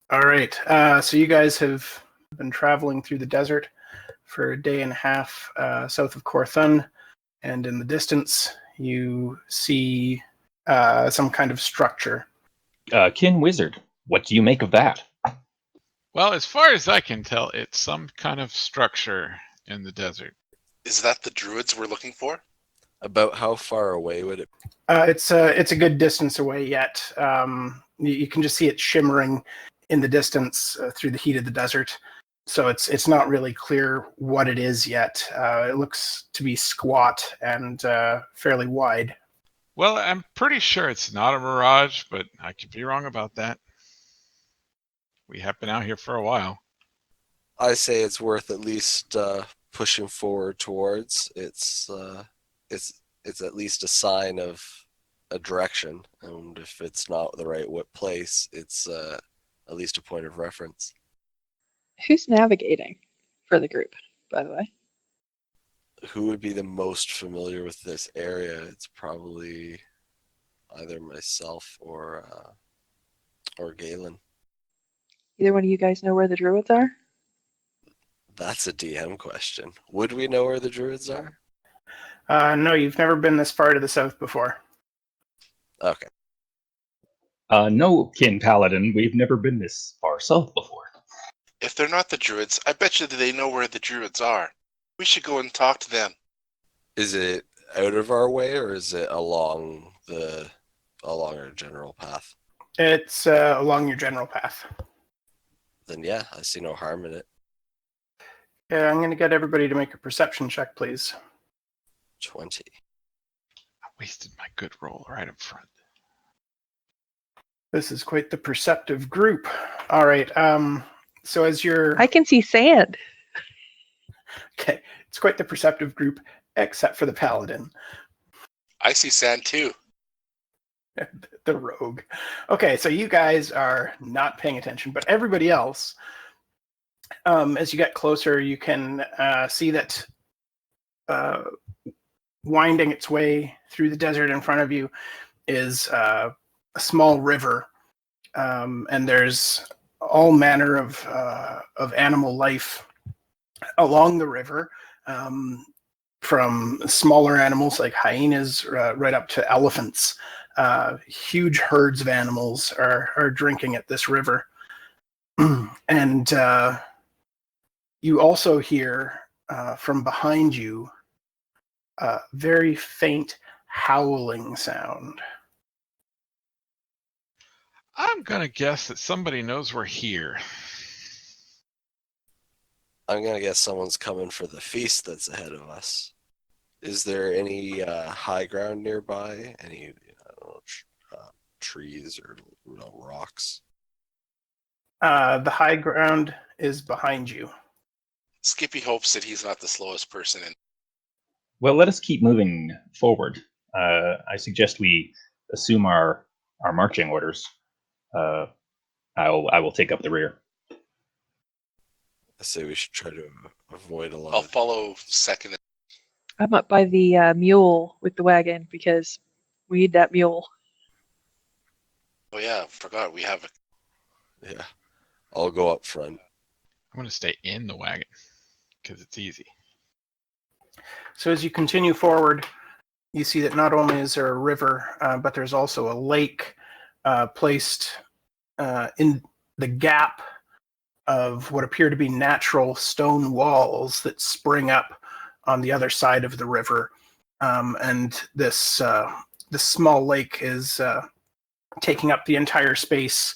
All right. So you guys have been traveling through the desert for a day and a half south of Khor'thun, and in the distance you see some kind of structure. Kin Wizard, what do you make of that? Well, as far as I can tell, it's some kind of structure in the desert. Is that the druids we're looking for? About how far away would it be? It's a good distance away yet. You can just see it shimmering in the distance through the heat of the desert. So it's not really clear what it is yet. It looks to be squat and fairly wide. Well, I'm pretty sure it's not a mirage, but I could be wrong about that. We have been out here for a while. I say it's worth at least pushing forward towards. It's at least a sign of a direction, and if it's not the right place, it's at least a point of reference. Who's navigating for the group, by the way? Who would be the most familiar with this area? It's probably either myself or Gaelen. Either one of you guys know where the druids are? That's a DM question. Would we know where the druids are? No, you've never been this far to the south before. Okay. No, Kin Paladin, we've never been this far south before. If they're not the druids, I bet you that they know where the druids are. We should go and talk to them. Is it out of our way, or is it along our general path? It's along your general path. Then yeah, I see no harm in it. Yeah, I'm going to get everybody to make a perception check, please. 20. I wasted my good roll right up front. This is quite the perceptive group. All right. So as you're... I can see sand. Okay, it's quite the perceptive group, except for the paladin. I see sand too. The rogue. Okay, so you guys are not paying attention, but everybody else, as you get closer, you can see that winding its way through the desert in front of you is a small river, and there's all manner of animal life along the river, from smaller animals like hyenas right up to elephants. Huge herds of animals are drinking at this river. And you also hear from behind you a very faint howling sound. I'm going to guess that somebody knows we're here. I'm gonna guess someone's coming for the feast that's ahead of us. Is there any high ground nearby? Any trees or rocks? The high ground is behind you. Skippy hopes that he's not the slowest person in. Well, let us keep moving forward. I suggest we assume our marching orders. I will take up the rear. I say we should try to avoid a lot. I'll follow second. I'm up by the mule with the wagon because we need that mule. Oh yeah, I forgot we have a... Yeah, I'll go up front. I'm going to stay in the wagon because it's easy. So as you continue forward, you see that not only is there a river, but there's also a lake placed in the gap of what appear to be natural stone walls that spring up on the other side of the river. And this small lake is taking up the entire space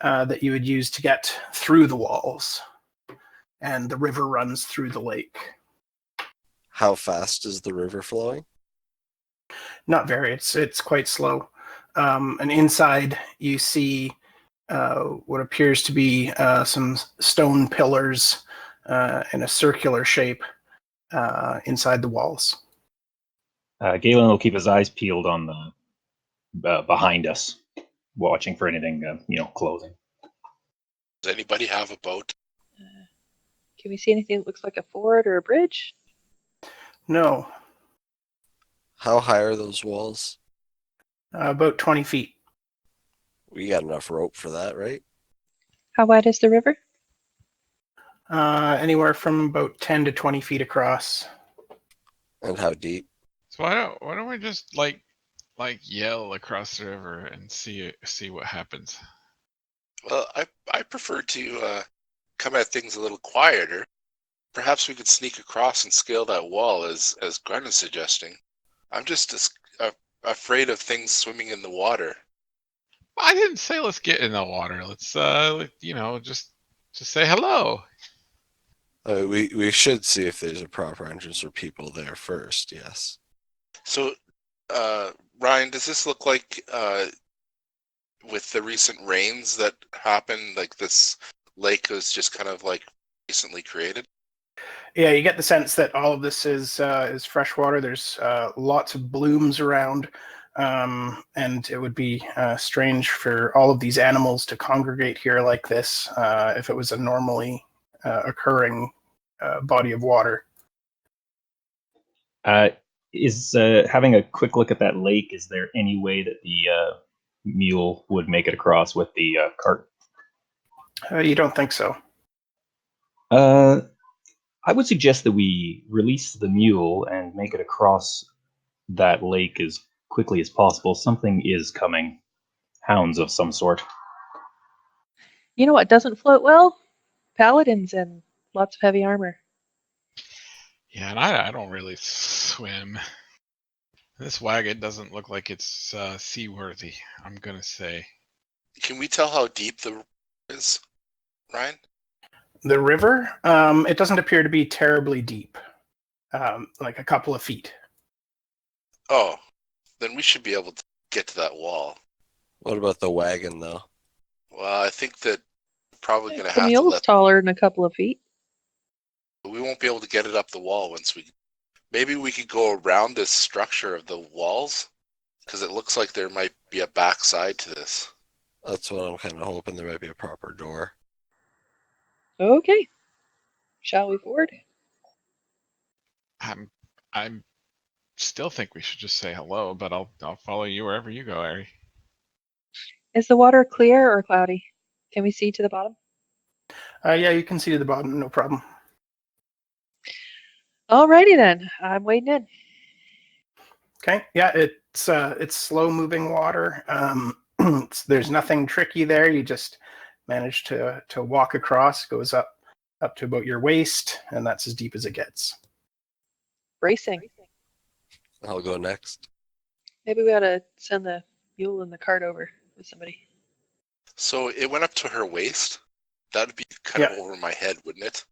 that you would use to get through the walls. And the river runs through the lake. How fast is the river flowing? Not very. It's quite slow. And inside you see what appears to be some stone pillars in a circular shape inside the walls. Gaelen will keep his eyes peeled on the behind us, watching for anything, closing. Does anybody have a boat? Can we see anything that looks like a ford or a bridge? No. How high are those walls? About 20 feet. We got enough rope for that, right? How wide is the river? Anywhere from about 10 to 20 feet across. And how deep? So why don't we just like yell across the river and see what happens? Well, I prefer to come at things a little quieter. Perhaps we could sneak across and scale that wall, as Grun is suggesting. I'm just afraid of things swimming in the water. I didn't say let's get in the water. Let's just say hello. We should see if there's a proper entrance for people there first. Yes. So, Ryan, does this look like with the recent rains that happened, like this lake was just kind of like recently created? Yeah, you get the sense that all of this is fresh water. There's lots of blooms around, and it would be strange for all of these animals to congregate here like this if it was a normally occurring body of water. Is having a quick look at that lake, is there any way that the mule would make it across with the cart? You don't think so? I would suggest that we release the mule and make it across that lake as quickly as possible. Something is coming. Hounds of some sort. You know what doesn't float well? Paladins and lots of heavy armor. Yeah, and I don't really swim. This wagon doesn't look like it's seaworthy, I'm gonna say. Can we tell how deep the river is, Ryan? The river? It doesn't appear to be terribly deep, like a couple of feet. Oh, then we should be able to get to that wall. What about the wagon, though? Well, I think that we're probably going to The have to mule's taller than a couple of feet. we won't be able to get it up the wall once we. Maybe we could go around this structure of the walls, because it looks like there might be a backside to this. That's what I'm kind of hoping. There might be a proper door. Okay. Shall we forward? I'm still think we should just say hello, but I'll follow you wherever you go, Ari. Is the water clear or cloudy? Can we see to the bottom? Yeah, you can see to the bottom, no problem. Alrighty then. I'm wading in. Okay, yeah, it's slow moving water. There's nothing tricky there. You just manage to walk across. Goes up to about your waist, and that's as deep as it gets. Bracing. I'll go next. Maybe we ought to send the mule and the cart over with somebody. So it went up to her waist. That would be kind of over my head, wouldn't it?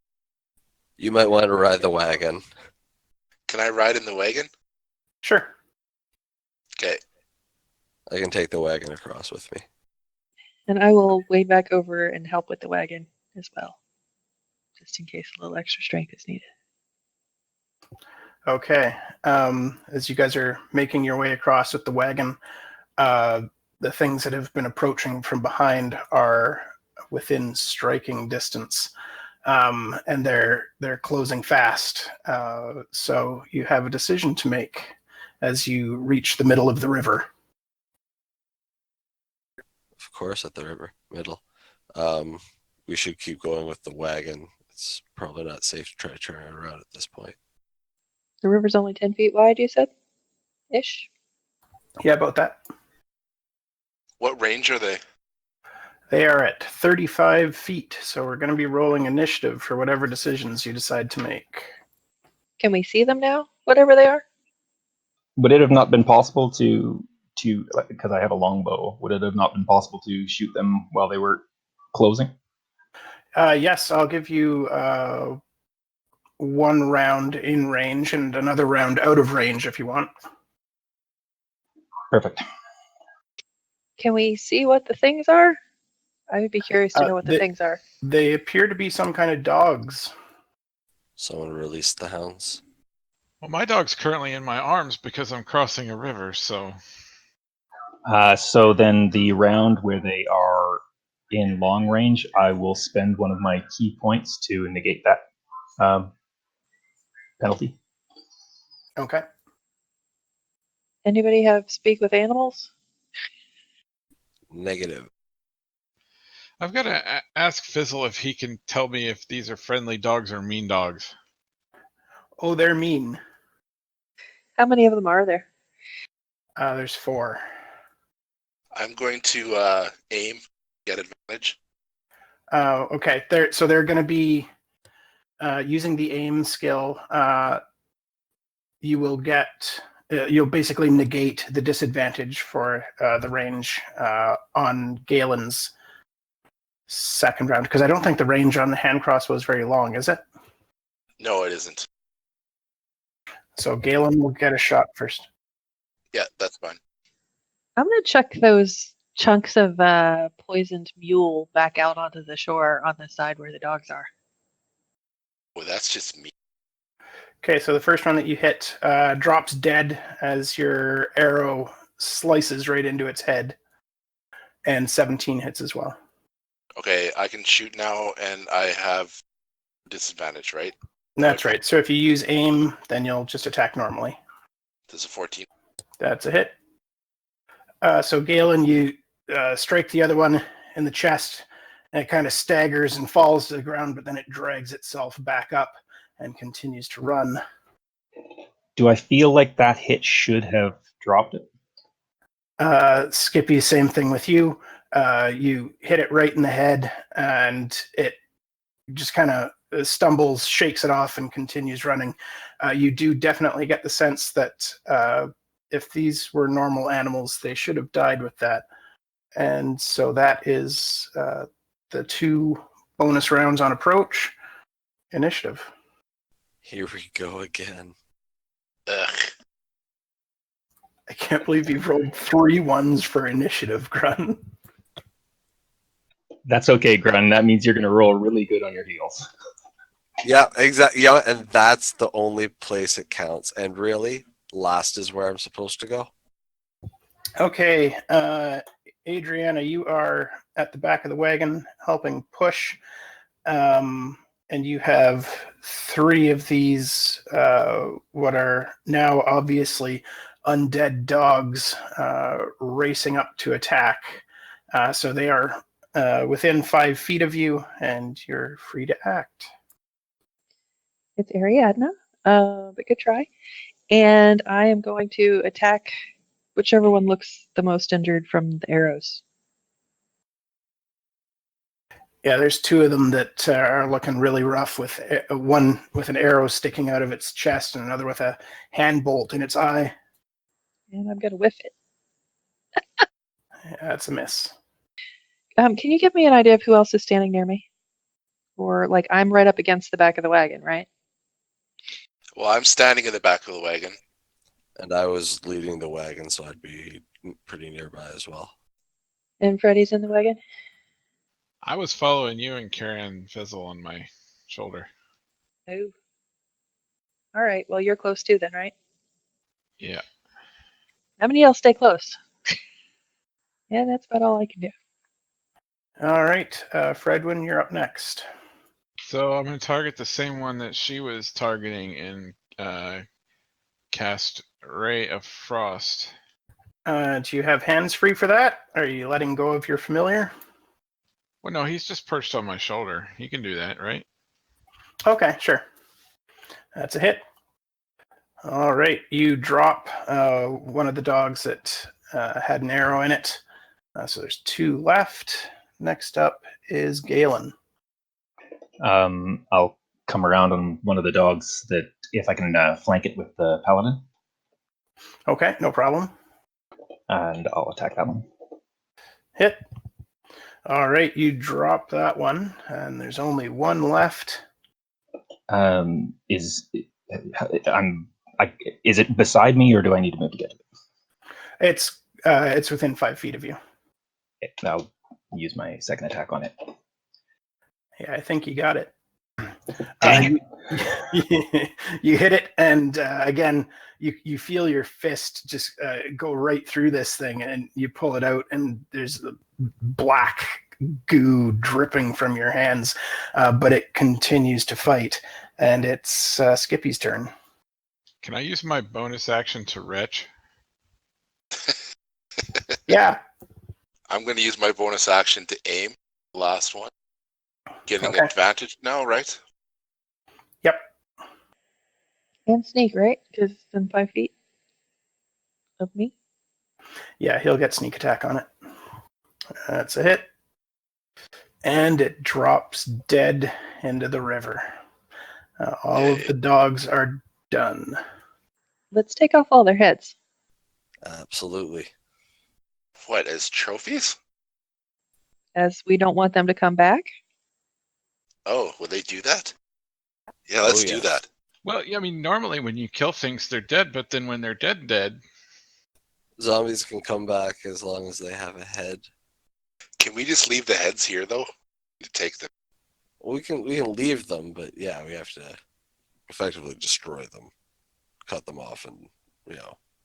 You might want to ride the wagon. Can I ride in the wagon? Sure. Okay. I can take the wagon across with me. And I will wade back over and help with the wagon as well, just in case a little extra strength is needed. Okay. As you guys are making your way across with the wagon, the things that have been approaching from behind are within striking distance, and they're closing fast. So you have a decision to make as you reach the middle of the river. Of course, at the river middle. We should keep going with the wagon. It's probably not safe to try to turn it around at this point. The river's only 10 feet wide, you said? Ish. Yeah, about that. What range are they? They are at 35 feet, so we're going to be rolling initiative for whatever decisions you decide to make. Can we see them now, whatever they are? Would it have not been possible to because I have a longbow, would it have not been possible to shoot them while they were closing? Yes, I'll give you one round in range and another round out of range if you want. Perfect. Can we see what the things are? I would be curious to know what the things are. They appear to be some kind of dogs. Someone released the hounds. Well, my dog's currently in my arms because I'm crossing a river, so So then the round where they are in long range, I will spend one of my key points to negate that penalty. Okay. Anybody have speak with animals? Negative. I've got to ask Fizzle if he can tell me if these are friendly dogs or mean dogs. Oh, they're mean. How many of them are there? There's 4. I'm going to aim, get advantage. Okay, they're going to be using the aim skill. You will get. You'll basically negate the disadvantage for the range on Galen's second round, because I don't think the range on the hand crossbow is very long, is it? No, it isn't. So Gaelen will get a shot first. Yeah, that's fine. I'm going to chuck those chunks of poisoned mule back out onto the shore on the side where the dogs are. Well, that's just me. Okay, so the first one that you hit drops dead as your arrow slices right into its head, and 17 hits as well. Okay, I can shoot now, and I have disadvantage, right? That's right. So if you use aim, then you'll just attack normally. There's a 14. That's a hit. So Gaelen, you strike the other one in the chest, and it kind of staggers and falls to the ground, but then it drags itself back up and continues to run. Do I feel like that hit should have dropped it? Skippy, same thing with you. You hit it right in the head, and it just kind of stumbles, shakes it off, and continues running. You do definitely get the sense that if these were normal animals, they should have died with that. And so that is the 2 bonus rounds on approach. Initiative. Here we go again. Ugh. I can't believe you've rolled 3 ones for initiative, Grun. That's okay, Grun. That means you're going to roll really good on your heels. Yeah, exactly. Yeah, and that's the only place it counts. And really, last is where I'm supposed to go. Okay, Adriana, you are at the back of the wagon helping push, and you have 3 of these, what are now obviously undead dogs, racing up to attack. So they are within 5 feet of you, and you're free to act. It's Ariadna, but good try. And I am going to attack whichever one looks the most injured from the arrows. Yeah, there's 2 of them that are looking really rough, with one with an arrow sticking out of its chest and another with a hand bolt in its eye. And I'm going to whiff it. Yeah, that's a miss. Can you give me an idea of who else is standing near me? Or, like, I'm right up against the back of the wagon, right? Well, I'm standing in the back of the wagon. And I was leading the wagon, so I'd be pretty nearby as well. And Freddy's in the wagon? I was following you and carrying Fizzle on my shoulder. Oh. All right, well, you're close too then, right? Yeah. How many else stay close? Yeah, that's about all I can do. All right, Fredwin, you're up next. So I'm going to target the same one that she was targeting and cast Ray of Frost. Do you have hands free for that? Are you letting go of your familiar? Well, no, he's just perched on my shoulder. He can do that, right? Okay, sure. That's a hit. All right, you drop one of the dogs that had an arrow in it. So there's 2 left. Next up is Gaelen. I'll come around on one of the dogs that, if I can flank it with the paladin. Okay, no problem. And I'll attack that one. Hit. All right, you drop that one, and there's only 1 left. Is it beside me, or do I need to move to get to it? It's within 5 feet of you. Okay, I'll use my second attack on it. Yeah, I think you got it. Dang You hit it, and again, you feel your fist just go right through this thing, and you pull it out, and there's black goo dripping from your hands, but it continues to fight, and it's Skippy's turn. Can I use my bonus action to retch? Yeah. I'm going to use my bonus action to aim. Last one. Getting Okay. advantage now, right? Yep. And sneak, right? Because it's in 5 feet of me. Yeah, he'll get sneak attack on it. That's a hit. And it drops dead into the river. All of Yay. the dogs are done. Let's take off all their heads. Absolutely. What, as trophies? As we don't want them to come back. Oh, will they do that? Yeah, let's do yes. that. Well, yeah, I mean, normally when you kill things, they're dead, but then when they're dead, Zombies can come back as long as they have a head. Can we just leave the heads here, though? To take them. We can leave them, but yeah, we have to effectively destroy them, cut them off, and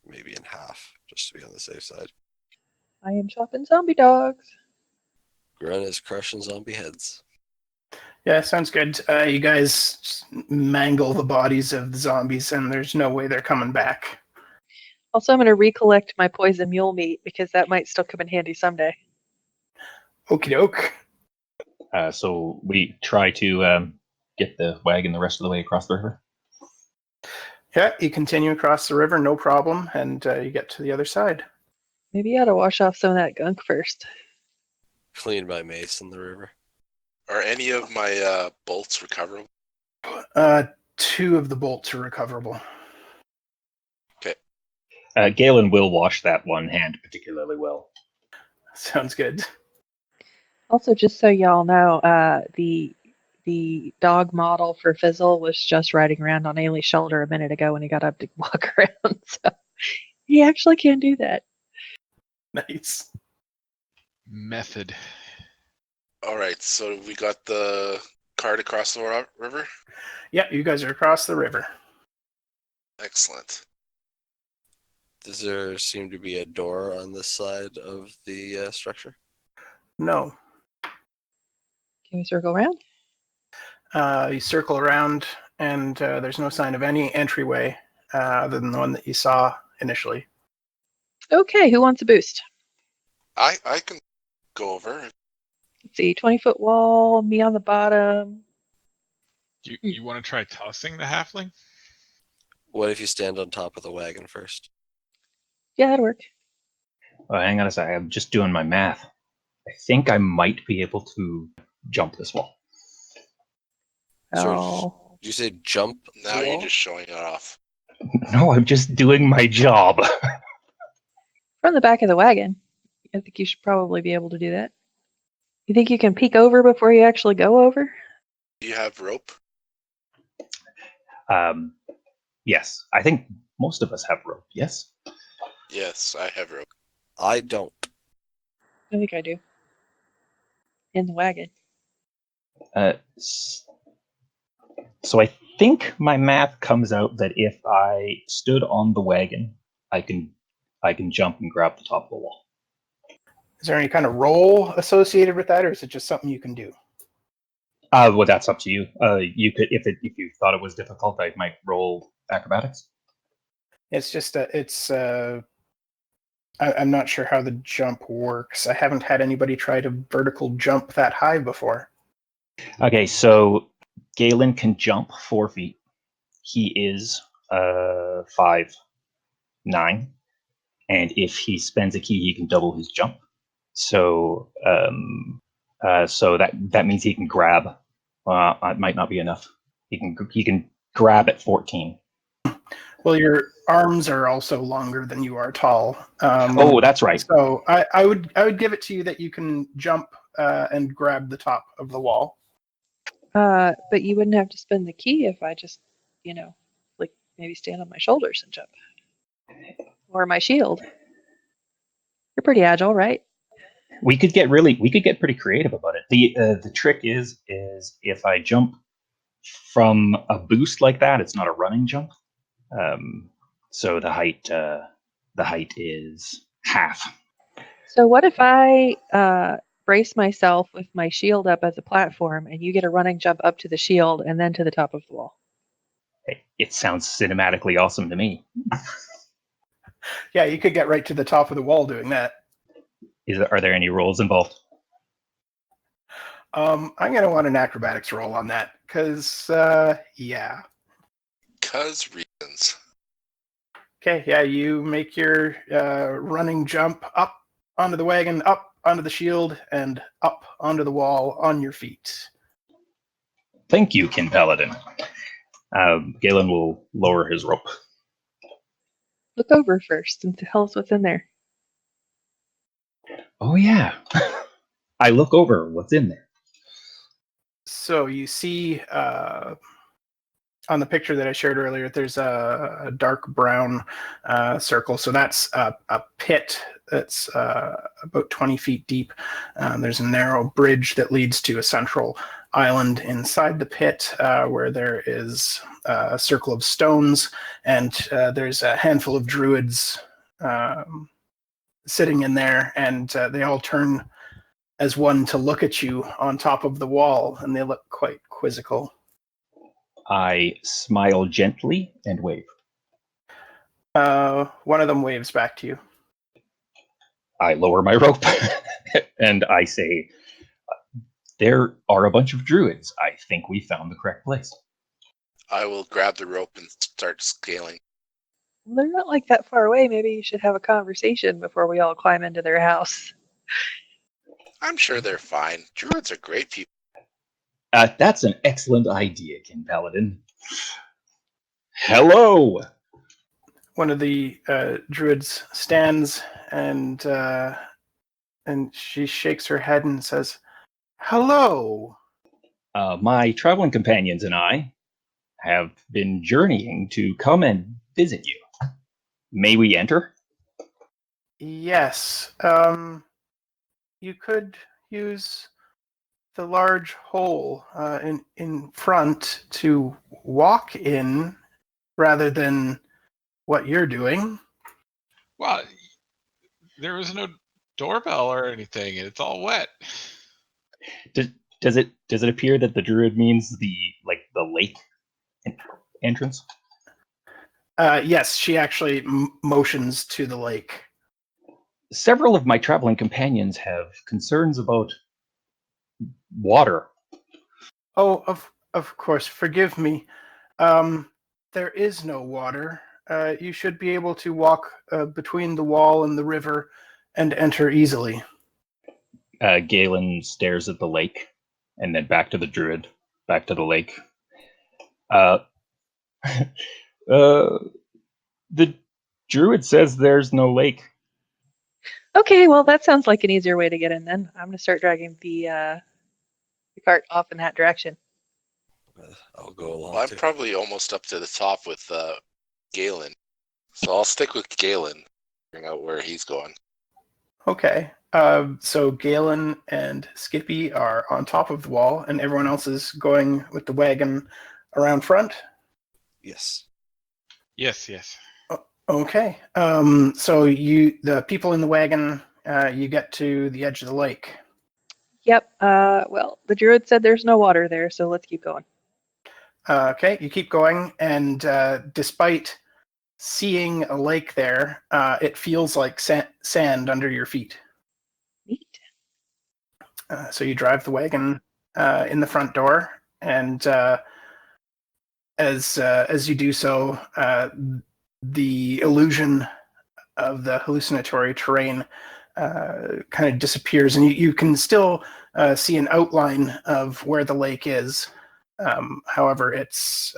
maybe in half, just to be on the safe side. I am chopping zombie dogs. Grun is crushing zombie heads. Yeah, sounds good. You guys just mangle the bodies of the zombies, and there's no way they're coming back. Also, I'm going to recollect my poison mule meat because that might still come in handy someday. Okie doke. So we try to get the wagon the rest of the way across the river. Yeah, you continue across the river, no problem, and you get to the other side. Maybe you ought to wash off some of that gunk first. Clean my mace in the river. Are any of my bolts recoverable? 2 of the bolts are recoverable. Gaelen will wash that one hand particularly well. Sounds good. Also, just so y'all know, the dog model for Fizzle was just riding around on Ailey's shoulder a minute ago when he got up to walk around. So he actually can do that. Nice. method. All right, so we got the cart across the river? Yeah, you guys are across the river. Excellent. Does there seem to be a door on this side of the structure? No. Can we circle around? You circle around, and there's no sign of any entryway other than the one that you saw initially. Okay, who wants a boost? I can go over. Let's see, 20-foot wall, me on the bottom. You want to try tossing the halfling? What if you stand on top of the wagon first? Yeah, that'd work. Hang on a second. I'm just doing my math. I think I might be able to jump this wall. Oh. Did you say jump? Now the you're wall? just showing it off. No, I'm just doing my job. From the back of the wagon. I think you should probably be able to do that. You think you can peek over before you actually go over? Do you have rope? Yes, I think most of us have rope. Yes. Yes, I have rope. I don't. I think I do. In the wagon. So I think my math comes out that if I stood on the wagon, I can jump and grab the top of the wall. Is there any kind of roll associated with that, or is it just something you can do? Well, that's up to you. You could, if you thought it was difficult, I might roll acrobatics. It's just I'm not sure how the jump works. I haven't had anybody try to vertical jump that high before. Okay, so Gaelen can jump 4 feet. He is 5'9", and if he spends a key, he can double his jump. So that means he can grab. It might not be enough. He can grab at 14. Well, your arms are also longer than you are tall. Oh, that's right. So I would give it to you that you can jump and grab the top of the wall. But you wouldn't have to spend the key if I just, like maybe stand on my shoulders and jump. Or my shield. You're pretty agile, right? We could get pretty creative about it. The trick is if I jump from a boost like that, it's not a running jump. So the height is half. So what if I brace myself with my shield up as a platform and you get a running jump up to the shield and then to the top of the wall? It sounds cinematically awesome to me. Yeah, you could get right to the top of the wall doing that. Are there any rolls involved? I'm going to want an acrobatics roll on that, because, yeah. Cause reasons. Okay, yeah, you make your running jump up onto the wagon, up onto the shield, and up onto the wall on your feet. Thank you, Kin Paladin. Gaelen will lower his rope. Look over first and tell us what's in there. Oh, yeah. I look over what's in there. So you see on the picture that I shared earlier, there's a dark brown circle. So that's a pit that's about 20 feet deep. There's a narrow bridge that leads to a central island inside the pit where there is a circle of stones, and there's a handful of druids sitting in there, and they all turn as one to look at you on top of the wall, and they look quite quizzical. I smile gently and wave. One of them waves back to you. I lower my rope and I say, there are a bunch of druids. I think we found the correct place. I will grab the rope and start scaling. Well, they're not like that far away. Maybe you should have a conversation before we all climb into their house. I'm sure they're fine. Druids are great people. That's an excellent idea, Kin Paladin. Hello! One of the druids stands and she shakes her head and says, "Hello." My traveling companions and I have been journeying to come and visit you. May we enter? Yes. You could use the large hole in front to walk in rather than what you're doing. Well, there was no doorbell or anything, and it's all wet. Does it appear that the druid means the lake entrance? Yes, she actually motions to the lake. Several of my traveling companions have concerns about water. Oh, of course. Forgive me. There is no water. You should be able to walk between the wall and the river and enter easily. Gaelen stares at the lake and then back to the druid, back to the lake. The druid says there's no lake. Okay, well, that sounds like an easier way to get in then. I'm going to start dragging the cart off in that direction. I'll go along. Well, I'm too. probably almost up to the top with Gaelen. So I'll stick with Gaelen, figuring out where he's going. Okay. So Gaelen and Skippy are on top of the wall, and everyone else is going with the wagon around front. Yes. Yes. Okay. So the people in the wagon, you get to the edge of the lake. Yep. Well, the druid said there's no water there, so let's keep going. Okay, you keep going, and despite seeing a lake there, it feels like sand under your feet. Neat. So you drive the wagon in the front door, and as you do so, the illusion of the hallucinatory terrain kind of disappears, and you can still see an outline of where the lake is. However, it's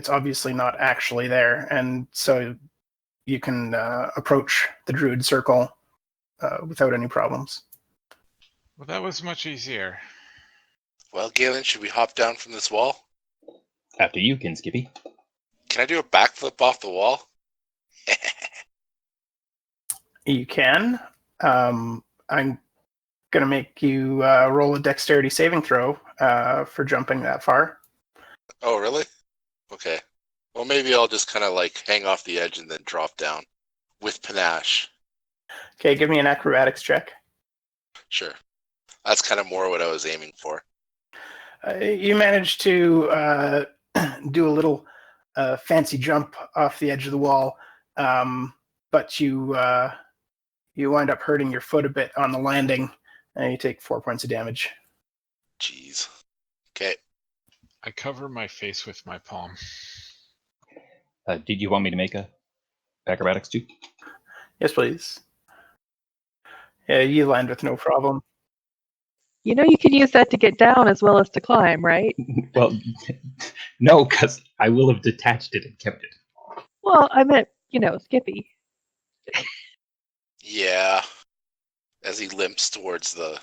obviously not actually there, and so you can approach the druid circle without any problems. Well, that was much easier. Well, Gaelen, should we hop down from this wall? After you, Kin Skippy. Can I do a backflip off the wall? You can. I'm going to make you roll a dexterity saving throw for jumping that far. Oh, really? Okay. Well, maybe I'll just kind of like hang off the edge and then drop down with panache. Okay, give me an acrobatics check. Sure. That's kind of more what I was aiming for. You managed to do a little fancy jump off the edge of the wall, but you wind up hurting your foot a bit on the landing, And you take 4 points of damage. Jeez. Okay. I cover my face with my palm. Did you want me to make a acrobatics too? Yes, please. Yeah, you land with no problem. You know you can use that to get down as well as to climb, right? Well, no, because I will have detached it and kept it. Well, I meant, Skippy. Yeah. As he limps towards the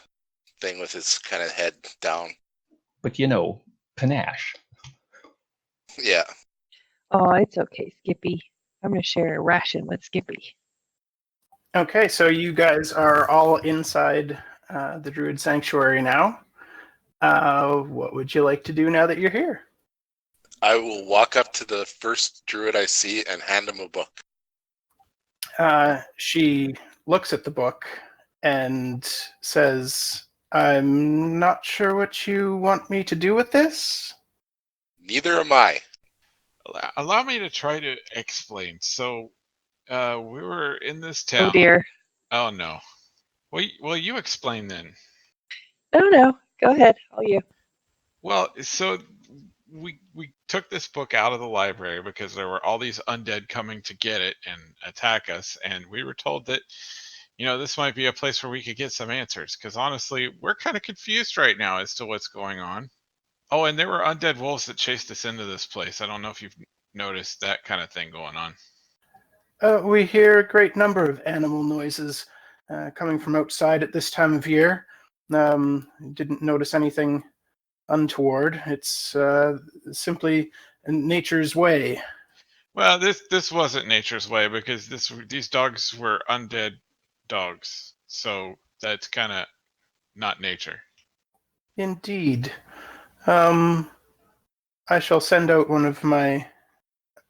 thing with his kind of head down. But panache. Yeah. Oh, it's okay, Skippy. I'm going to share a ration with Skippy. Okay, so you guys are all inside the Druid Sanctuary now. What would you like to do now that you're here? I will walk up to the first druid I see and hand him a book. She looks at the book and says, I'm not sure what you want me to do with this. Neither am I. Allow me to try to explain. So, we were in this Oh town. dear. Oh no. Well, you explain then. No. Go ahead. All you. Well, so we took this book out of the library because there were all these undead coming to get it and attack us, and we were told that this might be a place where we could get some answers, because honestly we're kind of confused right now as to what's going on. Oh, and there were undead wolves that chased us into this place. I don't know if you've noticed that kind of thing going on. We hear a great number of animal noises coming from outside at this time of year. Didn't notice anything untoward. It's simply nature's way. Well, this wasn't nature's way, because these dogs were undead dogs, so that's kind of not nature. Indeed. I shall send out one of my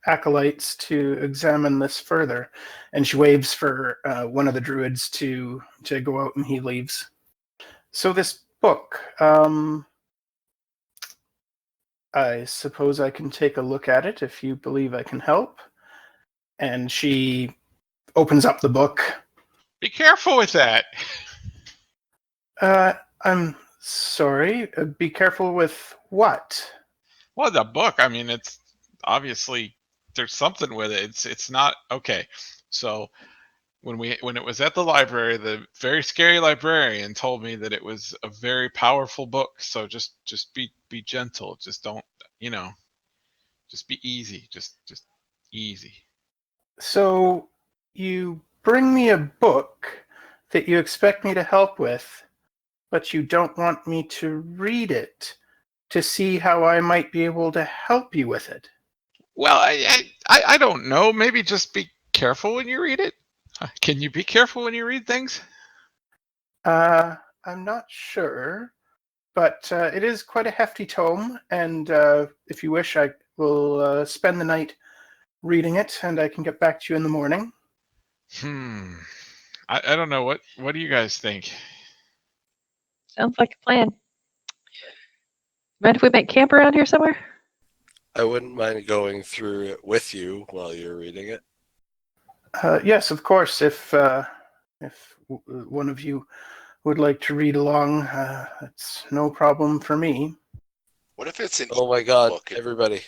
acolytes to examine this further. And she waves for one of the druids to go out, and he leaves. So this book, I suppose I can take a look at it if you believe I can help. And she opens up the book. Be careful with that. I'm sorry. Be careful with what? Well, the book, I mean, it's obviously there's something with it. It's not okay. So when it was at the library, the very scary librarian told me that it was a very powerful book. So just be gentle. Just don't, just be easy. Just easy. So you bring me a book that you expect me to help with, but you don't want me to read it to see how I might be able to help you with it. Well, I don't know. Maybe just be careful when you read it. Can you be careful when you read things? I'm not sure, but it is quite a hefty tome, and if you wish, I will spend the night reading it, and I can get back to you in the morning. I don't know. What do you guys think? Sounds like a plan. Mind if we make camp around here somewhere? I wouldn't mind going through it with you while you're reading it. Yes, of course. If one of you would like to read along, it's no problem for me. What if it's an Oh my god, book? everybody.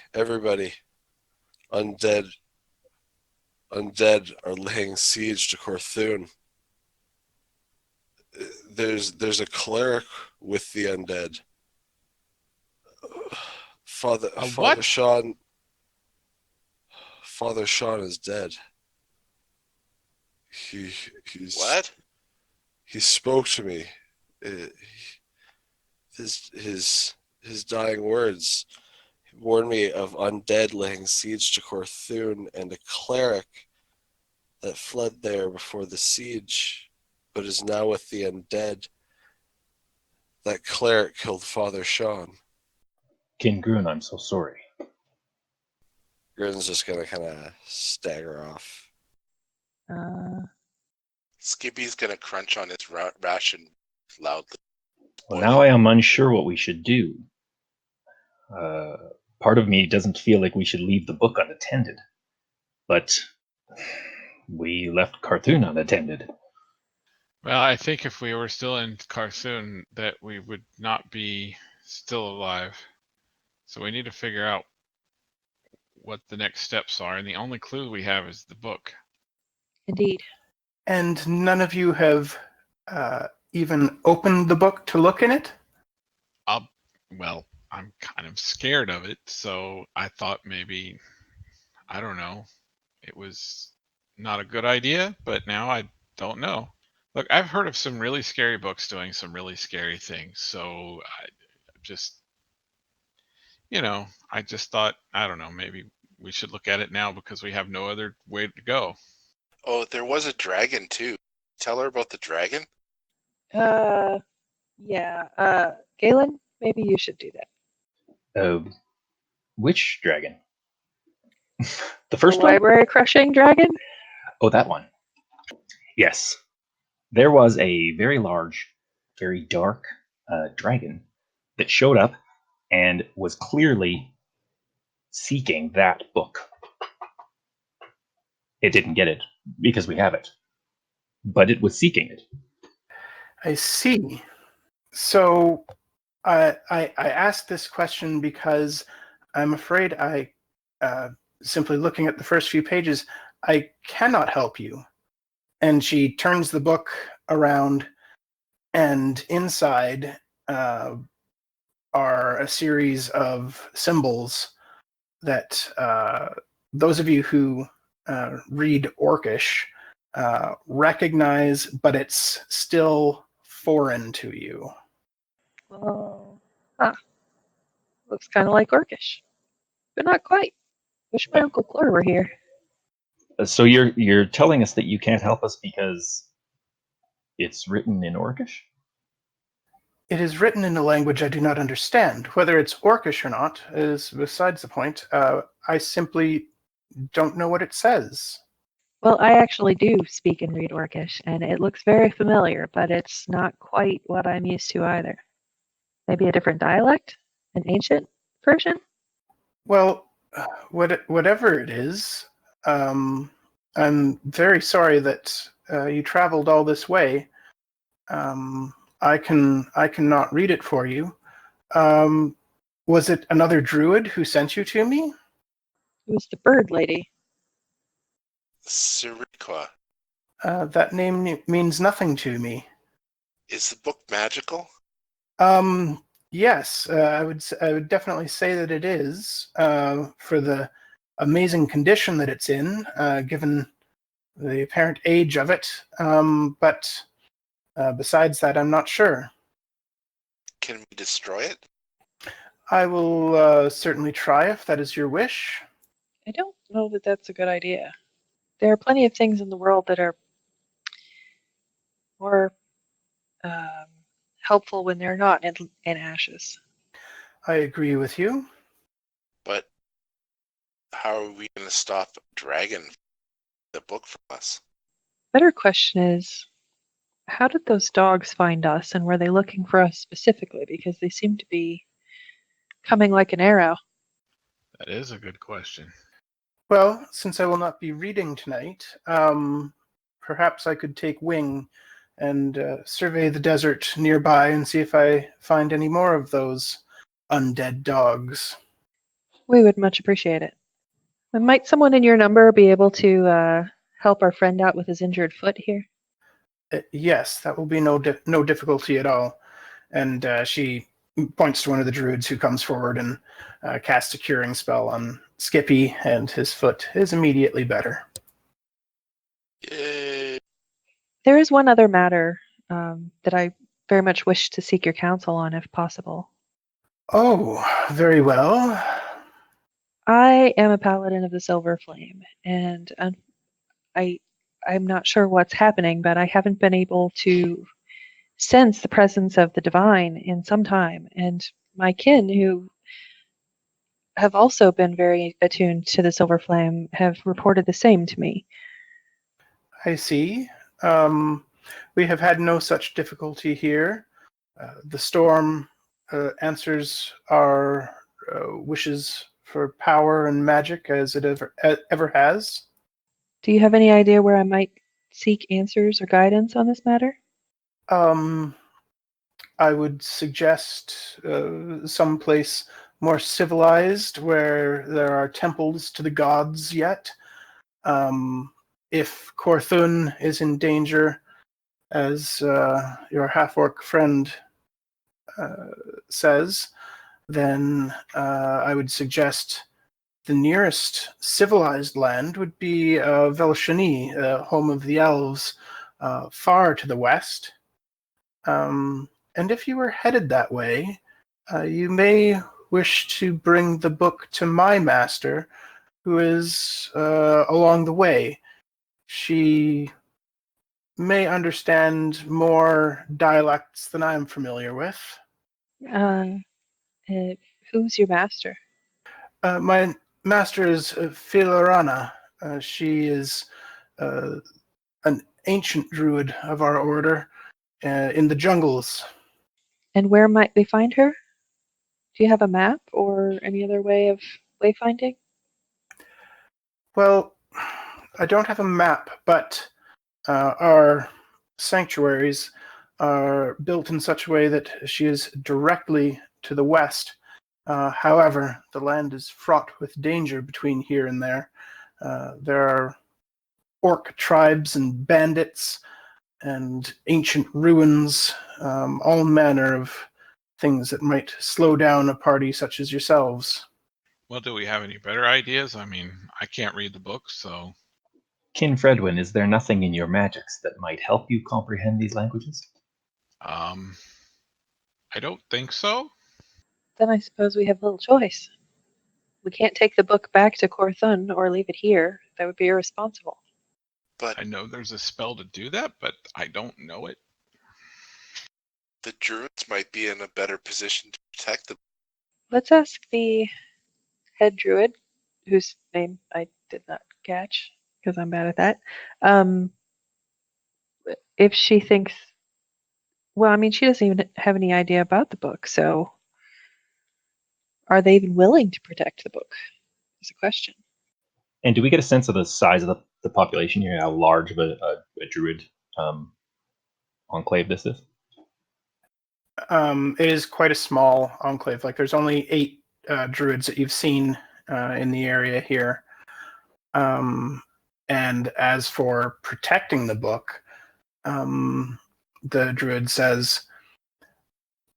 Undead are laying siege to Khor'thun. There's a cleric with the undead. Father Sean is dead. He's What? He spoke to me. His dying words warned me of undead laying siege to Khor'thun and a cleric that fled there before the siege, but is now with the undead. That cleric killed Father Sean. King Grun, I'm so sorry. Grun's just gonna kind of stagger off. Skippy's gonna crunch on his ration loudly. Well, now I am unsure what we should do. Part of me doesn't feel like we should leave the book unattended, but we left Khor'thun unattended. Well, I think if we were still in Khor'thun, that we would not be still alive. So we need to figure out what the next steps are, and the only clue we have is the book. Indeed. And none of you have even opened the book to look in it? Well, I'm kind of scared of it, so I thought maybe, I don't know, it was not a good idea, but now I don't know. Look, I've heard of some really scary books doing some really scary things, so I just, I just thought, I don't know, maybe we should look at it now because we have no other way to go. Oh, there was a dragon too. Tell her about the dragon. Yeah. Gaelen, maybe you should do that. Which dragon? The The first one? library crushing dragon? Oh, that one. Yes. There was a very large, very dark dragon that showed up and was clearly seeking that book. It didn't get it because we have it, but it was seeking it. I see. So I asked this question because I'm afraid simply looking at the first few pages, I cannot help you. And she turns the book around, and inside are a series of symbols that those of you who read Orcish recognize, but it's still foreign to you. Oh. Looks kind of like Orcish. But not quite. Wish my Uncle Clor were here. So you're telling us that you can't help us because it's written in Orcish? It is written in a language I do not understand. Whether it's Orcish or not is besides the point. I simply don't know what it says. Well, I actually do speak and read Orcish, and it looks very familiar, but it's not quite what I'm used to either. Maybe a different dialect? An ancient version? Well, whatever it is, I'm very sorry that you traveled all this way. I cannot read it for you. Was it another druid who sent you to me? It was the bird lady. Siriqua. That name means nothing to me. Is the book magical? Yes, I would definitely say that it is for the amazing condition that it's in, given the apparent age of it. But besides that, I'm not sure. Can we destroy it? I will certainly try if that is your wish. I don't know that that's a good idea. There are plenty of things in the world that are more helpful when they're not in ashes. I agree with you. But how are we going to stop Dragon the book from us? Better question is, how did those dogs find us, and were they looking for us specifically? Because they seem to be coming like an arrow. That is a good question. Well, since I will not be reading tonight, perhaps I could take wing and survey the desert nearby and see if I find any more of those undead dogs. We would much appreciate it. And might someone in your number be able to help our friend out with his injured foot here? Yes, that will be no difficulty at all. And she points to one of the druids who comes forward and casts a curing spell on Skippy, and his foot is immediately better. Yay. There is one other matter that I very much wish to seek your counsel on, if possible. Oh, very well. I am a paladin of the Silver Flame, and I'm not sure what's happening, but I haven't been able to sense the presence of the divine in some time. And my kin, who have also been very attuned to the Silver Flame, have reported the same to me. I see. We have had no such difficulty here. The storm answers our wishes for power and magic as it ever has. Do you have any idea where I might seek answers or guidance on this matter? I would suggest someplace more civilized where there are temples to the gods yet. If Khor'thun is in danger, as your half-orc friend says, then I would suggest the nearest civilized land would be Velshani, home of the elves, far to the west. And if you were headed that way, you may wish to bring the book to my master, who is along the way. She may understand more dialects than I'm familiar with. Who's your master? My master is Filarana. She is an ancient druid of our order in the jungles. And where might we find her? Do you have a map or any other way of wayfinding? Well, I don't have a map, but our sanctuaries are built in such a way that she is directly to the west. However, the land is fraught with danger between here and there. There are orc tribes and bandits and ancient ruins, all manner of things that might slow down a party such as yourselves. Well, do we have any better ideas? I mean, I can't read the book, so... Kin Fredwin, is there nothing in your magics that might help you comprehend these languages? I don't think so. Then I suppose we have little choice. We can't take the book back to Khor'thun or leave it here. That would be irresponsible. But I know there's a spell to do that, but I don't know it. the druids might be in a better position to protect them. Let's ask the head druid, whose name I did not catch because I'm bad at that, if she thinks, well, I mean, she doesn't even have any idea about the book, so are they even willing to protect the book is a question. And do we get a sense of the size of the population here, how large of a druid enclave this is? It is quite a small enclave. Like, there's only 8 druids that you've seen in the area here. And as for protecting the book, the druid says,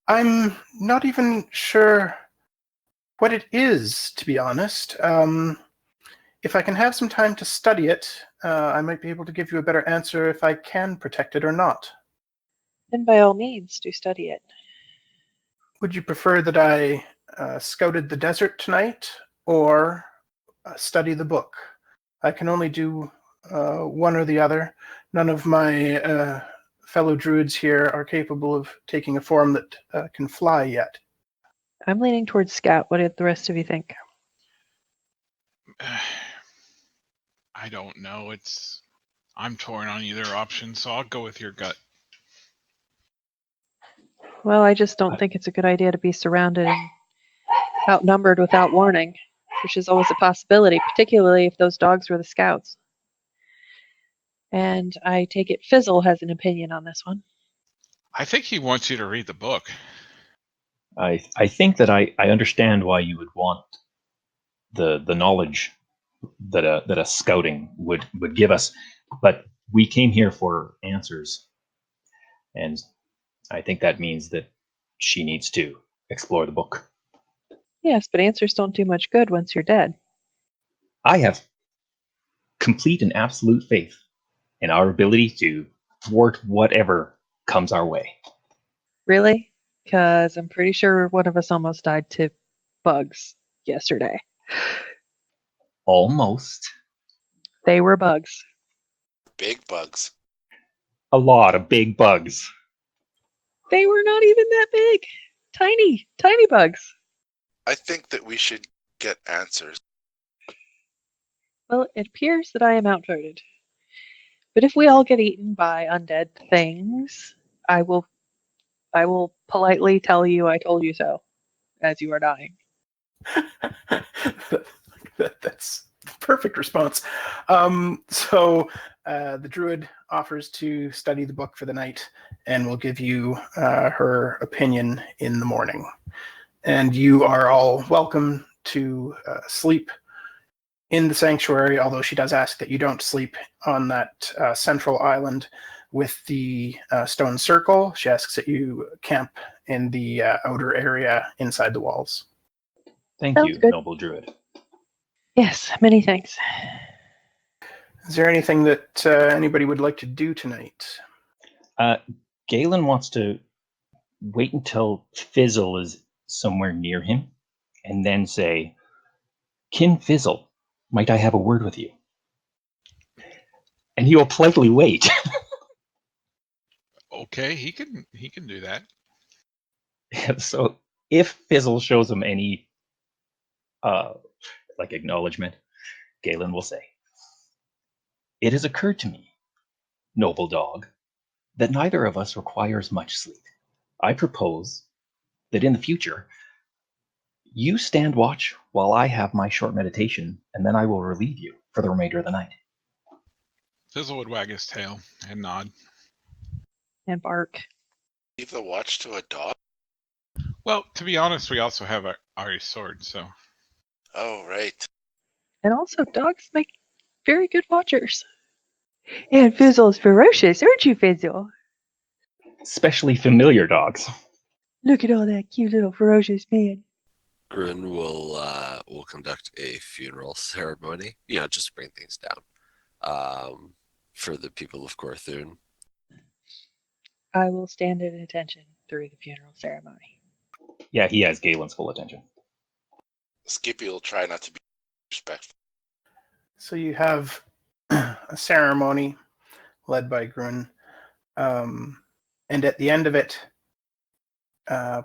I'm not even sure what it is, to be honest. If I can have some time to study it, I might be able to give you a better answer if I can protect it or not. Then by all means, do study it. Would you prefer that I scouted the desert tonight or study the book? I can only do one or the other. None of my fellow druids here are capable of taking a form that can fly yet. I'm leaning towards Scout. What do the rest of you think? I don't know. I'm torn on either option, so I'll go with your gut. Well, I just don't think it's a good idea to be surrounded and outnumbered without warning, which is always a possibility, particularly if those dogs were the scouts. And I take it Fizzle has an opinion on this one. I think he wants you to read the book. I think that I understand why you would want the knowledge that a scouting would give us, but we came here for answers, and I think that means that she needs to explore the book. Yes, but answers don't do much good once you're dead. I have complete and absolute faith in our ability to thwart whatever comes our way. Really? Because I'm pretty sure one of us almost died to bugs yesterday. Almost. They were bugs. Big bugs. A lot of big bugs. They were not even that big. Tiny, tiny bugs. I think that we should get answers. Well, it appears that I am outvoted. But if we all get eaten by undead things, I will politely tell you I told you so as you are dying. That's the perfect response. So the druid offers to study the book for the night, and will give you her opinion in the morning. And you are all welcome to sleep in the sanctuary, although she does ask that you don't sleep on that central island with the stone circle. She asks that you camp in the outer area inside the walls. Thank Sounds you, good. noble druid. Yes, many thanks. Is there anything that anybody would like to do tonight? Gaelen wants to wait until Fizzle is somewhere near him, and then say, "Kin Fizzle, might I have a word with you?" And he will politely wait. Okay, he can do that. So if Fizzle shows him any acknowledgement, Galen will say, "It has occurred to me, noble dog, that neither of us requires much sleep. I propose that in the future, you stand watch while I have my short meditation, and then I will relieve you for the remainder of the night." Fizzle would wag his tail and nod. And bark. Leave the watch to a dog? Well, to be honest, we also have our sword, so Oh, right. And also, dogs make very good watchers. And Fizzle's ferocious, aren't you, Fizzle? Especially familiar dogs. Look at all that cute little ferocious man. Grun will conduct a funeral ceremony. Just to bring things down. For the people of Khor'thun. I will stand at attention through the funeral ceremony. Yeah, he has Galen's full attention. Skippy will try not to be respectful. So you have a ceremony led by Grun. And at the end of it,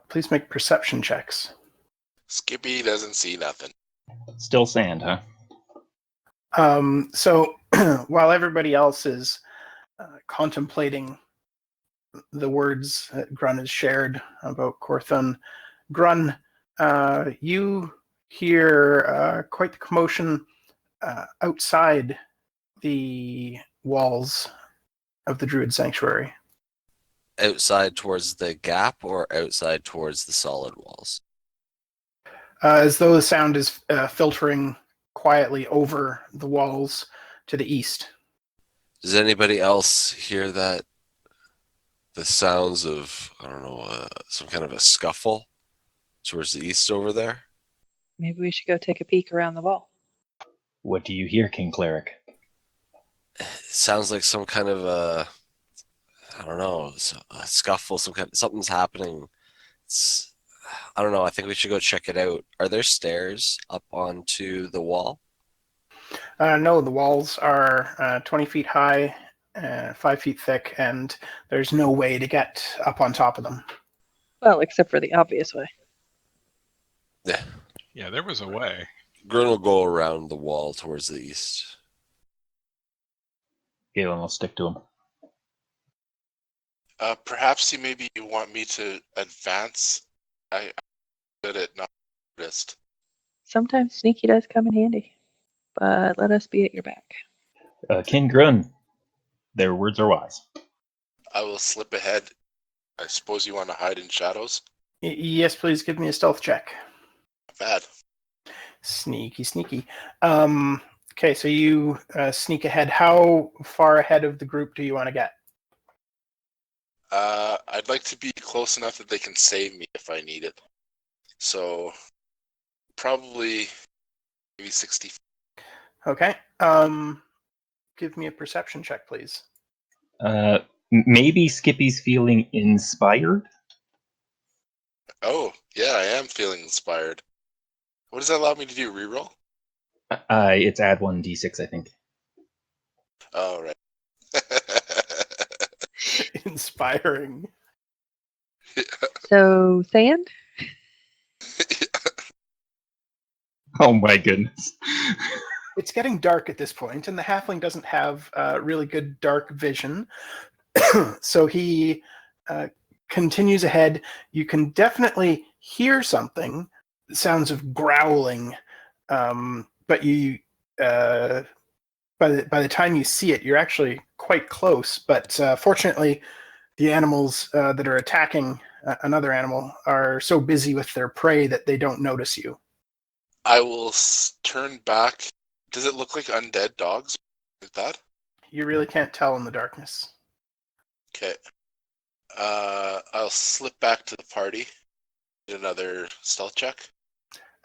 please make perception checks. Skippy doesn't see nothing. Still sand, huh? So while everybody else is contemplating the words that Grun has shared about Khor'thun, Grun, you hear quite the commotion outside the walls of the Druid Sanctuary. Outside towards the gap or outside towards the solid walls? As though the sound is filtering quietly over the walls to the east. Does anybody else hear that? The sounds of, I don't know, some kind of a scuffle towards the east over there? Maybe we should go take a peek around the wall. What do you hear, King Cleric? It sounds like some kind of a scuffle, something's happening. I don't know, I think we should go check it out. Are there stairs up onto the wall? No, the walls are 20 feet high, 5 feet thick, and there's no way to get up on top of them. Well, except for the obvious way. yeah, there was a way. Grun will go around the wall towards the east. Galen will stick to him. Perhaps you want me to advance. I'm good at not noticed. Sometimes sneaky does come in handy. But let us be at your back. King Grun, their words are wise. I will slip ahead. I suppose you want to hide in shadows? Yes, please give me a stealth check. Not bad. Sneaky, sneaky. Okay, so you sneak ahead. How far ahead of the group do you want to get? I'd like to be close enough that they can save me if I need it. So, probably maybe 60. Okay. Give me a perception check, please. Maybe Skippy's feeling inspired? Oh, yeah, I am feeling inspired. What does that allow me to do? Reroll? It's add 1d6, I think. Oh, right. Inspiring. So, sand? Oh my goodness. It's getting dark at this point, and the halfling doesn't have really good dark vision. So he continues ahead. You can definitely hear something. Sounds of growling, but you by the time you see it, you're actually quite close. But fortunately, the animals that are attacking another animal are so busy with their prey that they don't notice you. I will turn back. Does it look like undead dogs like that? You really can't tell in the darkness. Okay. I'll slip back to the party. Another stealth check.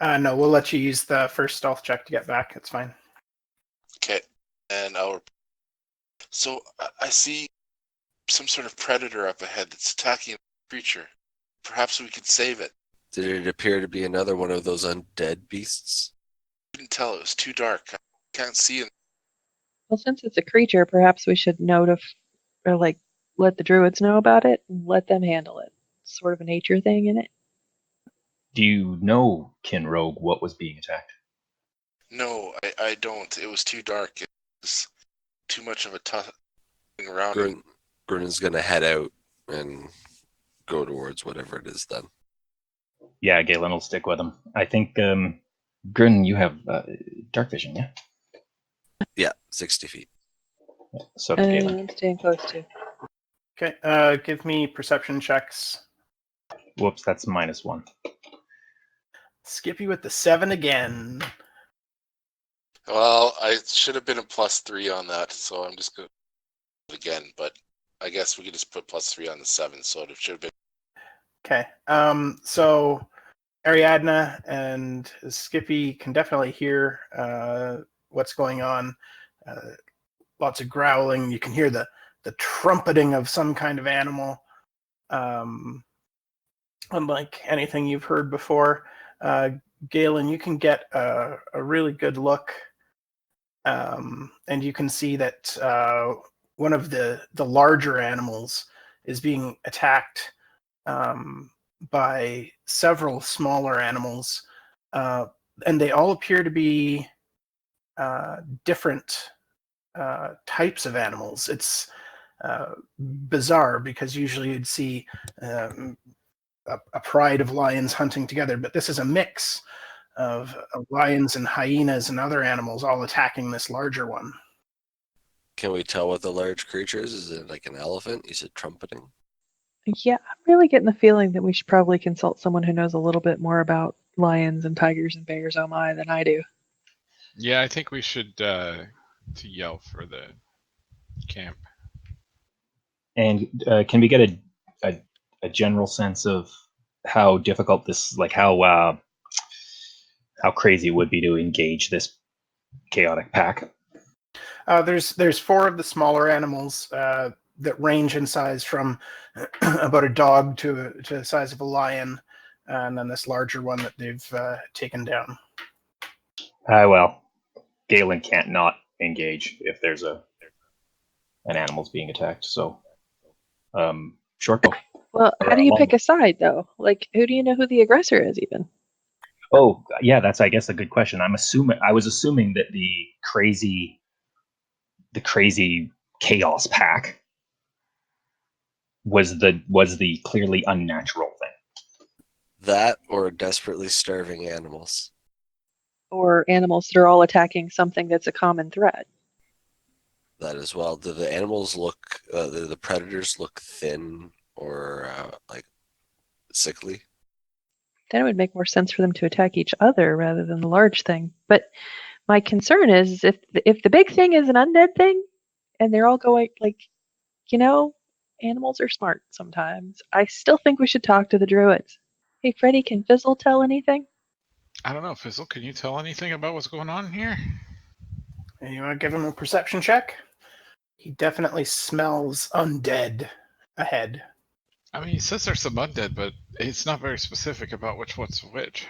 No, we'll let you use the first stealth check to get back. It's fine. Okay. And So I see some sort of predator up ahead that's attacking a creature. Perhaps we could save it. Did it appear to be another one of those undead beasts? Couldn't tell. It was too dark. I can't see it. Well, since it's a creature, perhaps we should let the druids know about it and let them handle it. It's sort of a nature thing in it. Do you know, Kinrogue, what was being attacked? No, I don't. It was too dark. It was too much of a tough thing around. Grun is going to head out and go towards whatever it is then. Yeah, Gaelen will stick with him. I think, Grun, you have dark vision, yeah? Yeah, 60 feet. Yeah, so does Gaelen. And staying close to. Okay, give me perception checks. Whoops, that's -1. Skippy with the 7 again. Well, I should have been a +3 on that, so I'm just going to do it again. But I guess we could just put +3 on the 7, so it should have been. Okay, so Ariadna and Skippy can definitely hear what's going on. Lots of growling. You can hear the trumpeting of some kind of animal. Unlike anything you've heard before. Gaelen, you can get a really good look, and you can see that one of the larger animals is being attacked by several smaller animals, and they all appear to be different types of animals. It's bizarre because usually you'd see a pride of lions hunting together, but this is a mix of lions and hyenas and other animals all attacking this larger one. Can we tell what the large creature is? Is it like an elephant? You said trumpeting? Yeah, I'm really getting the feeling that we should probably consult someone who knows a little bit more about lions and tigers and bears, oh my, than I do. Yeah, I think we should to yell for the camp. And can we get a general sense of how difficult this, like how crazy it would be to engage this chaotic pack? There's 4 of the smaller animals that range in size from about a dog to the size of a lion, and then this larger one that they've taken down. Well, Gaelen can't not engage if there's an animal's being attacked. So, short bow. Well, how do you pick a side, though? Like, who do you know who the aggressor is, even? Oh, yeah, that's, I guess, a good question. I was assuming that the crazy chaos pack was the clearly unnatural thing. That or desperately starving animals. Or animals that are all attacking something that's a common threat. That as well. Do the animals look, the predators look thin or like sickly? Then it would make more sense for them to attack each other rather than the large thing. But my concern is if the big thing is an undead thing, and they're all going, like, animals are smart sometimes. I still think we should talk to the druids. Hey, Freddy, can Fizzle tell anything? I don't know, Fizzle, can you tell anything about what's going on here? And you want to give him a perception check? He definitely smells undead ahead. I mean, he says there's some undead, but it's not very specific about which one's which.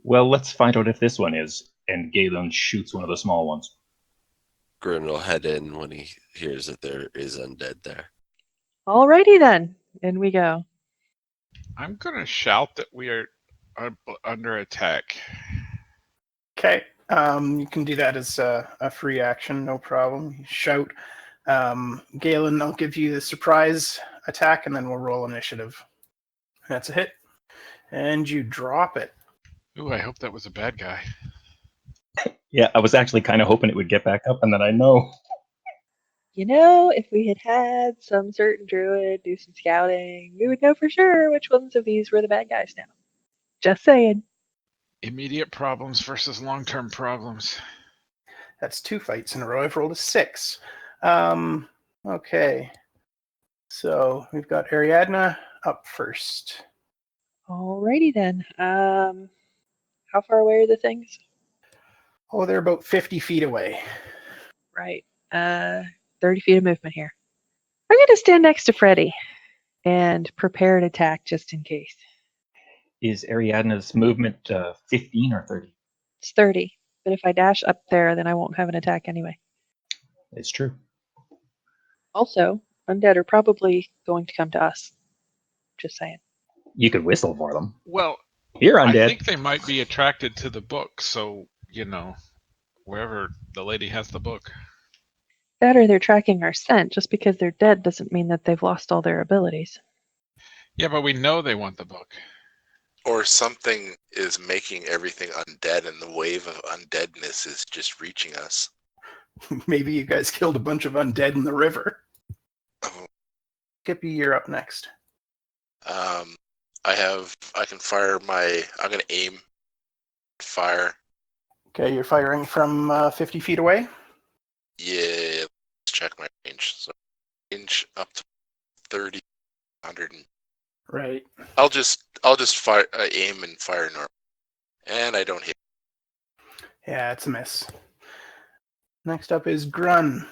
Well, let's find out if this one is. And Gaelen shoots one of the small ones. Grun will head in when he hears that there is undead there. Alrighty then. In we go. I'm gonna shout that we are under attack. Okay, you can do that as a free action, no problem. You shout. Gaelen, I'll give you the surprise attack, and then we'll roll initiative. That's a hit. And you drop it. Ooh, I hope that was a bad guy. Yeah, I was actually kind of hoping it would get back up, and then I know. If we had had some certain druid do some scouting, we would know for sure which ones of these were the bad guys now. Just saying. Immediate problems versus long-term problems. That's 2 fights in a row. I've rolled a 6. Okay. So we've got Ariadna up first. Alrighty then. How far away are the things? Oh, they're about 50 feet away. Right. 30 feet of movement here. I'm going to stand next to Freddy and prepare an attack just in case. Is Ariadna's movement 15 or 30? It's 30, but if I dash up there, then I won't have an attack anyway. It's true. Also, undead are probably going to come to us. Just saying. You could whistle for them. Well, You're I undead. think they might be attracted to the book, so, wherever the lady has the book. That or they're tracking our scent. Just because they're dead doesn't mean that they've lost all their abilities. Yeah, but we know they want the book. Or something is making everything undead, and the wave of undeadness is just reaching us. Maybe you guys killed a bunch of undead in the river. Oh, Skippy, you're up next. I can fire I'm going to aim, fire. Okay, you're firing from 50 feet away? Yeah, let's check my range. So range up to 30, 100. Right. I'll just fire, aim and fire normal. And I don't hit. Yeah, it's a miss. Next up is Grun.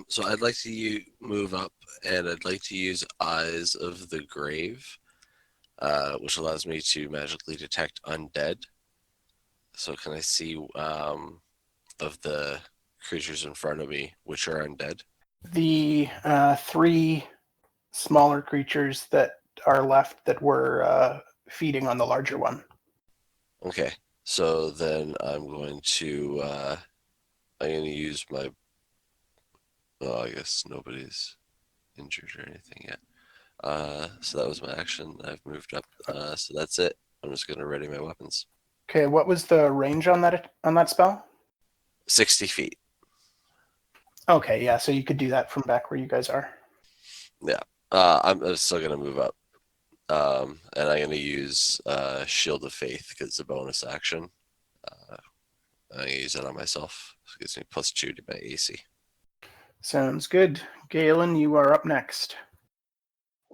So I'd like to move up, and I'd like to use Eyes of the Grave, which allows me to magically detect undead. So can I see of the creatures in front of me which are undead? The 3 smaller creatures that are left that were feeding on the larger one. Okay, so then I'm going to use my. Oh, I guess nobody's injured or anything yet. So that was my action. I've moved up. So that's it. I'm just going to ready my weapons. Okay, what was the range on that spell? 60 feet. Okay, yeah, so you could do that from back where you guys are. Yeah. I'm still going to move up. And I'm going to use Shield of Faith because it's a bonus action. I'm going to use it on myself. It gives me +2 to my AC. Sounds good. Gaelen, you are up next.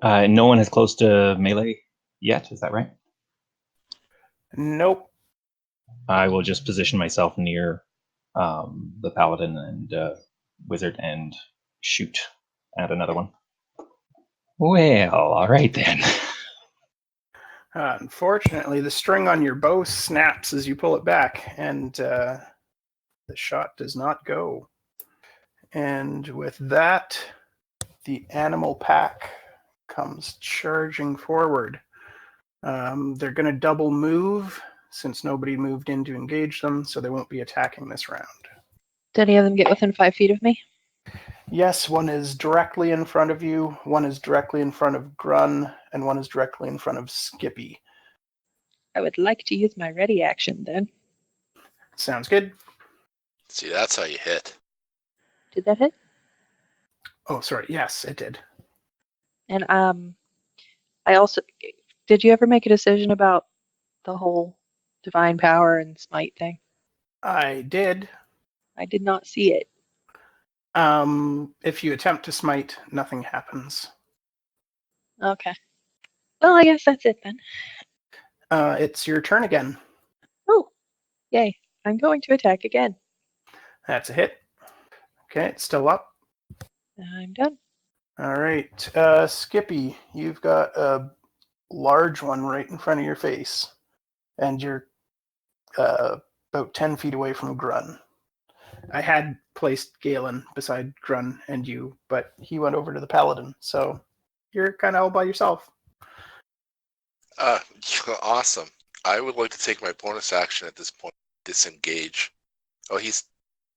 No one is close to melee yet, is that right? Nope. I will just position myself near the paladin and wizard and shoot at another one. Well, all right then. Unfortunately, the string on your bow snaps as you pull it back, and the shot does not go. And with that, the animal pack comes charging forward. They're going to double move since nobody moved in to engage them, so they won't be attacking this round. Did any of them get within 5 feet of me? Yes, one is directly in front of you, one is directly in front of Grun, and one is directly in front of Skippy. I would like to use my ready action then. Sounds good. See, that's how you hit. Did that hit? Oh, sorry. Yes, it did. And I also did you ever make a decision about the whole divine power and smite thing? I did. I did not see it. If you attempt to smite, nothing happens. Okay. Well, I guess that's it then. It's your turn again. Oh, yay. I'm going to attack again. That's a hit. Okay, it's still up. I'm done. All right. Skippy, you've got a large one right in front of your face, and you're about 10 feet away from Grun. I had placed Gaelen beside Grun and you, but he went over to the paladin, so you're kind of all by yourself. Awesome. I would like to take my bonus action at this point. Disengage. Oh,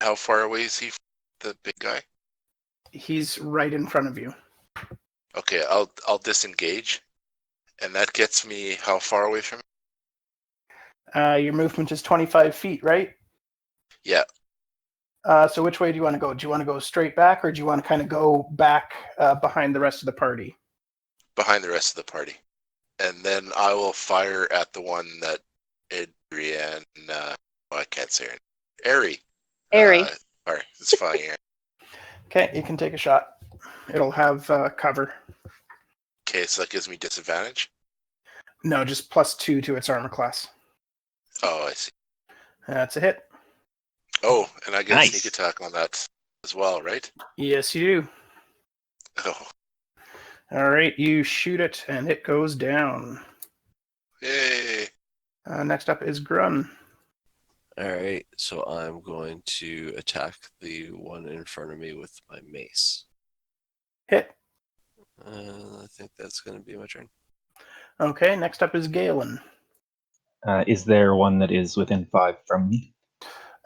how far away is he from the big guy? He's right in front of you. Okay, I'll disengage. And that gets me how far away from him? Your movement is 25 feet, right? Yeah. So which way do you want to go? Do you want to go straight back, or do you want to kind of go back behind the rest of the party? Behind the rest of the party. And then I will fire at the one that Adriana, I can't say her name. Airy. Sorry, it's fine. Okay, you can take a shot. It'll have cover. Okay, so that gives me disadvantage? No, just +2 to its armor class. Oh, I see. That's a hit. Oh, and I get Nice. a sneak attack on that as well, right? Yes, you do. Oh, All right, you shoot it, and it goes down. yay. Next up is Grun. All right, so I'm going to attack the one in front of me with my mace. Hit. I think that's going to be my turn. Okay, next up is Gaelen. Is there one that is within 5 from me?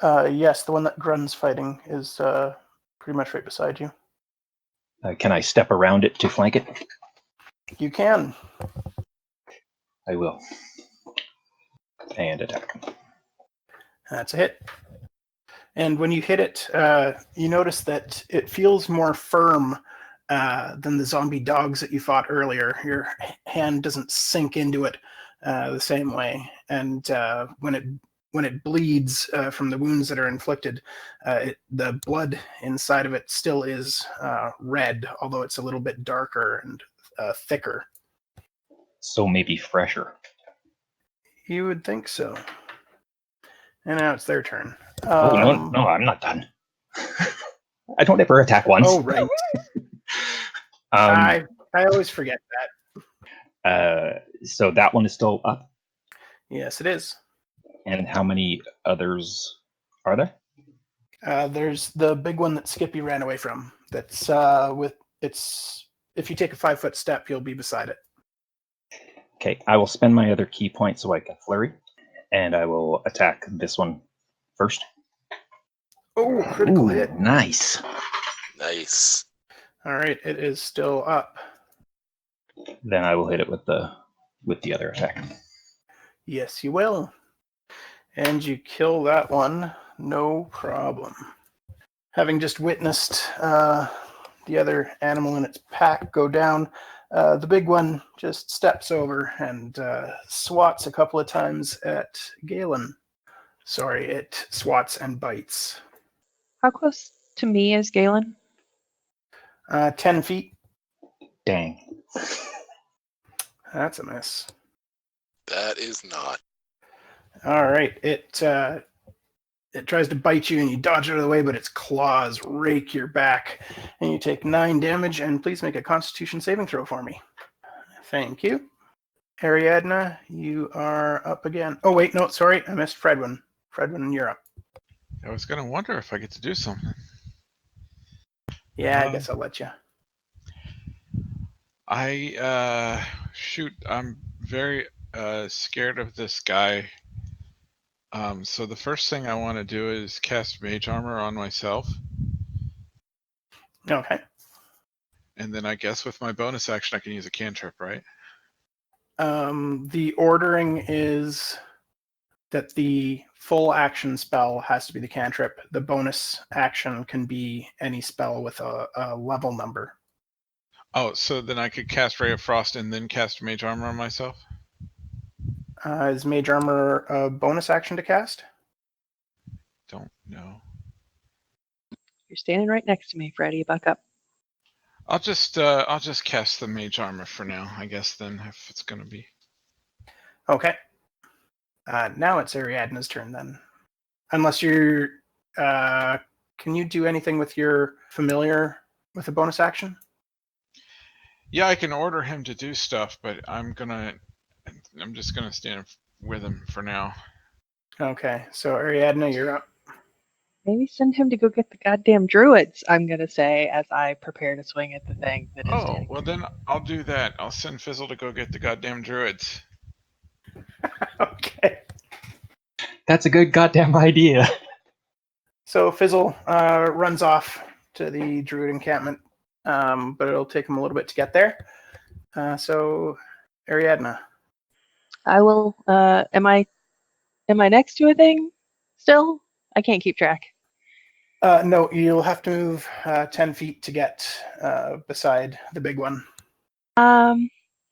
Yes, the one that Grun's fighting is pretty much right beside you. Can I step around it to flank it? You can. I will. And attack. That's a hit. And when you hit it, you notice that it feels more firm than the zombie dogs that you fought earlier. Your hand doesn't sink into it the same way. And when it bleeds from the wounds that are inflicted, the blood inside of it still is red, although it's a little bit darker and thicker. So maybe fresher. You would think so. And now it's their turn. Oh, no, I'm not done. I don't ever attack once. Oh, right. I always forget that. So that one is still up. Yes, it is. And how many others are there? There's the big one that Skippy ran away from. That's if you take a 5-foot step, you'll be beside it. Okay, I will spend my other key point so I can flurry, and I will attack this one first. Oh, critical hit. Nice. Nice. All right, it is still up. Then I will hit it with the other attack. Yes, you will. And you kill that one, no problem. Having just witnessed the other animal in its pack go down, the big one just steps over and swats a couple of times at Gaelen. Sorry, it swats and bites. How close to me is Gaelen? 10 feet. Dang. That's a miss. That is not. All right, it tries to bite you and you dodge out of the way, but its claws rake your back and you take 9 damage. And please make a Constitution saving throw for me. Thank you. Ariadna, you are up again. Oh wait, no, sorry, I missed Fredwin. Fredwin, you're up. I was gonna wonder if I get to do something. Yeah, I guess I'll let you. Shoot, I'm very scared of this guy. So the first thing I want to do is cast Mage Armor on myself. Okay. And then I guess with my bonus action I can use a cantrip, right? The ordering is that the full action spell has to be the cantrip. The bonus action can be any spell with a level number. Oh, so then I could cast Ray of Frost and then cast Mage Armor on myself? Is Mage Armor a bonus action to cast? Don't know. You're standing right next to me, Freddy. Buck up. I'll just cast the Mage Armor for now, I guess, then, if it's gonna be. Okay. Now it's Ariadna's turn then. Unless you're... can you do anything with your familiar with a bonus action? Yeah, I can order him to do stuff, but I'm just gonna stand with him for now. Okay, so Ariadna, you're up. Maybe send him to go get the goddamn druids, I'm going to say, as I prepare to swing at the thing that is Oh, standing. well then I'll do that. I'll send Fizzle to go get the goddamn druids. Okay. That's a good goddamn idea. So Fizzle runs off to the druid encampment, but it'll take him a little bit to get there. So Ariadna. I will. Am I next to a thing still? I can't keep track. No, you'll have to move 10 feet to get beside the big one.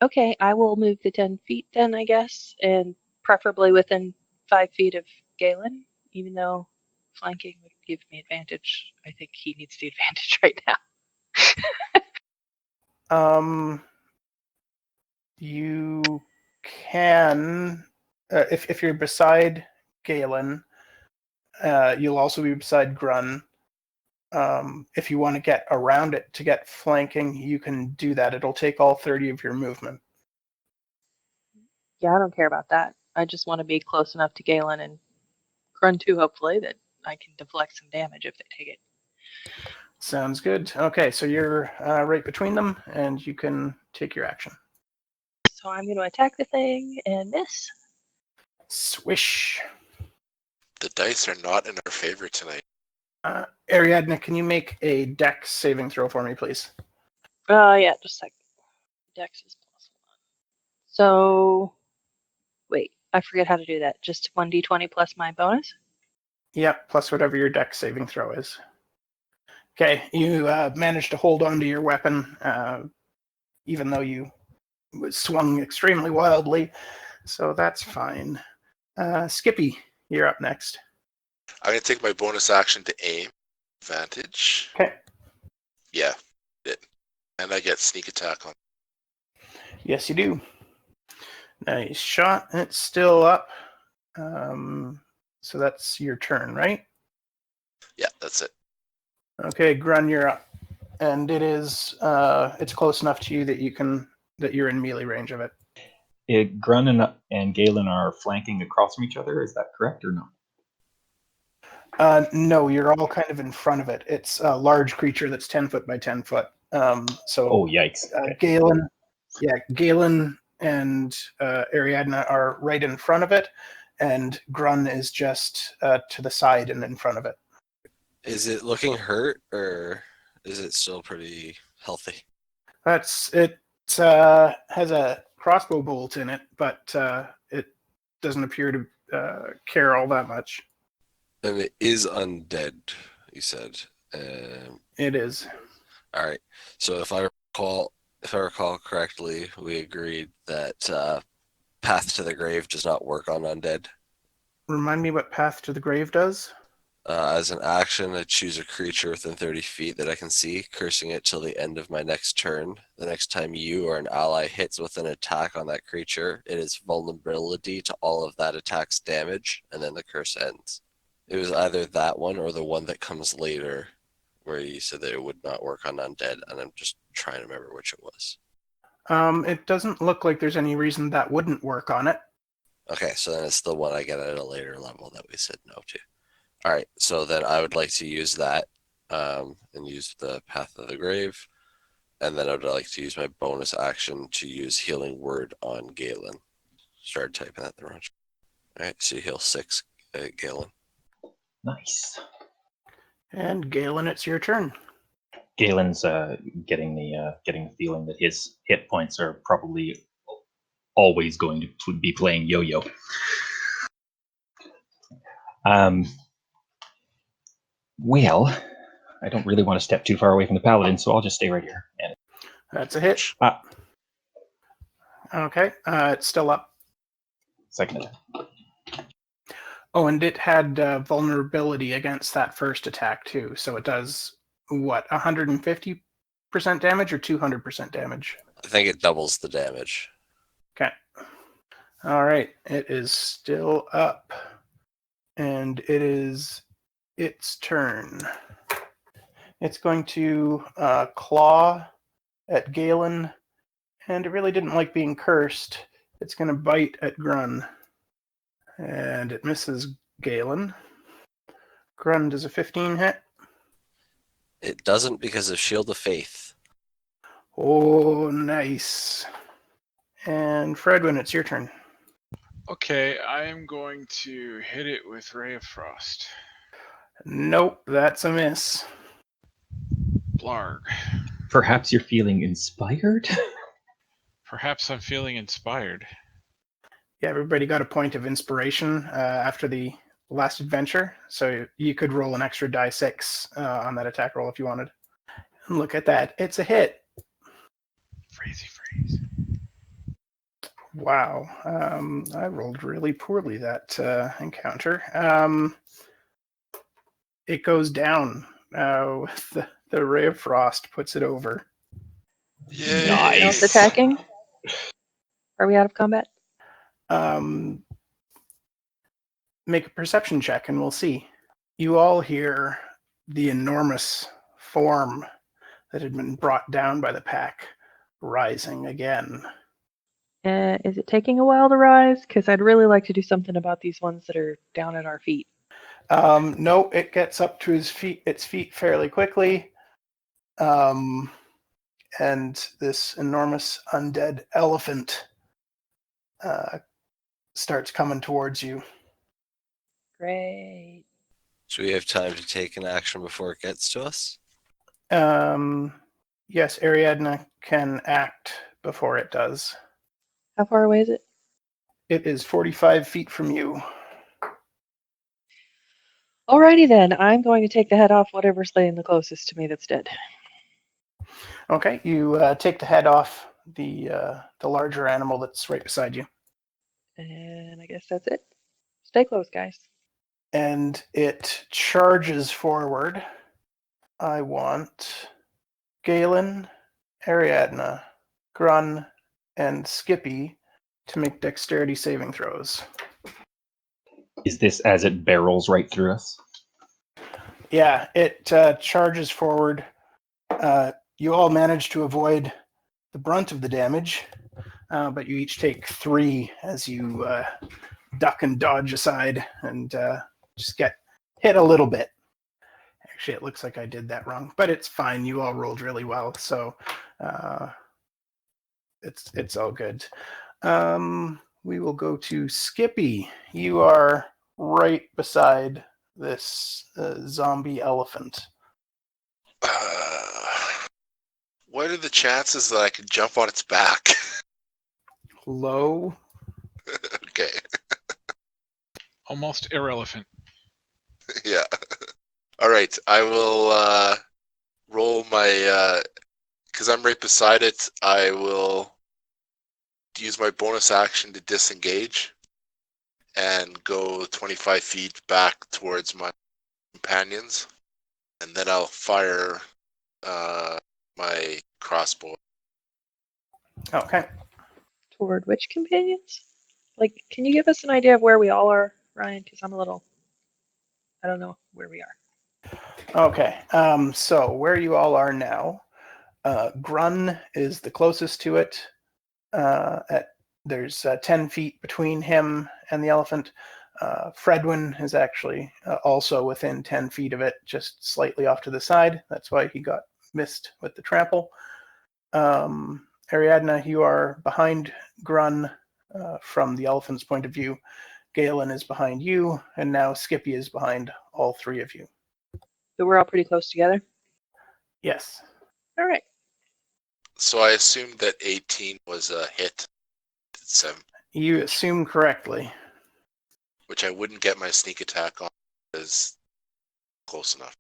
Okay, I will move the 10 feet then, I guess, and preferably within 5 feet of Gaelen, even though flanking would give me advantage. I think he needs the advantage right now. You can, if you're beside Gaelen, you'll also be beside Grun. If you want to get around it to get flanking, you can do that. It'll take all 30 of your movement. Yeah, I don't care about that. I just want to be close enough to Gaelen and Grun too, hopefully, that I can deflect some damage if they take it. Sounds good. Okay, so you're right between them, and you can take your action. So I'm going to attack the thing and miss. Swish. The dice are not in our favor tonight. Ariadna, can you make a dex saving throw for me, please? Yeah, just a second. Dex is +1. So, wait, I forget how to do that. Just 1d20 plus my bonus? Yep, plus whatever your dex saving throw is. Okay, you managed to hold on to your weapon, even though you swung extremely wildly, so that's fine. Skippy, you're up next. I'm going to take my bonus action to aim. Advantage. Okay. Yeah, did. And I get sneak attack on. Yes, you do. Nice shot. It's still up. So that's your turn, right? Yeah, that's it. Okay, Grun, you're up. And it is it's close enough to you that you're in melee range of it. Grun and Gaelen are flanking across from each other. Is that correct or no? No, you're all kind of in front of it. It's a large creature that's 10 foot by 10 foot. Oh, yikes. Okay. Gaelen and Ariadna are right in front of it, and Grun is just to the side and in front of it. Is it looking hurt, or is it still pretty healthy? It has a crossbow bolt in it, but it doesn't appear to care all that much. And it is undead, you said. It is. All right. So if I recall correctly, we agreed that Path to the Grave does not work on undead. Remind me what Path to the Grave does? As an action, I choose a creature within 30 feet that I can see, cursing it till the end of my next turn. The next time you or an ally hits with an attack on that creature, it is vulnerability to all of that attack's damage, and then the curse ends. It was either that one or the one that comes later, where you said that it would not work on undead, and I'm just trying to remember which it was. It doesn't look like there's any reason that wouldn't work on it. Okay, so then it's the one I get at a later level that we said no to. All right, so then I would like to use that and use the Path of the Grave, and then I would like to use my bonus action to use Healing Word on Gaelen. Started typing that the wrong. All right, so you heal 6, Gaelen. Nice. And Gaelen, it's your turn. Galen's getting the feeling that his hit points are probably always going to be playing yo-yo. Well, I don't really want to step too far away from the paladin, so I'll just stay right here. And That's a hit. Okay, it's still up. Second attack. Oh, and it had vulnerability against that first attack too, so it does what, 150% damage or 200% damage? I think it doubles the damage. Okay. All right, it is still up, and it is its turn. It's going to claw at Gaelen, and it really didn't like being cursed. It's going to bite at Grun, and it misses Gaelen. Grun, does a 15 hit? It doesn't because of Shield of Faith. Oh, nice. And Fredwin, it's your turn. Okay, I am going to hit it with Ray of Frost. Nope, that's a miss. Blarg. Perhaps you're feeling inspired? Perhaps I'm feeling inspired. Yeah, everybody got a point of inspiration after the last adventure. So you could roll an extra die 6 on that attack roll if you wanted. And look at that. It's a hit. Crazy freeze. Wow. I rolled really poorly that encounter. It goes down. The Ray of Frost puts it over. Yay! Nice. Else attacking? Are we out of combat? Make a perception check and we'll see. You all hear the enormous form that had been brought down by the pack rising again. Is it taking a while to rise? Because I'd really like to do something about these ones that are down at our feet. No, it gets up to its feet fairly quickly. And this enormous undead elephant starts coming towards you. Great. So we have time to take an action before it gets to us? Yes, Ariadna can act before it does. How far away is it? It is 45 feet from you. Alrighty then. I'm going to take the head off whatever's laying the closest to me that's dead. Okay, you take the head off the larger animal that's right beside you. And I guess that's it. Stay close, guys. And it charges forward. I want Gaelen, Ariadna, Grun, and Skippy to make dexterity saving throws. Is this as it barrels right through us? Yeah, it charges forward. You all manage to avoid the brunt of the damage, but you each take 3 as you duck and dodge aside and just get hit a little bit. Actually, it looks like I did that wrong, but it's fine. You all rolled really well, so it's all good. We will go to Skippy. You are right beside this zombie elephant. What are the chances that I could jump on its back? Low. Okay. Almost irrelevant. Yeah. All right. I will roll my because I'm right beside it. I will use my bonus action to disengage and go 25 feet back towards my companions, and then I'll fire my crossbow. Okay. Toward which companions? Like, can you give us an idea of where we all are, Ryan? Because I don't know where we are. Okay. So where you all are now, Grun is the closest to it. There's 10 feet between him and the elephant. Fredwin is actually also within 10 feet of it, just slightly off to the side. That's why he got missed with the trample. Ariadna, you are behind Grun from the elephant's point of view. Gaelen is behind you, and now Skippy is behind all 3 of you. So we're all pretty close together? Yes. All right. So I assumed that 18 was a hit. 7, You assume correctly. which I wouldn't get my sneak attack on is close enough.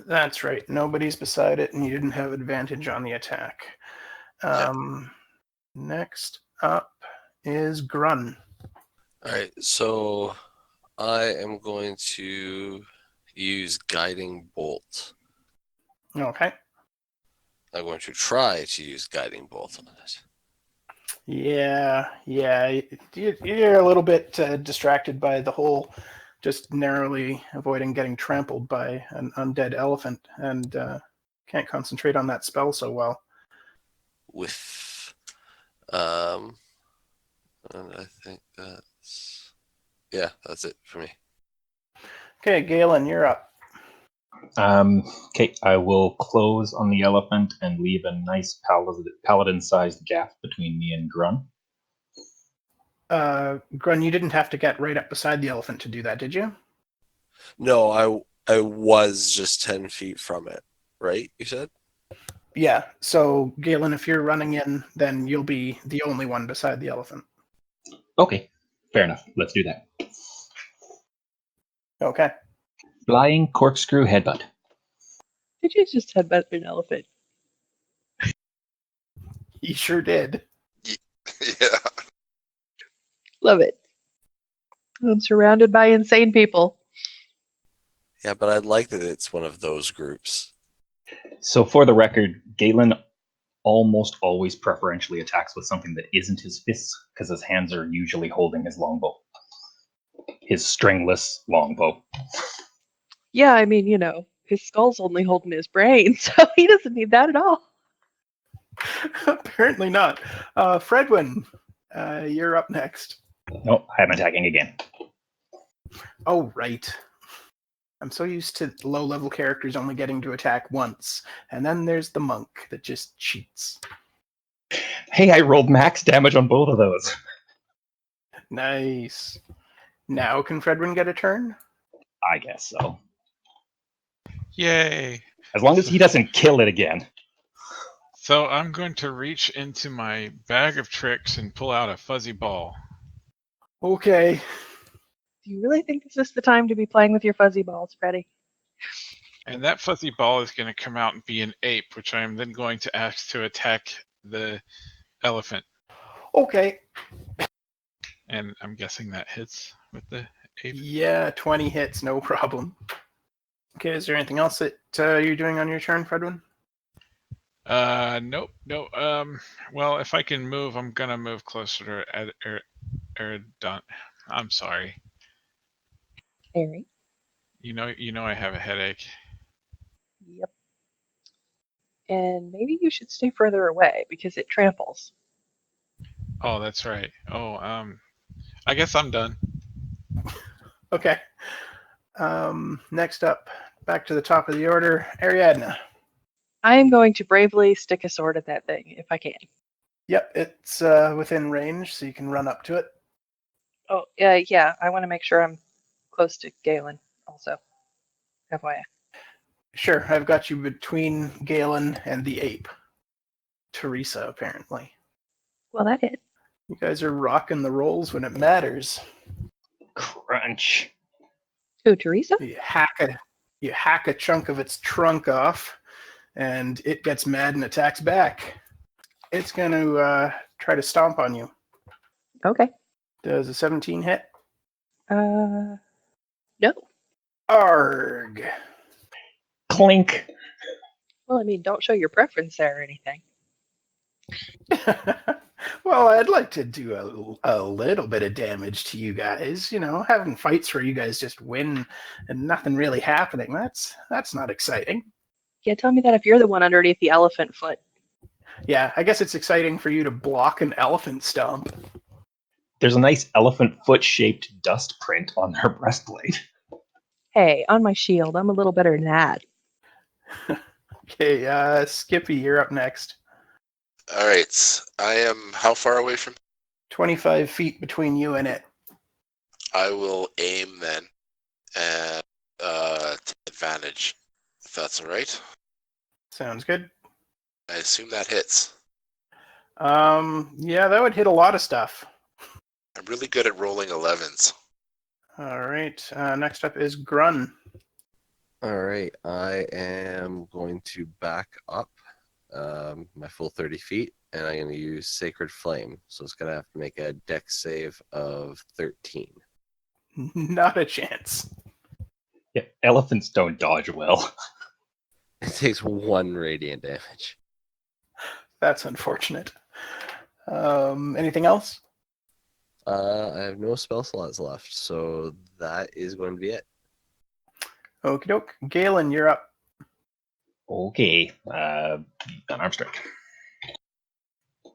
That's right. Nobody's beside it, and you didn't have advantage on the attack. Next up is Grun. All right, so I am going to use Guiding Bolt. Okay. I'm going to try to use Guiding Bolt on it. Yeah. You're a little bit distracted by the whole just narrowly avoiding getting trampled by an undead elephant, and can't concentrate on that spell so well. With, and I think that's it for me. Okay, Galen, you're up. Okay, I will close on the elephant and leave a nice paladin-sized gap between me and Grun. Grun, you didn't have to get right up beside the elephant to do that, did you? No, I was just 10 feet from it, right? You said? Yeah, so Galen, if you're running in, then you'll be the only one beside the elephant. Okay, fair enough. Let's do that. Okay. Flying corkscrew headbutt. Did you just headbutt an elephant? He sure did. Yeah. Love it. I'm surrounded by insane people. Yeah, but I like that it's one of those groups. So for the record, Gaelen almost always preferentially attacks with something that isn't his fists, because his hands are usually holding his longbow. His stringless longbow. Yeah, I mean, his skull's only holding his brain, so he doesn't need that at all. Apparently not. Fredwin, you're up next. No, I'm attacking again. Oh, right. I'm so used to low-level characters only getting to attack once, and then there's the monk that just cheats. Hey, I rolled max damage on both of those. Nice. Now can Fredwin get a turn? I guess so. Yay! As long as he doesn't kill it again. So I'm going to reach into my bag of tricks and pull out a fuzzy ball. Okay. Do you really think this is the time to be playing with your fuzzy balls, Freddy? And that fuzzy ball is going to come out and be an ape, which I am then going to ask to attack the elephant. Okay. And I'm guessing that hits with the ape. Yeah, 20 hits, no problem. Okay, is there anything else that you're doing on your turn, Fredwin? Nope. Well, if I can move, I'm gonna move closer to Ariadna. I'm sorry. Harry? You know, I have a headache. Yep. And maybe you should stay further away because it tramples. Oh, that's right. Oh, I guess I'm done. Okay. Next up, back to the top of the order, Ariadna. I am going to bravely stick a sword at that thing if I can. Yep, it's within range, so you can run up to it. Oh, yeah. I want to make sure I'm close to Gaelen also. FYI. Sure, I've got you between Gaelen and the ape. Teresa, apparently. Well, that hit. You guys are rocking the rolls when it matters. Crunch. Who, Teresa? You hack a chunk of its trunk off, and it gets mad and attacks back. It's going to try to stomp on you. Okay. Does a 17 hit? No. Arg. Clink. Well, I mean, don't show your preference there or anything. Well, I'd like to do a little bit of damage to you guys. Having fights where you guys just win and nothing really happening. That's not exciting. Yeah, tell me that if you're the one underneath the elephant foot. Yeah, I guess it's exciting for you to block an elephant stomp. There's a nice elephant foot-shaped dust print on her breastplate. Hey, on my shield, I'm a little better than that. Okay, Skippy, you're up next. All right. I am how far away from? 25 feet between you and it. I will aim then and take advantage, if that's all right. Sounds good. I assume that hits. Yeah, that would hit a lot of stuff. I'm really good at rolling 11s. All right, next up is Grun. All right, I am going to back up my full 30 feet, and I'm going to use Sacred Flame. So it's going to have to make a dex save of 13. Not a chance. Yeah, elephants don't dodge well. It takes 1 radiant damage. That's unfortunate. Anything else? I have no spell slots left, so that is going to be it. Okie doke. Gaelen, you're up. Okay, an arm strike.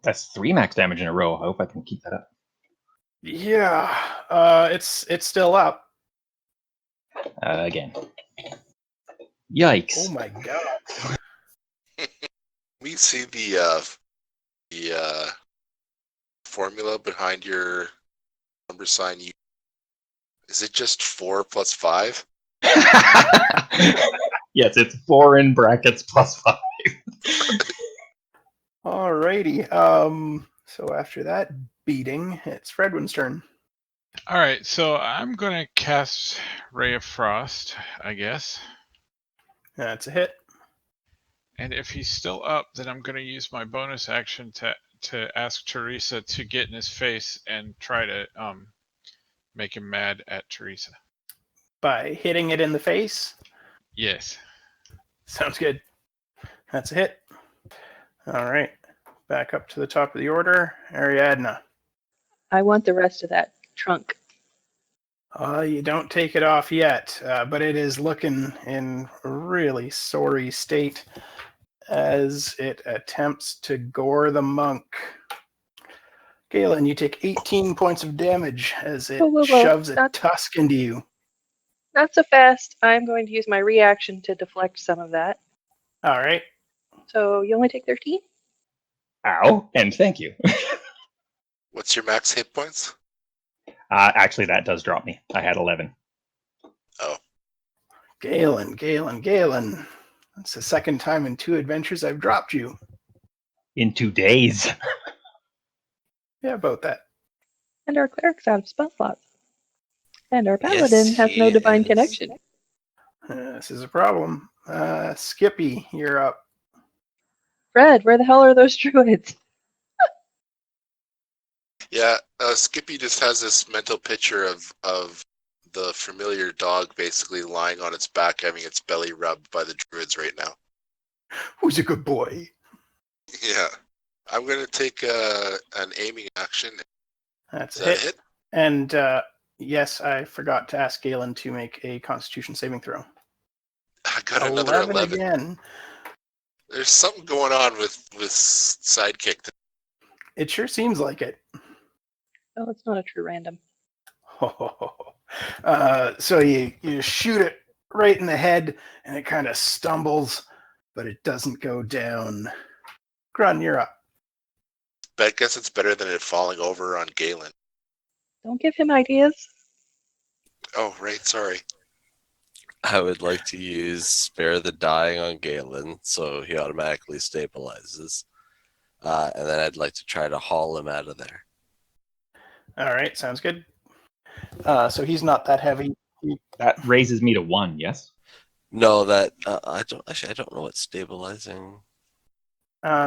That's 3 max damage in a row. I hope I can keep that up. Yeah, it's still up. Again. Yikes. Oh my god. We see the formula behind your number sign. Is it just 4 plus 5? Yes, it's 4 in brackets plus 5. Alrighty. So after that beating, it's Fredwin's turn. All right, so I'm gonna cast Ray of Frost, I guess. That's a hit. And if he's still up, then I'm gonna use my bonus action to ask Teresa to get in his face and try to make him mad at Teresa. By hitting it in the face. Yes. Sounds good. That's a hit. All right. Back up to the top of the order. Ariadna. I want the rest of that trunk. You don't take it off yet, but it is looking in a really sorry state as it attempts to gore the monk. Gaelen, you take 18 points of damage as it Whoa. shoves a tusk into you. Not so fast. I'm going to use my reaction to deflect some of that. All right. So you only take 13? Ow, and thank you. What's your max hit points? Actually, that does drop me. I had 11. Oh, Gaelen. That's the second time in 2 adventures I've dropped you. In 2 days. Yeah, about that. And our cleric's out of spell slots. And our Yes, paladin has no he divine is. connection. This is a problem. Skippy, you're up. Fred, where the hell are those druids? yeah. Skippy just has this mental picture of the familiar dog basically lying on its back, having its belly rubbed by the druids right now. Who's a good boy? Yeah. I'm going to take an aiming action. That's Is a that a hit. hit? And yes, I forgot to ask Gaelen to make a Constitution saving throw. I got another 11. Again. There's something going on with Sidekick. It sure seems like it. Oh, it's not a true random. So you shoot it right in the head, and it kind of stumbles, but it doesn't go down. Grun, you're up. But I guess it's better than it falling over on Gaelen. Don't give him ideas. Oh, right. Sorry. I would like to use Spare the Dying on Gaelen, so he automatically stabilizes. And then I'd like to try to haul him out of there. All right, sounds good. So he's not that heavy. That raises me to 1, yes? No, that I don't know what stabilizing.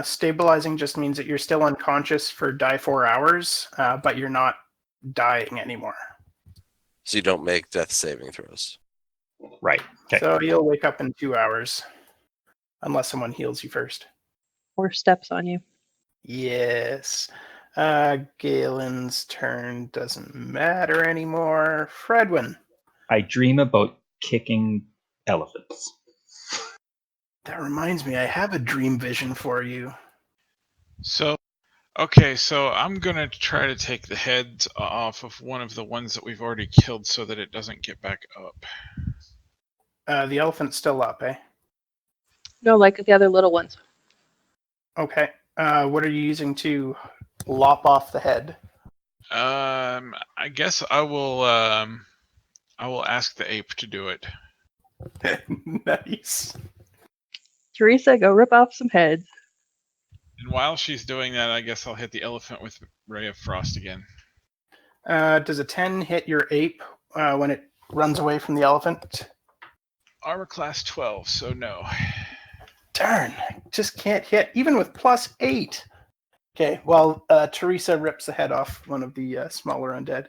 Stabilizing just means that you're still unconscious for die 4 hours, but you're not dying anymore. So you don't make death saving throws. Right. Okay. So you'll wake up in 2 hours, unless someone heals you first. Or steps on you. Yes. Galen's turn doesn't matter anymore. Fredwin. I dream about kicking elephants. That reminds me, I have a dream vision for you. So, okay, so I'm gonna try to take the heads off of one of the ones that we've already killed so that it doesn't get back up. The elephant's still up, eh? No, like the other little ones. Okay. What are you using to lop off the head? I guess I will ask the ape to do it. Nice. Teresa, go rip off some heads. And while she's doing that, I guess I'll hit the elephant with Ray of Frost again. Does a 10 hit your ape when it runs away from the elephant? Armor class 12, so no. Darn, just can't hit, even with +8. Okay, well, Teresa rips the head off one of the smaller undead.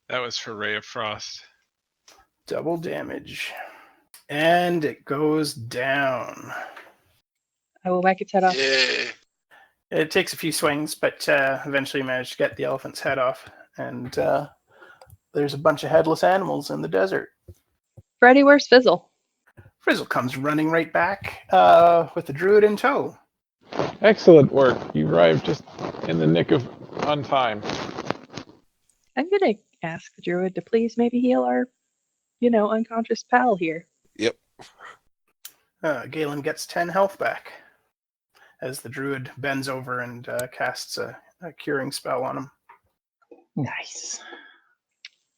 That was for Ray of Frost. Double damage. And it goes down. I will whack its head off. Yay. It takes a few swings, but eventually managed to get the elephant's head off. And there's a bunch of headless animals in the desert. Freddy, where's Fizzle? Frizzle comes running right back with the druid in tow. Excellent work. You arrived just in the nick of on time. I'm going to ask the druid to please maybe heal our, unconscious pal here. Yep. Gaelen gets 10 health back as the druid bends over and casts a curing spell on him. Nice.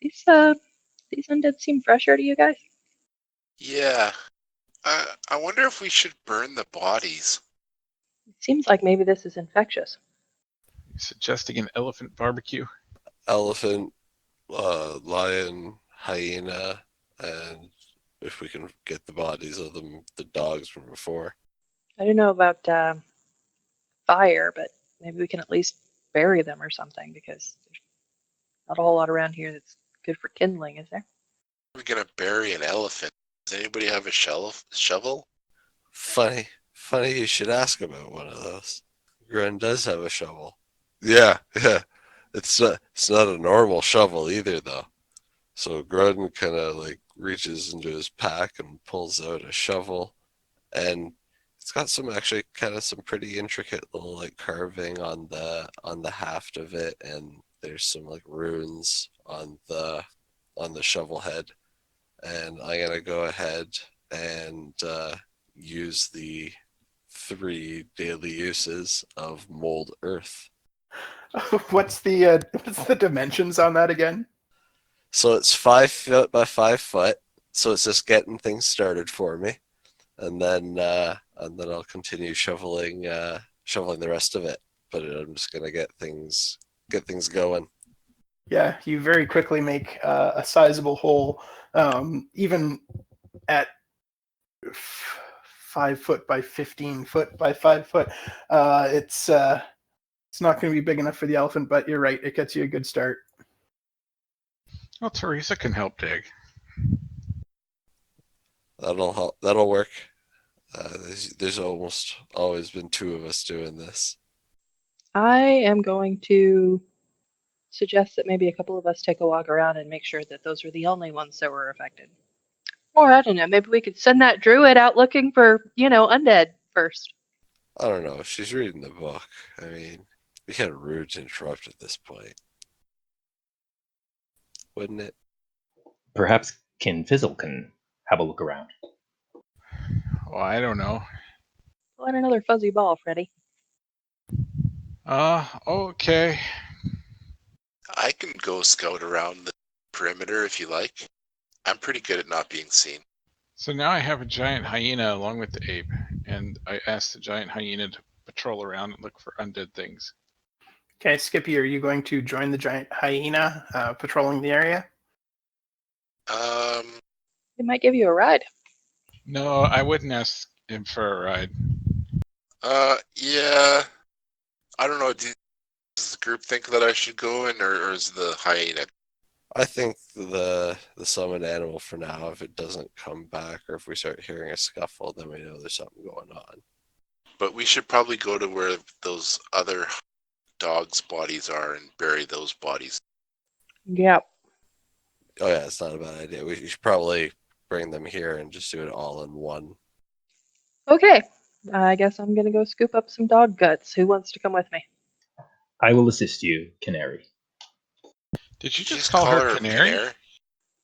These undead seem fresher to you guys? Yeah. I wonder if we should burn the bodies. It seems like maybe this is infectious. Suggesting an elephant barbecue. Elephant Lion, hyena, and if we can get the bodies of the dogs from before. I don't know about fire, but maybe we can at least bury them or something because there's not a whole lot around here that's good for kindling, is there? We're gonna bury an elephant. Does anybody have a shovel? Funny you should ask about one of those. Grun does have a shovel. Yeah. It's not a normal shovel either, though. So Grun kind of like reaches into his pack and pulls out a shovel, and it's got some actually kind of some pretty intricate little like carving on the haft of it, and there's some like runes on the shovel head. And I'm gonna go ahead and use the 3 daily uses of mold earth. What's the dimensions on that again? So it's 5 foot by 5 foot. So it's just getting things started for me, and then I'll continue shoveling the rest of it. But I'm just gonna get things going. Yeah, you very quickly make a sizable hole, even at 5 foot by 15 foot by 5 foot. It's not going to be big enough for the elephant, but you're right. It gets you a good start. Well, Teresa can help dig. That'll work. There's almost always been 2 of us doing this. I am going to suggest that maybe a couple of us take a walk around and make sure that those are the only ones that were affected. Or I don't know, maybe we could send that druid out looking for, undead first. I don't know. She's reading the book. I mean, be kind of rude to interrupt at this point, wouldn't it? Perhaps Kin Fizzle can have a look around. Oh, I don't know. Pull in another fuzzy ball, Freddy. Okay. I can go scout around the perimeter if you like. I'm pretty good at not being seen. So now I have a giant hyena along with the ape, and I asked the giant hyena to patrol around and look for undead things. Okay, Skippy, are you going to join the giant hyena patrolling the area? It might give you a ride. No, I wouldn't ask him for a ride. Yeah. I don't know. Does the group think that I should go in, or is the hyena? I think the summoned animal for now. If it doesn't come back, or if we start hearing a scuffle, then we know there's something going on. But we should probably go to where those other dogs' bodies are and bury those bodies. Yep. Oh yeah, it's not a bad idea. We should probably bring them here and just do it all in one. Okay. I guess I'm gonna go scoop up some dog guts. Who wants to come with me? I will assist you, Canary. Did you Did just call her Canary?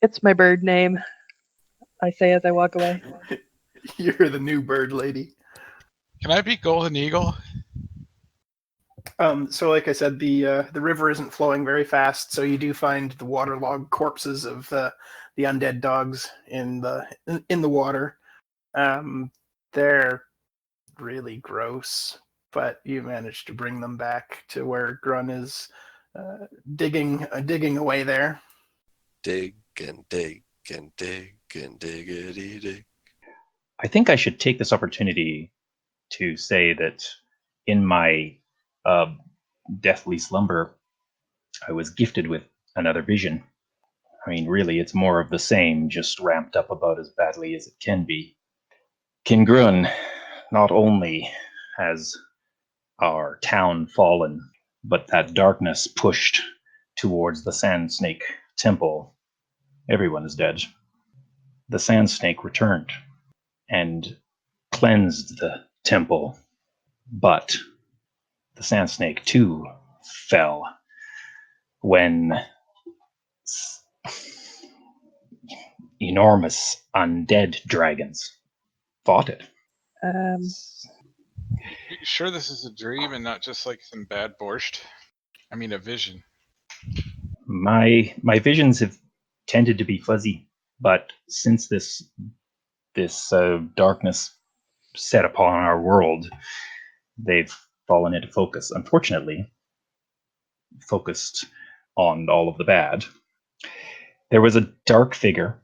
It's my bird name, I say as I walk away. You're the new bird lady. Can I be Golden Eagle? So like I said, the river isn't flowing very fast, so you do find the waterlogged corpses of the undead dogs in the water. They're really gross, but you managed to bring them back to where Grun is digging away there. Dig and dig and dig and diggity dig. I think I should take this opportunity to say that in my deathly slumber, I was gifted with another vision. I mean, really, it's more of the same, just ramped up about as badly as it can be. King Grun, not only has our town fallen, but that darkness pushed towards the Sand Snake Temple. Everyone is dead. The Sand Snake returned and cleansed the temple, but the Sand Snake too fell when enormous undead dragons fought it. You sure this is a dream and not just like some bad borscht? I mean, a vision. My visions have tended to be fuzzy, but since this darkness set upon our world, they've fallen into focus. Unfortunately, focused on all of the bad. There was a dark figure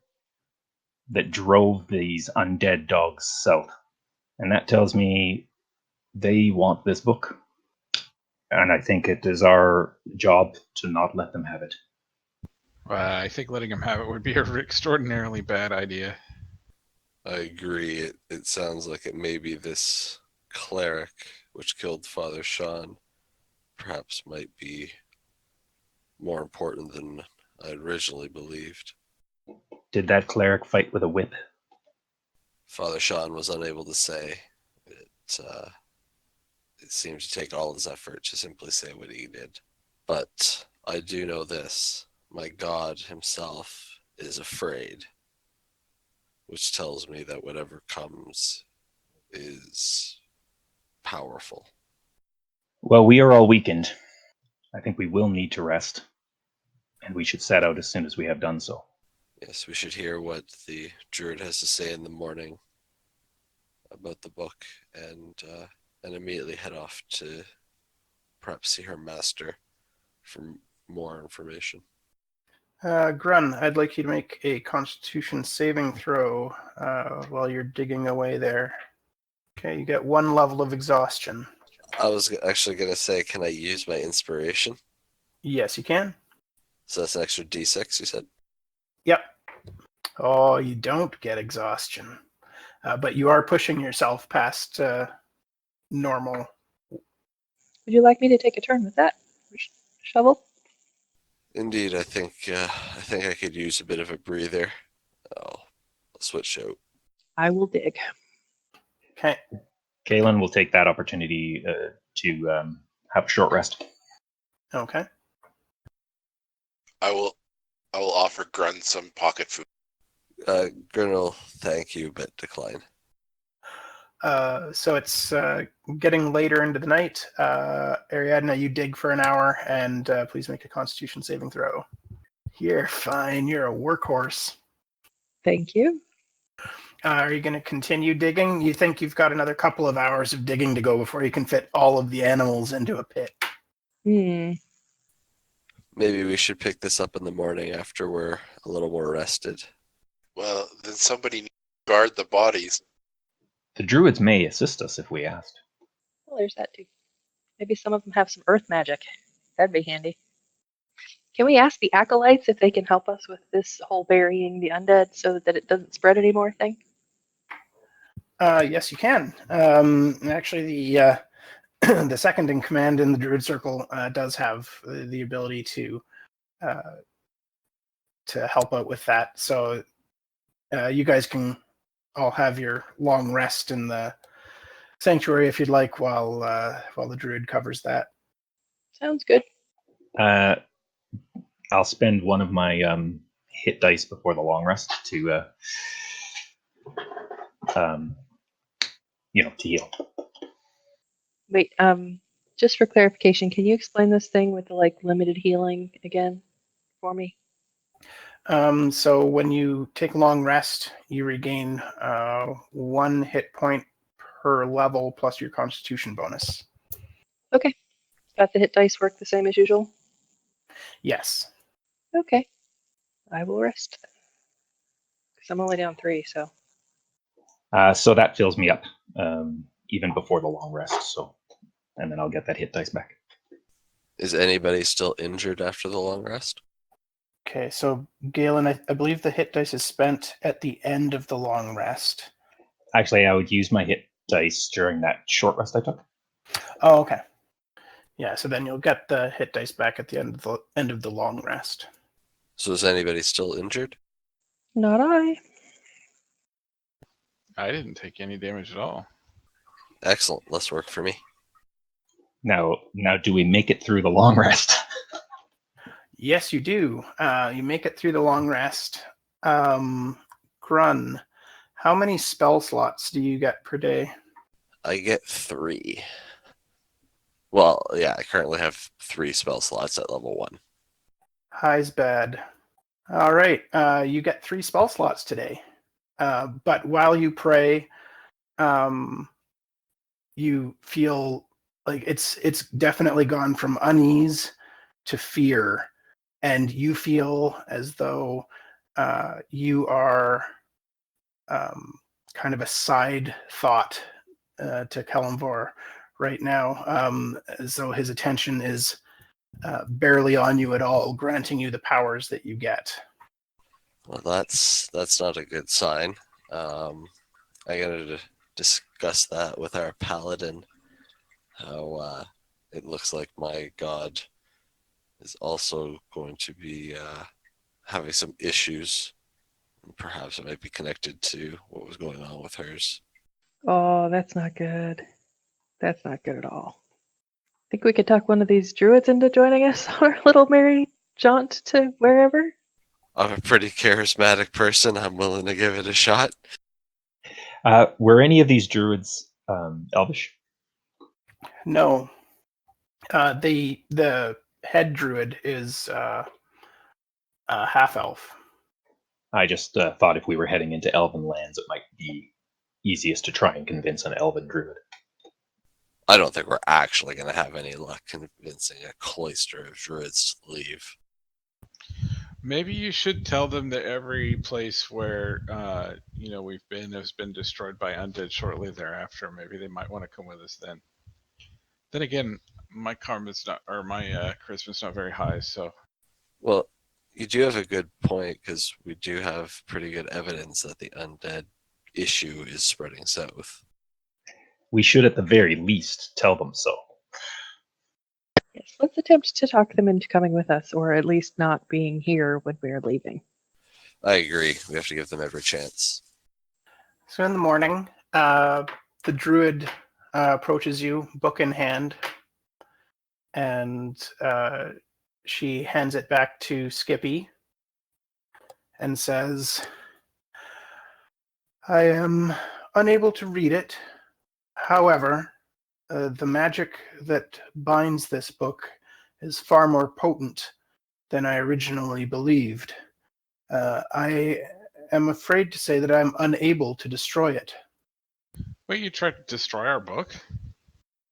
that drove these undead dogs south. And that tells me they want this book. And I think it is our job to not let them have it. I think letting him have it would be an extraordinarily bad idea. I agree. It sounds like it may be this cleric which killed Father Sean. Perhaps might be more important than I originally believed. Did that cleric fight with a whip? Father Sean was unable to say. It seemed to take all his effort to simply say what he did. But I do know this. My God himself is afraid, which tells me that whatever comes is powerful. Well, we are all weakened. I think we will need to rest. And we should set out as soon as we have done so. Yes, we should hear what the druid has to say in the morning about the book, and immediately head off to perhaps see her master for more information. Grun, I'd like you to make a Constitution saving throw while you're digging away there. Okay, you get 1 level of exhaustion. I was actually going to say, can I use my inspiration? Yes, you can. So that's an extra d6, you said? Yep. Oh, you don't get exhaustion. But you are pushing yourself past normal. Would you like me to take a turn with that shovel? Indeed, I think I could use a bit of a breather. I'll switch out. I will dig. Okay. Gaelen will take that opportunity to have a short rest. Okay. I will offer Grun some pocket food. Grun will thank you, but decline. So it's getting later into the night. Ariadna, you dig for an hour, and please make a Constitution saving throw. You're fine. You're a workhorse. Thank you. Are you going to continue digging? You think you've got another couple of hours of digging to go before you can fit all of the animals into a pit? Hmm. Maybe we should pick this up in the morning after we're a little more rested. Well, then somebody needs to guard the bodies. The druids may assist us if we asked. Well, there's that too. Maybe some of them have some earth magic. That'd be handy. Can we ask the acolytes if they can help us with this whole burying the undead so that it doesn't spread anymore thing? Yes, you can. Actually, the the second in command in the Druid Circle does have the ability to help out with that. So you guys can all have your long rest in the sanctuary if you'd like, while the Druid covers that. Sounds good. I'll spend one of my hit dice before the long rest to to heal. Wait, just for clarification, can you explain this thing with the limited healing again for me? So when you take long rest, you regain 1 hit point per level plus your Constitution bonus. Okay. Got the hit dice work the same as usual? Yes. Okay. I will rest. Because I'm only down 3, so. So that fills me up even before the long rest. So, and then I'll get that hit dice back. Is anybody still injured after the long rest? Okay, so Gaelen, I believe the hit dice is spent at the end of the long rest. Actually, I would use my hit dice during that short rest I took. Oh, okay. Yeah, so then you'll get the hit dice back at the end of the long rest. So is anybody still injured? Not I. I didn't take any damage at all. Excellent. Less work for me. Now, do we make it through the long rest? Yes, you do. You make it through the long rest. Grun, how many spell slots do you get per day? I get 3. Well, yeah, I currently have 3 spell slots at level 1. High's bad. All right, you get 3 spell slots today. But while you pray, you feel like it's definitely gone from unease to fear, and you feel as though you are kind of a side thought to Kalimvor right now, as though his attention is barely on you at all, granting you the powers that you get. Well, that's not a good sign. I gotta discuss that with our paladin. How it looks like my god is also going to be having some issues. Perhaps it might be connected to what was going on with hers. Oh, that's not good. That's not good at all. Think we could talk one of these druids into joining us on our little merry jaunt to wherever? I'm a pretty charismatic person. I'm willing to give it a shot. Were any of these druids elvish? No. The head druid is half elf. I just thought if we were heading into elven lands, it might be easiest to try and convince an elven druid. I don't think we're actually going to have any luck convincing a cloister of druids to leave. Maybe you should tell them that every place where we've been has been destroyed by undead shortly thereafter. Maybe they might want to come with us then. Then again, my karma's not, or my charisma's not very high, so. Well, you do have a good point, because we do have pretty good evidence that the undead issue is spreading south. We should at the very least tell them so. Yes, let's attempt to talk them into coming with us, or at least not being here when we're leaving. I agree. We have to give them every chance. So in the morning, the druid approaches you, book in hand, and she hands it back to Skippy and says, I am unable to read it. However, the magic that binds this book is far more potent than I originally believed. I am afraid to say that I'm unable to destroy it. Wait, you tried to destroy our book?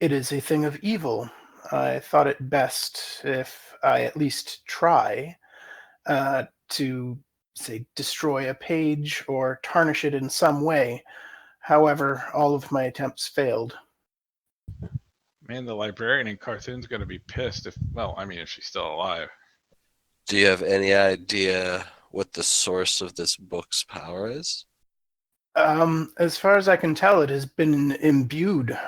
It is a thing of evil. I thought it best if I at least try to, say, destroy a page or tarnish it in some way. However, all of my attempts failed. Man, the librarian in Khor'thun's going to be pissed if she's still alive. Do you have any idea what the source of this book's power is? As far as I can tell, it has been imbued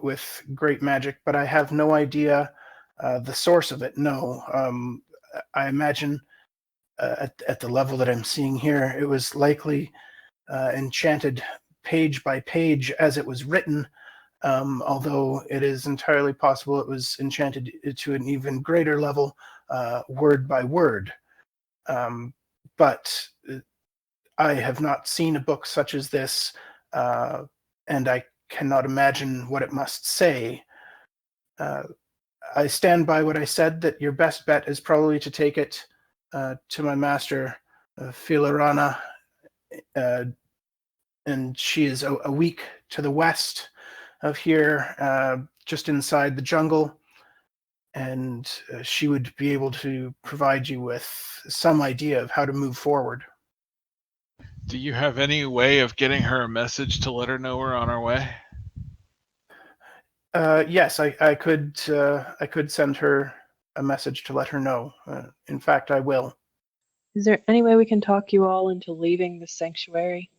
with great magic, but I have no idea the source of it. No, I imagine at the level that I'm seeing here, it was likely enchanted page by page as it was written, although it is entirely possible it was enchanted to an even greater level, word by word. But I have not seen a book such as this, and I cannot imagine what it must say. I stand by what I said, that your best bet is probably to take it to my master, Filarana, and she is a week to the west of here, just inside the jungle, and she would be able to provide you with some idea of how to move forward. Do you have any way of getting her a message to let her know we're on our way? Yes, I could send her a message to let her know. In fact, I will. Is there any way we can talk you all into leaving the sanctuary?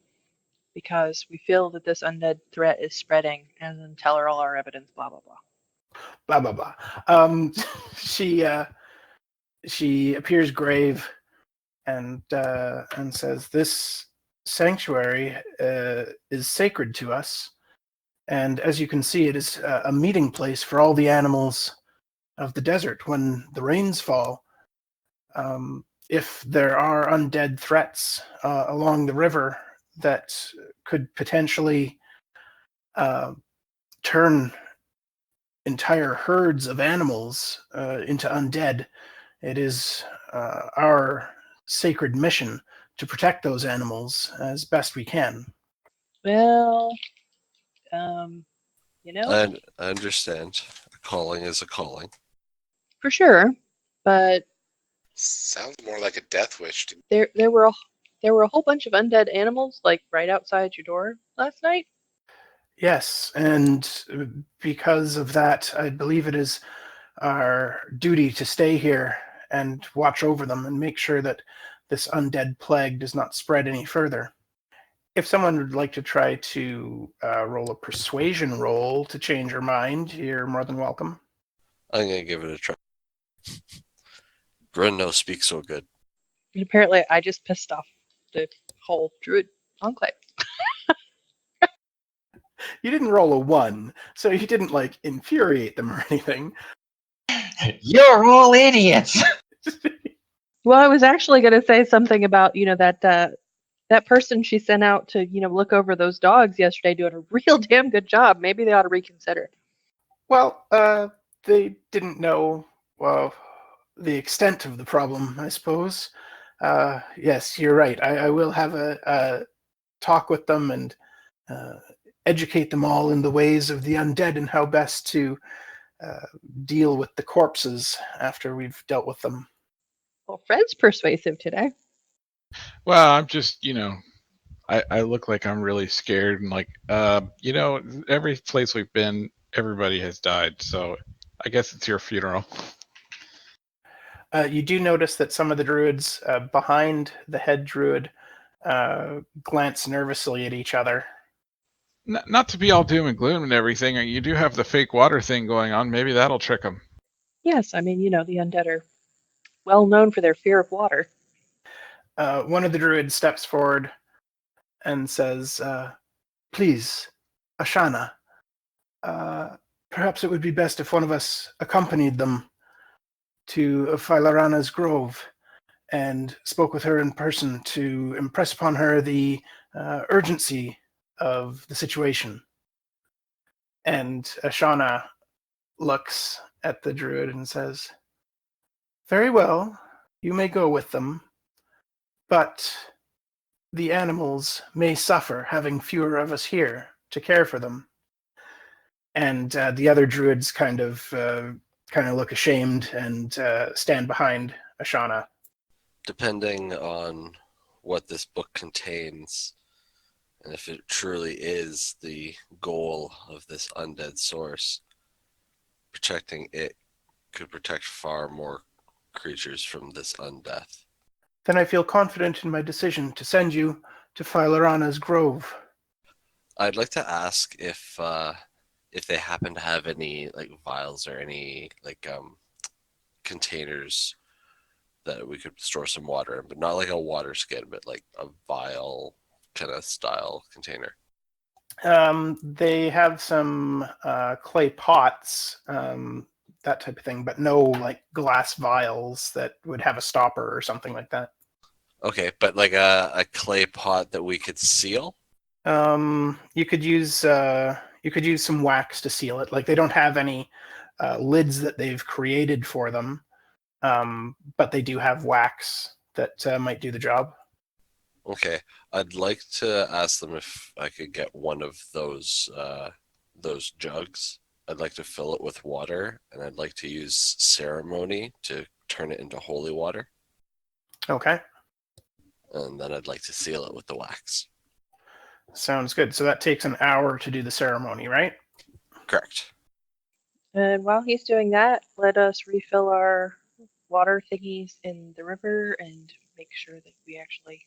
Because we feel that this undead threat is spreading, and then tell her all our evidence, blah, blah, blah. Blah, blah, blah. She appears grave and says, this sanctuary is sacred to us. And as you can see, it is a meeting place for all the animals of the desert when the rains fall. If there are undead threats along the river that could potentially turn entire herds of animals into undead, it is our sacred mission to protect those animals as best we can. Well, I understand. A calling is a calling. for sure, but Sounds more like a death wish to me. There were a whole bunch of undead animals like right outside your door last night. Yes, and because of that, I believe it is our duty to stay here and watch over them and make sure that this undead plague does not spread any further. If someone would like to try to roll a persuasion roll to change your mind, you're more than welcome. I'm gonna give it a try. Grun no speaks so good. And apparently, I just pissed off the whole druid enclave. You didn't roll a 1, so you didn't like infuriate them or anything. You're all idiots. Well, I was actually going to say something about that person she sent out to look over those dogs yesterday doing a real damn good job. Maybe they ought to reconsider. Well, they didn't know the extent of the problem, I suppose. Yes, you're right. I will have a talk with them and educate them all in the ways of the undead and how best to deal with the corpses after we've dealt with them. Well, Fred's persuasive today. Well, I'm just, I look like I'm really scared and like, every place we've been, everybody has died. So I guess it's your funeral. You do notice that some of the druids behind the head druid glance nervously at each other. Not to be all doom and gloom and everything. You do have the fake water thing going on. Maybe that'll trick them. Yes, I mean, the undead are well known for their fear of water. One of the druids steps forward and says, please, Ashana, perhaps it would be best if one of us accompanied them to Philarana's grove and spoke with her in person to impress upon her the urgency of the situation. And Ashana looks at the druid and says, very well, you may go with them, but the animals may suffer having fewer of us here to care for them. And the other druids kind of look ashamed and stand behind Ashana. Depending on what this book contains, and if it truly is the goal of this undead source, protecting it could protect far more creatures from this undeath. Then I feel confident in my decision to send you to Philarana's grove. I'd like to ask if they happen to have any like vials or any like containers that we could store some water in, but not like a water skin, but like a vial kind of style container. They have some clay pots, that type of thing, but no like glass vials that would have a stopper or something like that. Okay, but like a clay pot that we could seal? You could use some wax to seal it. Like they don't have any lids that they've created for them, but they do have wax that might do the job. Okay, I'd like to ask them if I could get one of those jugs. I'd like to fill it with water, and I'd like to use ceremony to turn it into holy water. Okay. And then I'd like to seal it with the wax. Sounds good. So that takes an hour to do the ceremony, right? Correct. And while he's doing that, let us refill our water thingies in the river and make sure that we actually,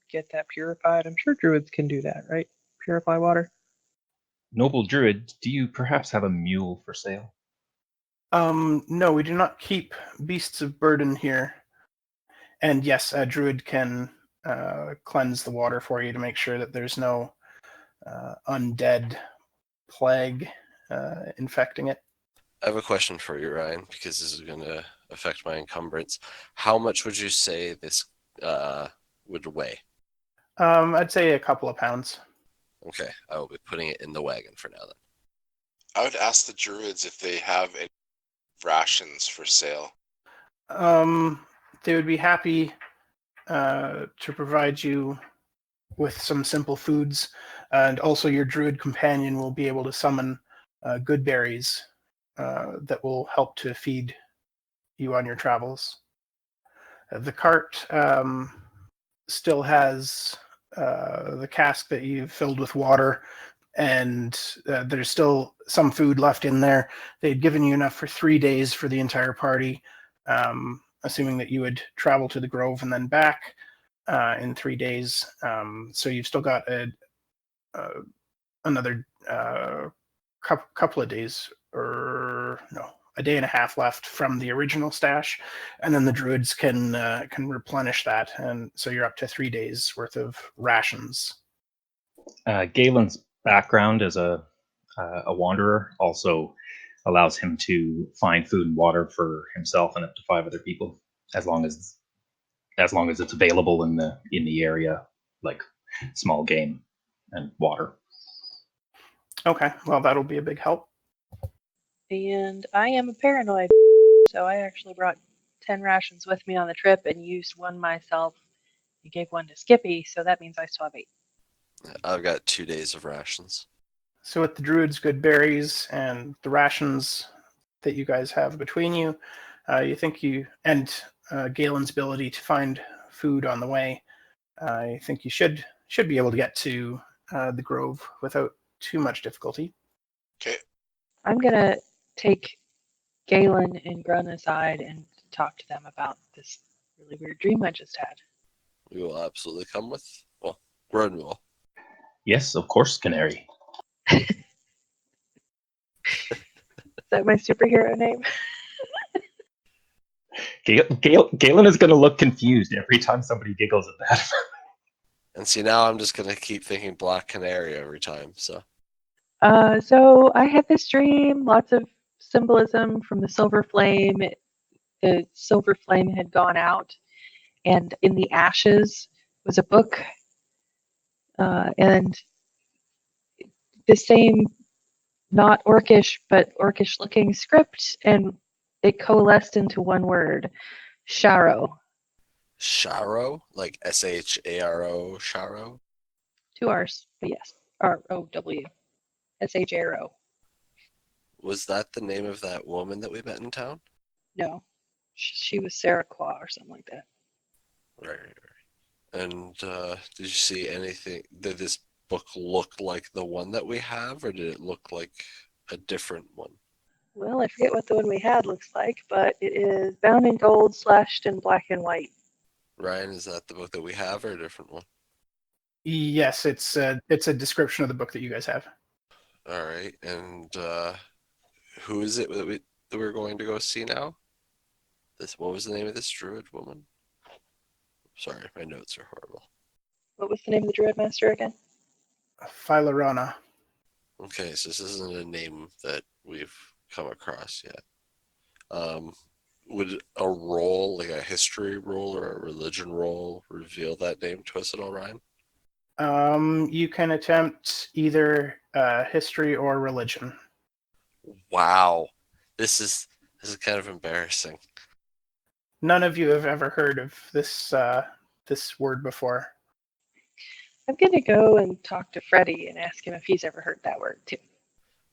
get that purified. I'm sure druids can do that, right? Purify water. Noble druid, do you perhaps have a mule for sale? No, we do not keep beasts of burden here. And yes, a druid can cleanse the water for you to make sure that there's no undead plague infecting it. I have a question for you, Ryan, because this is going to affect my encumbrance. How much would you say this would weigh? I'd say a couple of pounds. Okay, I will be putting it in the wagon for now then. I would ask the druids if they have any rations for sale. They would be happy to provide you with some simple foods, and also your druid companion will be able to summon good berries that will help to feed you on your travels. The cart still has the cask that you've filled with water, and there's still some food left in there. They'd given you enough for 3 days for the entire party, assuming that you would travel to the Grove and then back in 3 days. So you've still got another couple of days, or no, a day and a half left from the original stash, and then the druids can replenish that, and so you're up to 3 days worth of rations. Galen's background as a wanderer also allows him to find food and water for himself and up to 5 other people, as long as it's available in the area, like small game and water. Okay, well, that'll be a big help. And I am a paranoid, so I actually brought 10 rations with me on the trip and used one myself. You gave one to Skippy, so that means I still have 8. I've got 2 days of rations. So with the druids' good berries and the rations that you guys have between you, you think and Galen's ability to find food on the way, I think you should be able to get to the Grove without too much difficulty. Okay. I'm gonna take Gaelen and Grun aside and talk to them about this really weird dream I just had. We will absolutely come with. Well, Grun will. Yes, of course, Canary. Is that my superhero name? Galen is going to look confused every time somebody giggles at that. And see, now I'm just going to keep thinking Black Canary every time, so. So I had this dream, lots of symbolism from the silver flame. The silver flame had gone out, and in the ashes was a book, and the same, not orcish, but orcish looking script, and it coalesced into one word, Sharo. Sharo? Like Sharo? Sharo? 2 R's, but yes. R-O-W. S-H-A-R-O. Was that the name of that woman that we met in town? No. She was Sarah Claw or something like that. Right. And did you see anything? Did this book look like the one that we have, or did it look like a different one? Well, I forget what the one we had looks like, but it is bound in gold, slashed in black and white. Ryan, is that the book that we have, or a different one? Yes, it's a description of the book that you guys have. All right, and who is it that we're going to go see now? What was the name of this druid woman? Sorry, my notes are horrible. What was the name of the druid master again? Philorana. Okay, so this isn't a name that we've come across yet. Would a roll, like a history roll or a religion roll, reveal that name to us at all, Ryan? You can attempt either history or religion. Wow, this is kind of embarrassing. None of you have ever heard of this word before. I'm going to go and talk to Freddie and ask him if he's ever heard that word, too.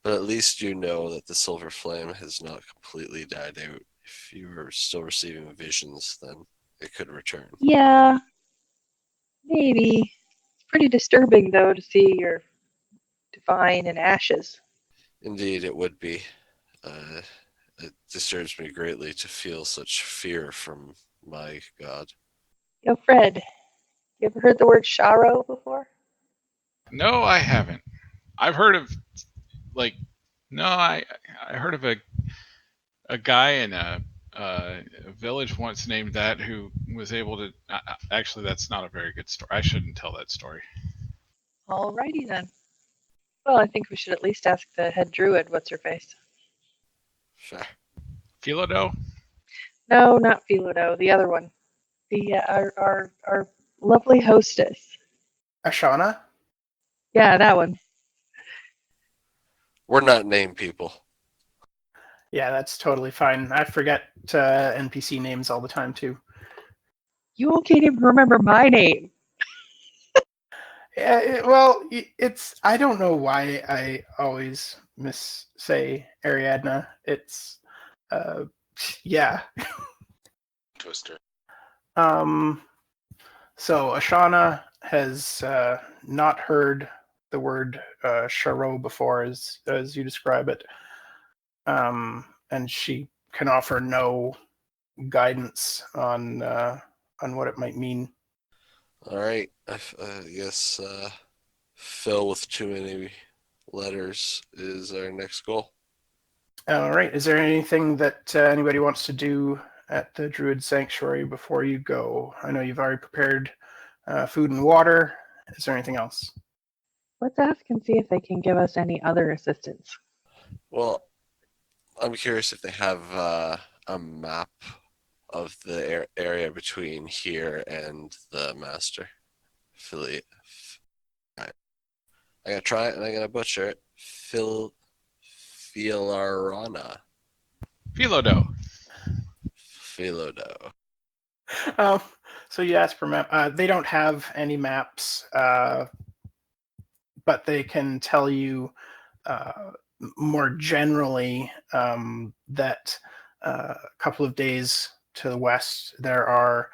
But at least you know that the silver flame has not completely died out. If you were still receiving visions, then it could return. Yeah, maybe. It's pretty disturbing, though, to see your divine in ashes. Indeed, it would be. It disturbs me greatly to feel such fear from my god. Yo, Fred, you ever heard the word Sharo before? No, I haven't. I've heard of I heard of a guy in a village once named that who was able to. Actually, that's not a very good story. I shouldn't tell that story. Alrighty then. Well, I think we should at least ask the head druid what's her face. Sure. Philodo? No, not Philodo, the other one. The our lovely hostess. Ashana? Yeah, that one. We're not named people. Yeah, that's totally fine. I forget NPC names all the time, too. You all can't even remember my name. Yeah, I don't know why I always say Ariadna. It's Yeah. Twister. So Ashana has not heard the word Charo before, as you describe it, and she can offer no guidance on what it might mean. All right. I guess fill with too many letters is our next goal. All right. Is there anything that anybody wants to do at the Druid Sanctuary before you go? I know you've already prepared food and water. Is there anything else? Let's ask and see if they can give us any other assistance. Well, I'm curious if they have a map of the area between here and the master affiliate. Right. I'm gonna try it and I'm gonna butcher it. Filarana. Philodo. Philodo. So you ask for map. They don't have any maps, but they can tell you more generally that a couple of days to the west there are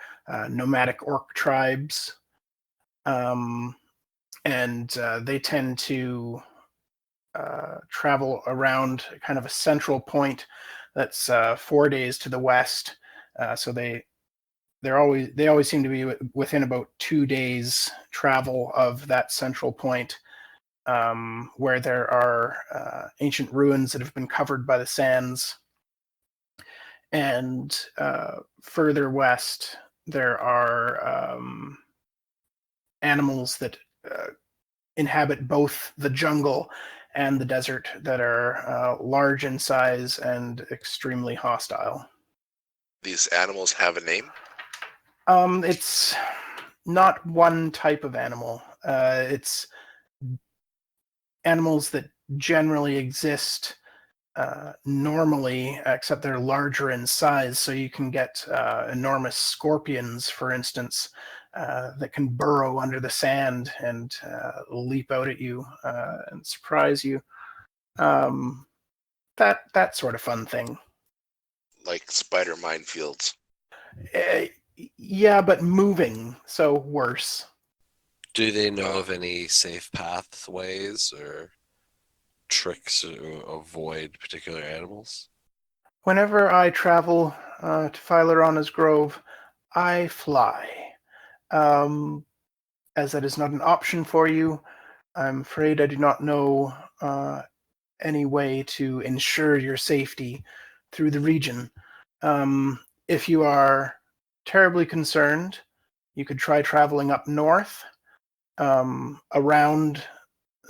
nomadic orc tribes, and they tend to travel around kind of a central point that's 4 days to the west. So they always seem to be within about 2 days travel of that central point, where there are ancient ruins that have been covered by the sands. And further west, there are animals that inhabit both the jungle and the desert that are large in size and extremely hostile. These animals have a name? It's not one type of animal. It's animals that generally exist normally, except they're larger in size. So you can get enormous scorpions, for instance, that can burrow under the sand and leap out at you and surprise you. That sort of fun thing. Like spider minefields. Yeah, but moving, so worse. Do they know of any safe pathways or tricks to avoid particular animals? Whenever I travel to Philorana's Grove, I fly. As that is not an option for you, I'm afraid I do not know any way to ensure your safety through the region. If you are terribly concerned, you could try traveling up north around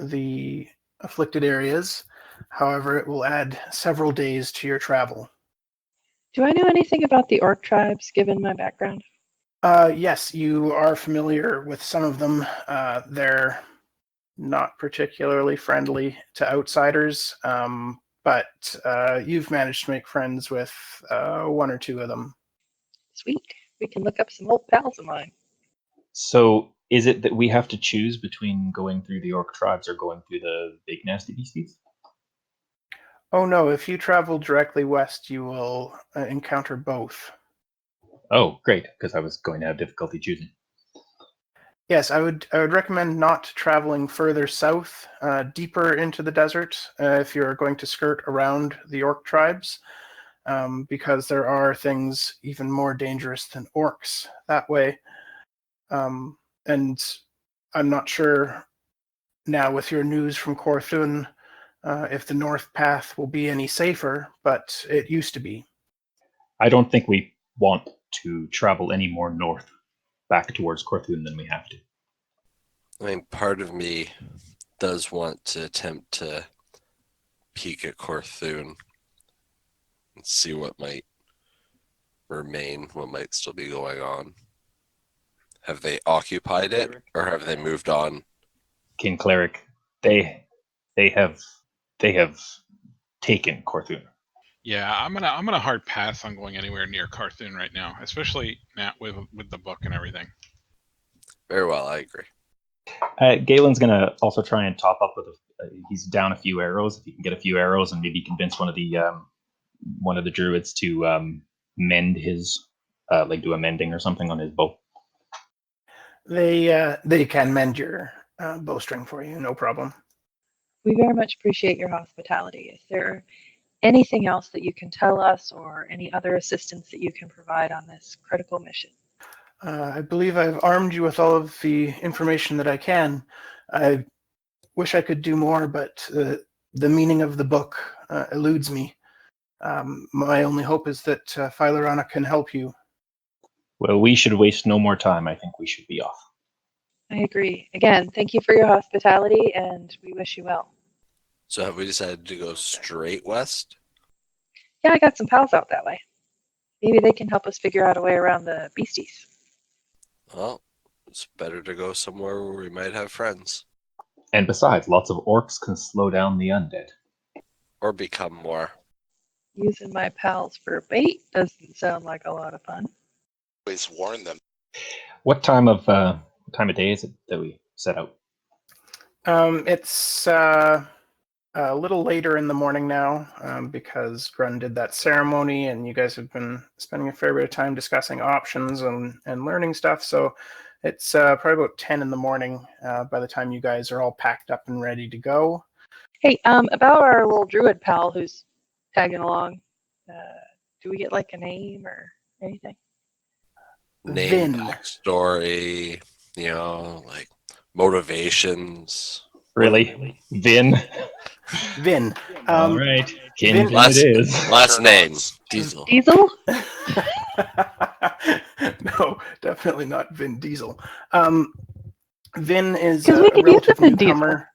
the afflicted areas. However, it will add several days to your travel. Do I know anything about the orc tribes, given my background? Yes, you are familiar with some of them. They're not particularly friendly to outsiders, but you've managed to make friends with one or two of them. Sweet. We can look up some old pals of mine. So is it that we have to choose between going through the orc tribes or going through the big nasty beasties? Oh no, if you travel directly west, you will encounter both. Oh, great, because I was going to have difficulty choosing. Yes, I would recommend not traveling further south, deeper into the desert, if you're going to skirt around the orc tribes, because there are things even more dangerous than orcs that way. And I'm not sure now with your news from Khor'thun if the north path will be any safer, but it used to be. I don't think we want to travel any more north back towards Khor'thun than we have to. I mean, part of me does want to attempt to peek at Khor'thun and see what might remain, what might still be going on. Have they occupied it, or have they moved on? King Cleric, they have taken Khor'thun. Yeah, I'm gonna hard pass on going anywhere near Khor'thun right now, especially now with the book and everything. Very well, I agree. Galen's going to also try and top up with he's down a few arrows. If he can get a few arrows and maybe convince one of the one of the druids to mend his, like do a mending or something on his bow. They can mend your bowstring for you, no problem. We very much appreciate your hospitality. Is there anything else that you can tell us or any other assistance that you can provide on this critical mission? I believe I've armed you with all of the information that I can. I wish I could do more, but the meaning of the book eludes me. My only hope is that Philarana can help you. Well, we should waste no more time. I think we should be off. I agree. Again, thank you for your hospitality, and we wish you well. So have we decided to go straight west? Yeah, I got some pals out that way. Maybe they can help us figure out a way around the beasties. Well, it's better to go somewhere where we might have friends. And besides, lots of orcs can slow down the undead. Or become more. Using my pals for bait doesn't sound like a lot of fun. Always warn them. What time of day is it that we set out? It's a little later in the morning now because Grun did that ceremony, and you guys have been spending a fair bit of time discussing options and learning stuff. So it's probably about 10 in the morning by the time you guys are all packed up and ready to go. Hey, about our little druid pal who's tagging along, do we get like a name or anything? Name, Vin. backstory, like motivations. Really? Vin? Vin. All right. Vin- Vin it is. Last name, Diesel. Diesel? No, definitely not Vin Diesel. Vin is 'Cause we a could use the relative Vin Diesel. newcomer.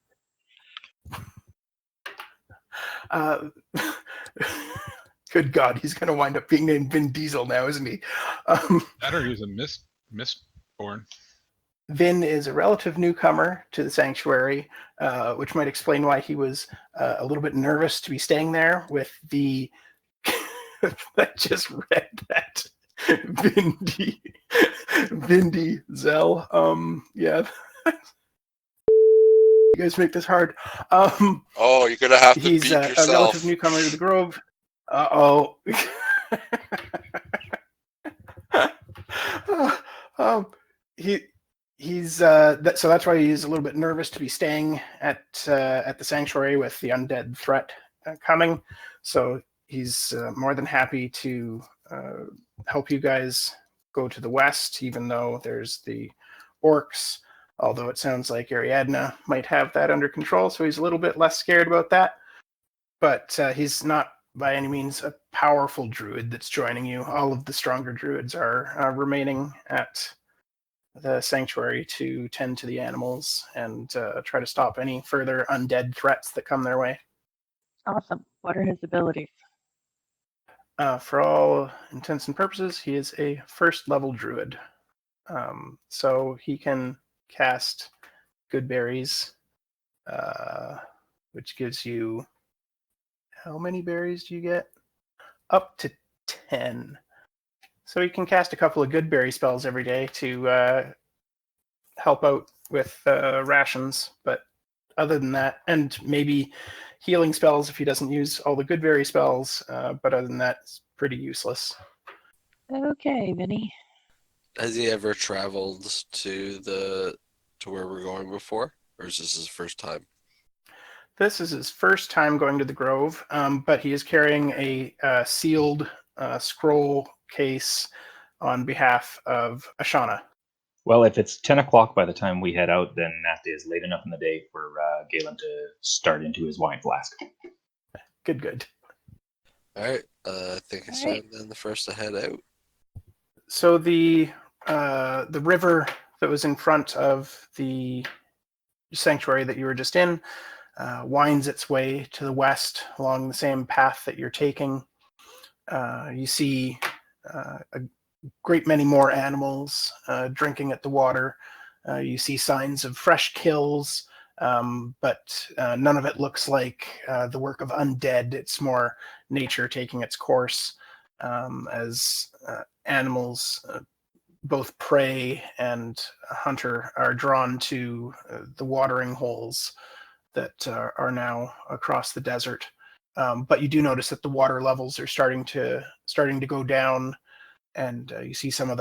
Good God, he's going to wind up being named Vin Diesel now, isn't he? That or he's a misborn. Vin is a relative newcomer to the sanctuary, which might explain why he was a little bit nervous to be staying there with the... I just read that. Vin Diesel. Yeah. You guys make this hard. Oh, you're gonna have to He's beat a yourself. relative newcomer to the Grove. Uh-oh. He's so that's why he's a little bit nervous to be staying at the sanctuary with the undead threat coming. So he's more than happy to help you guys go to the west, even though there's the orcs. Although it sounds like Ariadna might have that under control, so he's a little bit less scared about that. But he's not by any means a powerful druid that's joining you. All of the stronger druids are remaining at the sanctuary to tend to the animals and try to stop any further undead threats that come their way. Awesome. What are his abilities? For all intents and purposes, he is a first level druid. So he can cast Good Berries, which gives you... How many berries do you get? Up to 10. So you can cast a couple of good berry spells every day to help out with rations. But other than that, and maybe healing spells if he doesn't use all the good berry spells. But other than that, it's pretty useless. Okay, Vinny. Has he ever traveled to where we're going before? Or is this his first time? This is his first time going to the Grove, but he is carrying a sealed scroll case on behalf of Ashana. Well, if it's 10 o'clock by the time we head out, then that is late enough in the day for Gaelen to start into his wine flask. Good. All right. I think it's time then for us to head out. So the river that was in front of the sanctuary that you were just in winds its way to the west along the same path that you're taking. You see a great many more animals drinking at the water. You see signs of fresh kills, but none of it looks like the work of undead. It's more nature taking its course as animals, both prey and hunter, are drawn to the watering holes that are now across the desert. But you do notice that the water levels are starting to go down, and you see some of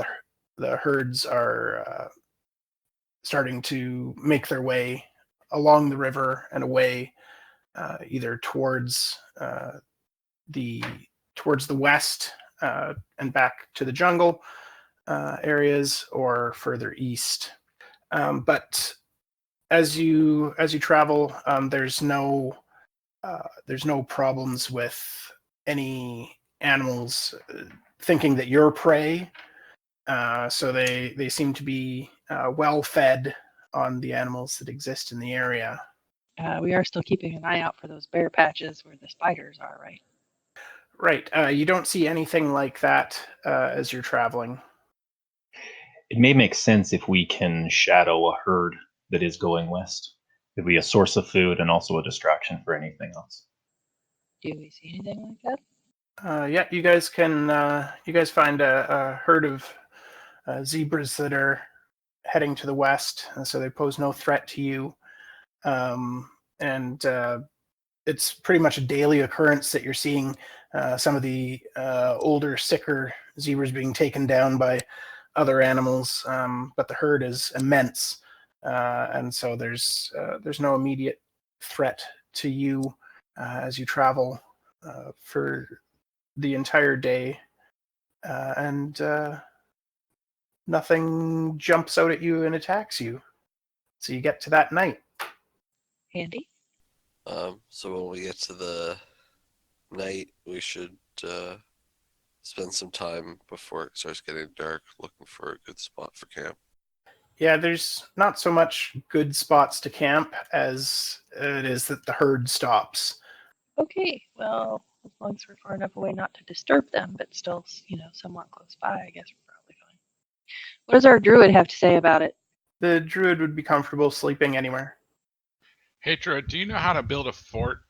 the herds are starting to make their way along the river and away, either towards the west and back to the jungle areas, or further east. But as you travel, there's no problems with any animals thinking that you're prey. So they seem to be well fed on the animals that exist in the area. We are still keeping an eye out for those bare patches where the spiders are, right? Right. You don't see anything like that as you're traveling. It may make sense if we can shadow a herd that is going west. It'd be a source of food and also a distraction for anything else. Do we see anything like that? Yeah, you guys can. You guys find a herd of zebras that are heading to the west, and so they pose no threat to you. And it's pretty much a daily occurrence that you're seeing some of the older, sicker zebras being taken down by other animals. But the herd is immense, and so there's no immediate threat to you as you travel for the entire day, and nothing jumps out at you and attacks you. So you get to that night. Handy. So when we get to the night, we should spend some time before it starts getting dark looking for a good spot for camp. Yeah, there's not so much good spots to camp as it is that the herd stops. Okay, well, as long as we're far enough away not to disturb them, but still, somewhat close by, I guess we're probably fine. What does our druid have to say about it? The druid would be comfortable sleeping anywhere. Hey, Druid, do you know how to build a fort?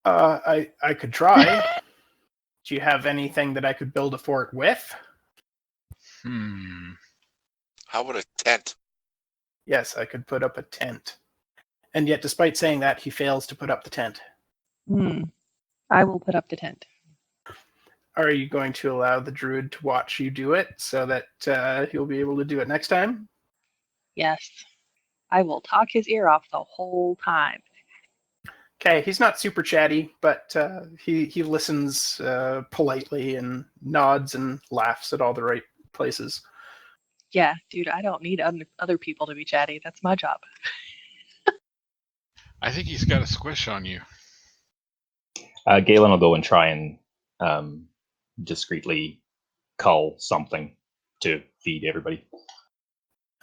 I could try. Do you have anything that I could build a fort with? How about a tent? Yes, I could put up a tent. And yet, despite saying that, he fails to put up the tent. I will put up the tent. Are you going to allow the druid to watch you do it so that he'll be able to do it next time? Yes. I will talk his ear off the whole time. Okay, he's not super chatty, but he listens politely and nods and laughs at all the right places. Yeah, dude, I don't need other people to be chatty. That's my job. I think he's got a squish on you. Gaelen will go and try and discreetly cull something to feed everybody.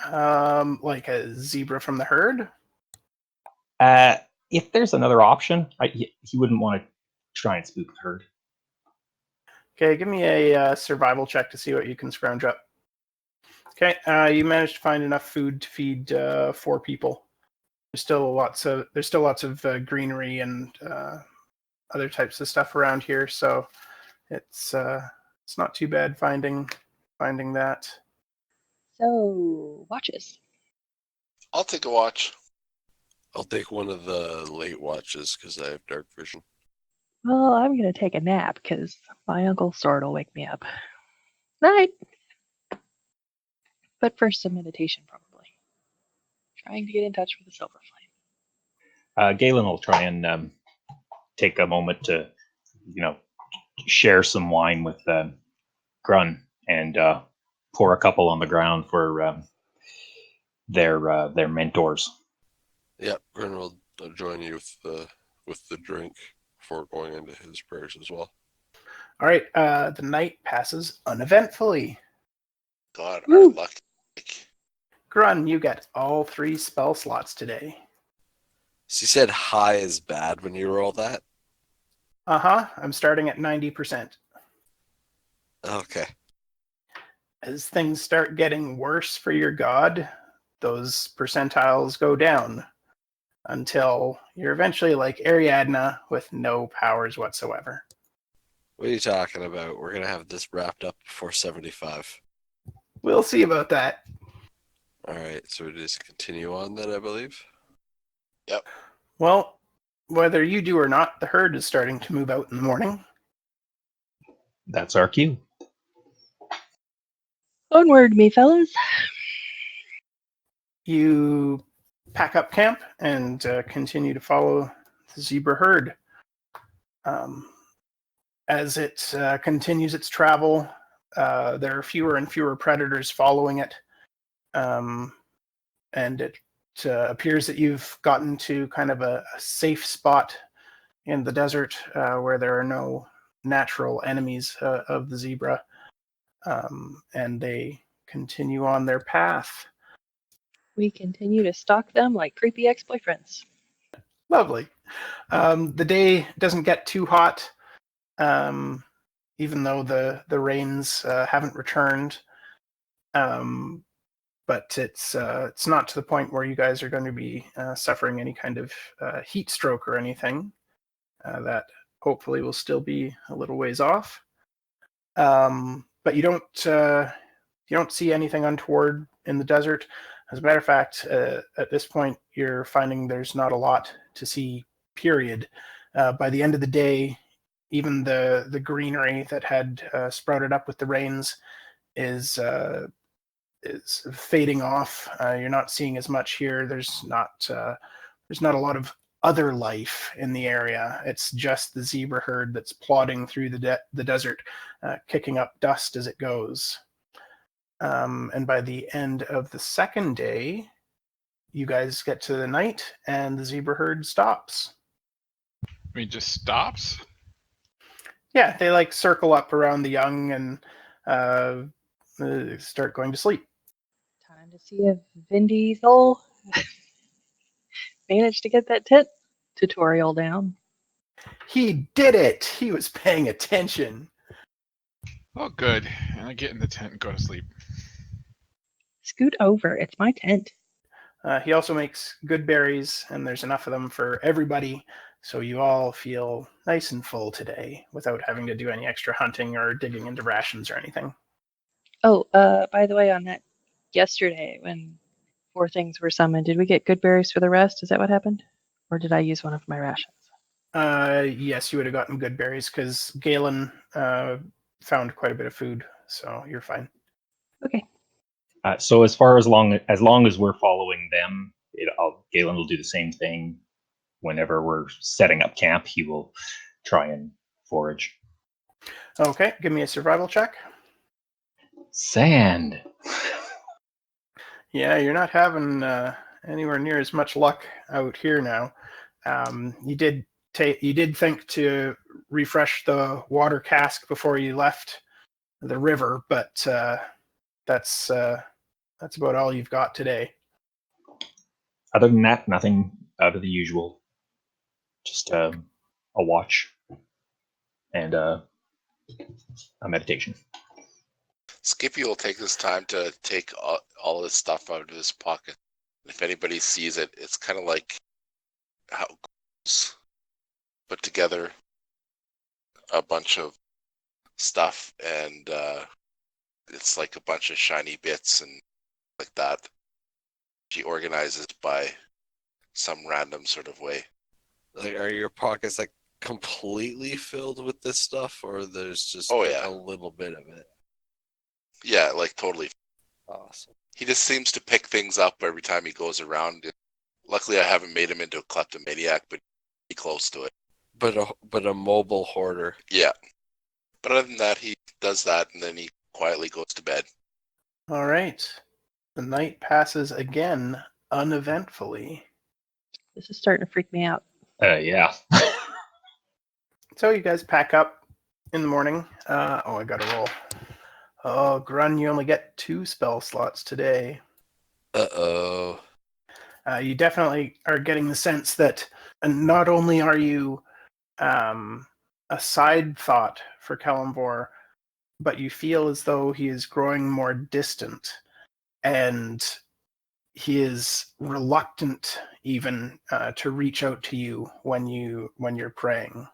Like a zebra from the herd? If there's another option, he wouldn't want to try and spook the herd. Okay, give me a survival check to see what you can scrounge up. Okay, you managed to find enough food to feed 4 people. There's still lots of greenery and other types of stuff around here, so it's not too bad finding that. So, watches. I'll take a watch. I'll take one of the late watches because I have dark vision. Well, I'm going to take a nap because my Uncle's sword will wake me up. Night! But first, some meditation, probably. Trying to get in touch with the silver flame. Gaelen will try and take a moment to, share some wine with Grun and pour a couple on the ground for their mentors. Yep, Grun will join you with the drink before going into his prayers as well. All right, the night passes uneventfully. God, our luck. Grun, you get all 3 spell slots today. So you said high is bad when you roll that? Uh-huh, I'm starting at 90%. Okay. As things start getting worse for your god, those percentiles go down until you're eventually like Ariadna with no powers whatsoever. What are you talking about? We're going to have this wrapped up before 75. We'll see about that. All right, so we just continue on then, I believe. Yep. Well, Whether you do or not, the herd is starting to move out in the morning. That's our cue. Onward, me fellas. You pack up camp and continue to follow the zebra herd. As it continues its travel, there are fewer and fewer predators following it, and it appears that you've gotten to kind of a safe spot in the desert where there are no natural enemies of the zebra, and they continue on their path. We continue to stalk them like creepy ex-boyfriends. Lovely. The day doesn't get too hot, even though the rains haven't returned. But it's not to the point where you guys are going to be suffering any kind of heat stroke or anything. That hopefully will still be a little ways off. But you don't see anything untoward in the desert. As a matter of fact, at this point, you're finding there's not a lot to see, period. By the end of the day, even the greenery that had sprouted up with the rains is fading off. You're not seeing as much here. There's not a lot of other life in the area. It's just the zebra herd that's plodding through the desert, kicking up dust as it goes. And by the end of the second day, you guys get to the night, and the zebra herd stops. I mean, just stops? Yeah, they like circle up around the young and start going to sleep. Time to see if Vin Diesel managed to get that tent tutorial down. He did it! He was paying attention. Oh, good. I get in the tent and go to sleep. Scoot over. It's my tent. He also makes good berries, and there's enough of them for everybody, so you all feel nice and full today without having to do any extra hunting or digging into rations or anything. Oh, by the way, on that yesterday when 4 things were summoned, did we get good berries for the rest? Is that what happened? Or did I use one of my rations? Yes, you would have gotten good berries because Gaelen found quite a bit of food, so you're fine. Okay. So as far as long as we're following them, Galen will do the same thing. Whenever we're setting up camp, he will try and forage. Okay, give me a survival check. Sand. Yeah, you're not having anywhere near as much luck out here now. You did think to refresh the water cask before you left the river, but that's about all you've got today. Other than that, nothing out of the usual. Just a watch and a meditation. Skippy will take this time to take all this stuff out of his pocket. If anybody sees it, it's kind of like how Grun's put together a bunch of stuff, and it's like a bunch of shiny bits and like that. She organizes by some random sort of way. Like, are your pockets like completely filled with this stuff, or there's just Oh, like yeah. a little bit of it? Yeah, like totally. Awesome. He just seems to pick things up every time he goes around. Luckily, I haven't made him into a kleptomaniac, but he's close to it. But a mobile hoarder. Yeah. But other than that, he does that, and then he quietly goes to bed. All right. The night passes again uneventfully. This is starting to freak me out. Yeah. So you guys pack up in the morning. I got to roll. Oh, Grun, you only get 2 spell slots today. Uh-oh. You definitely are getting the sense that not only are you a side thought for Kalimvor, but you feel as though he is growing more distant, and he is reluctant even to reach out to you when you're praying.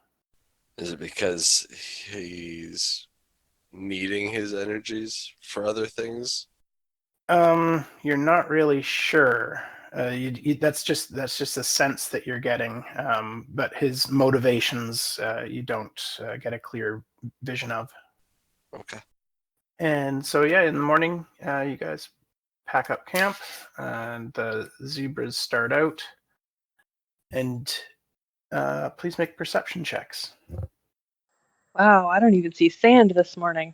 Is it because he's needing his energies for other things? You're not really sure. That's just a sense that you're getting, but his motivations you don't get a clear vision of. Okay. And so, yeah, in the morning, you guys pack up camp, and the zebras start out. And please make perception checks. Wow, I don't even see sand this morning.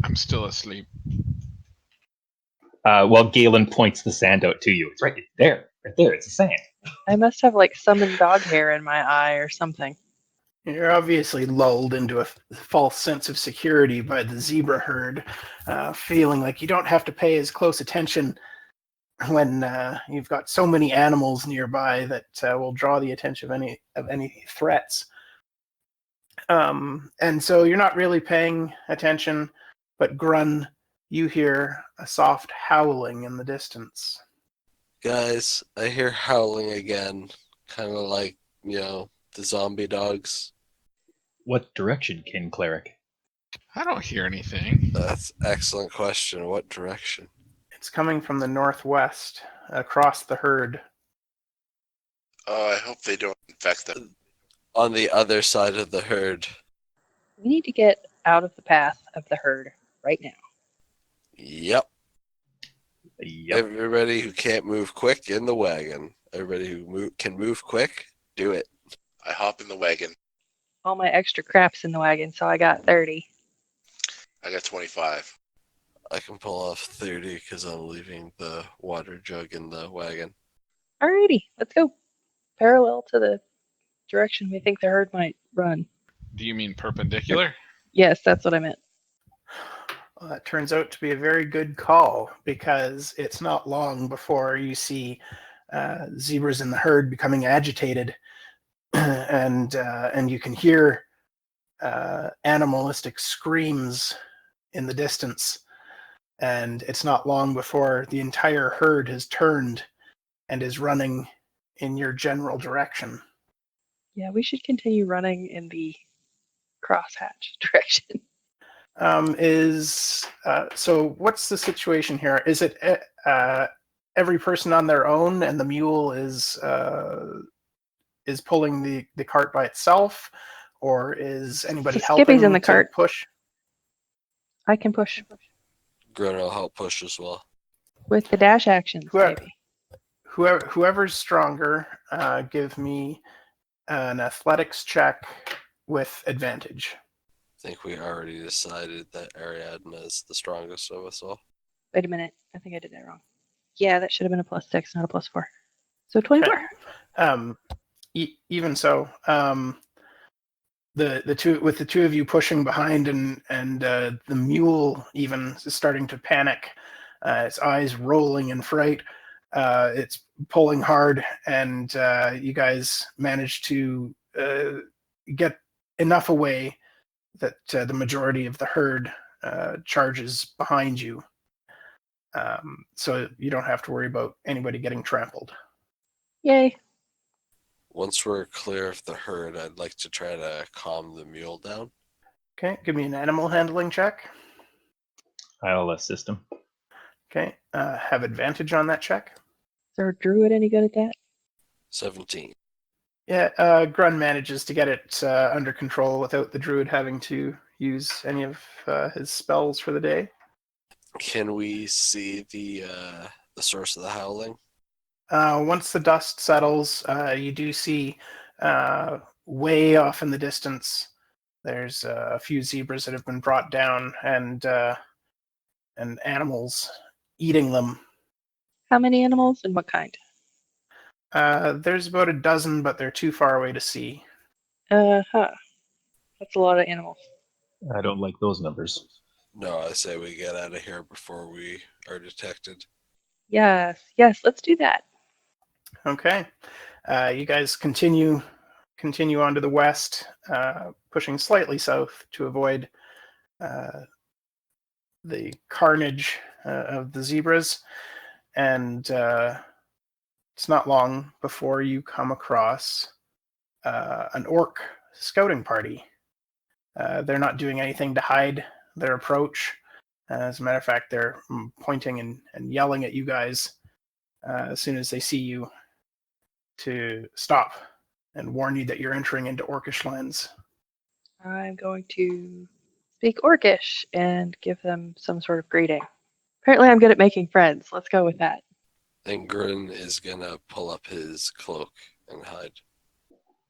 I'm still asleep. Well, Gaelen points the sand out to you. It's right there. Right there. It's the sand. I must have like summoned dog hair in my eye or something. You're obviously lulled into a false sense of security by the zebra herd, feeling like you don't have to pay as close attention when you've got so many animals nearby that will draw the attention of any threats. And so you're not really paying attention, but Grun, you hear a soft howling in the distance. Guys, I hear howling again. Kind of like, the zombie dogs. What direction, Kin Cleric? I don't hear anything. That's an excellent question. What direction? It's coming from the northwest, across the herd. Oh, I hope they don't infect them. On the other side of the herd. We need to get out of the path of the herd right now. Yep. Yep. Everybody who can't move quick in the wagon. Everybody who can move quick, do it. I hop in the wagon. All my extra crap's in the wagon, so I got 30. I got 25. I can pull off 30 because I'm leaving the water jug in the wagon. Alrighty, let's go. Parallel to the direction we think the herd might run. Do you mean perpendicular? Yes, that's what I meant. Well, that turns out to be a very good call, because it's not long before you see zebras in the herd becoming agitated, and you can hear animalistic screams in the distance. And it's not long before the entire herd has turned and is running in your general direction. Yeah, we should continue running in the crosshatch direction. So what's the situation here? Is it every person on their own, and the mule is pulling the cart by itself, or is anybody So helping Skippy's in the to cart. push? I can push Grun will help push as well. with the dash actions, maybe. Whoever's stronger, give me an athletics check with advantage. I think we already decided that Ariadna is the strongest of us all. Wait a minute. I think I did that wrong. Yeah, that should have been a +6, not a +4. So 24. Okay. Even so, the two of you pushing behind, and the mule even is starting to panic, its eyes rolling in fright. It's pulling hard, and you guys manage to get enough away that the majority of the herd charges behind you. So you don't have to worry about anybody getting trampled. Yay. Once we're clear of the herd, I'd like to try to calm the mule down. Okay, give me an animal handling check. I'll assist him. Okay, have advantage on that check. Is our druid any good at that? 17. Yeah, Grun manages to get it under control without the druid having to use any of his spells for the day. Can we see the source of the howling? Once the dust settles, you do see way off in the distance, there's a few zebras that have been brought down, and animals eating them. How many animals and what kind? There's about a dozen, but they're too far away to see. That's a lot of animals. I don't like those numbers. No, I say we get out of here before we are detected. Yes, let's do that. Okay, you guys continue on to the west, pushing slightly south to avoid the carnage of the zebras, and it's not long before you come across an orc scouting party. They're not doing anything to hide their approach. As a matter of fact, they're pointing and yelling at you guys. as soon as they see you to stop and warn you that you're entering into Orcish lands. I'm going to speak Orcish and give them some sort of greeting. Apparently, I'm good at making friends. Let's go with that. And Grun is gonna pull up his cloak and hide.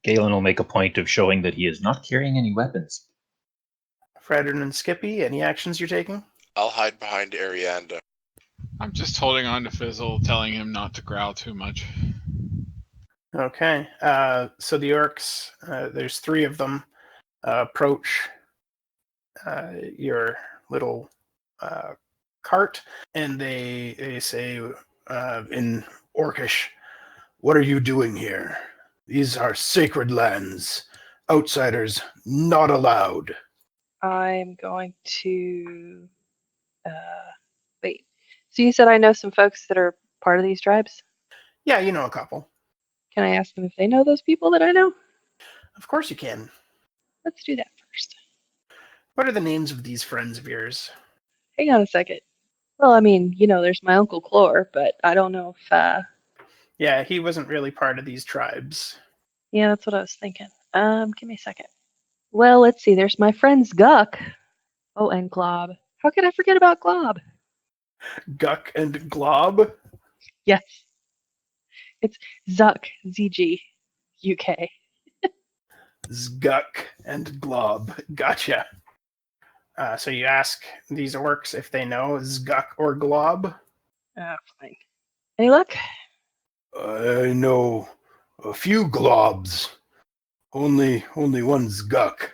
Gaelen will make a point of showing that he is not carrying any weapons. Fredwin and Skippy, any actions you're taking? I'll hide behind Ariadna. I'm just holding on to Fizzle, telling him not to growl too much. Okay. So the orcs, there's 3 of them, approach your little cart, and they say in Orcish, "What are you doing here? These are sacred lands. Outsiders not allowed." I'm going to wait. So you said I know some folks that are part of these tribes? Yeah, you know a couple. Can I ask them if they know those people that I know? Of course you can. Let's do that first. What are the names of these friends of yours? Hang on a second. Well, I mean, there's my Uncle Clor, but I don't know if, Yeah, he wasn't really part of these tribes. yeah, that's what I was thinking. Give me a second. Well, let's see. There's my friends Guck. Oh, and Glob. How could I forget about Glob? Guck and Glob? Yes. It's Zuck, ZG, UK. Zguck and Glob. Gotcha. So you ask these orcs if they know Zguck or Glob? Fine. Any luck? I know a few Globs. Only one Zguck.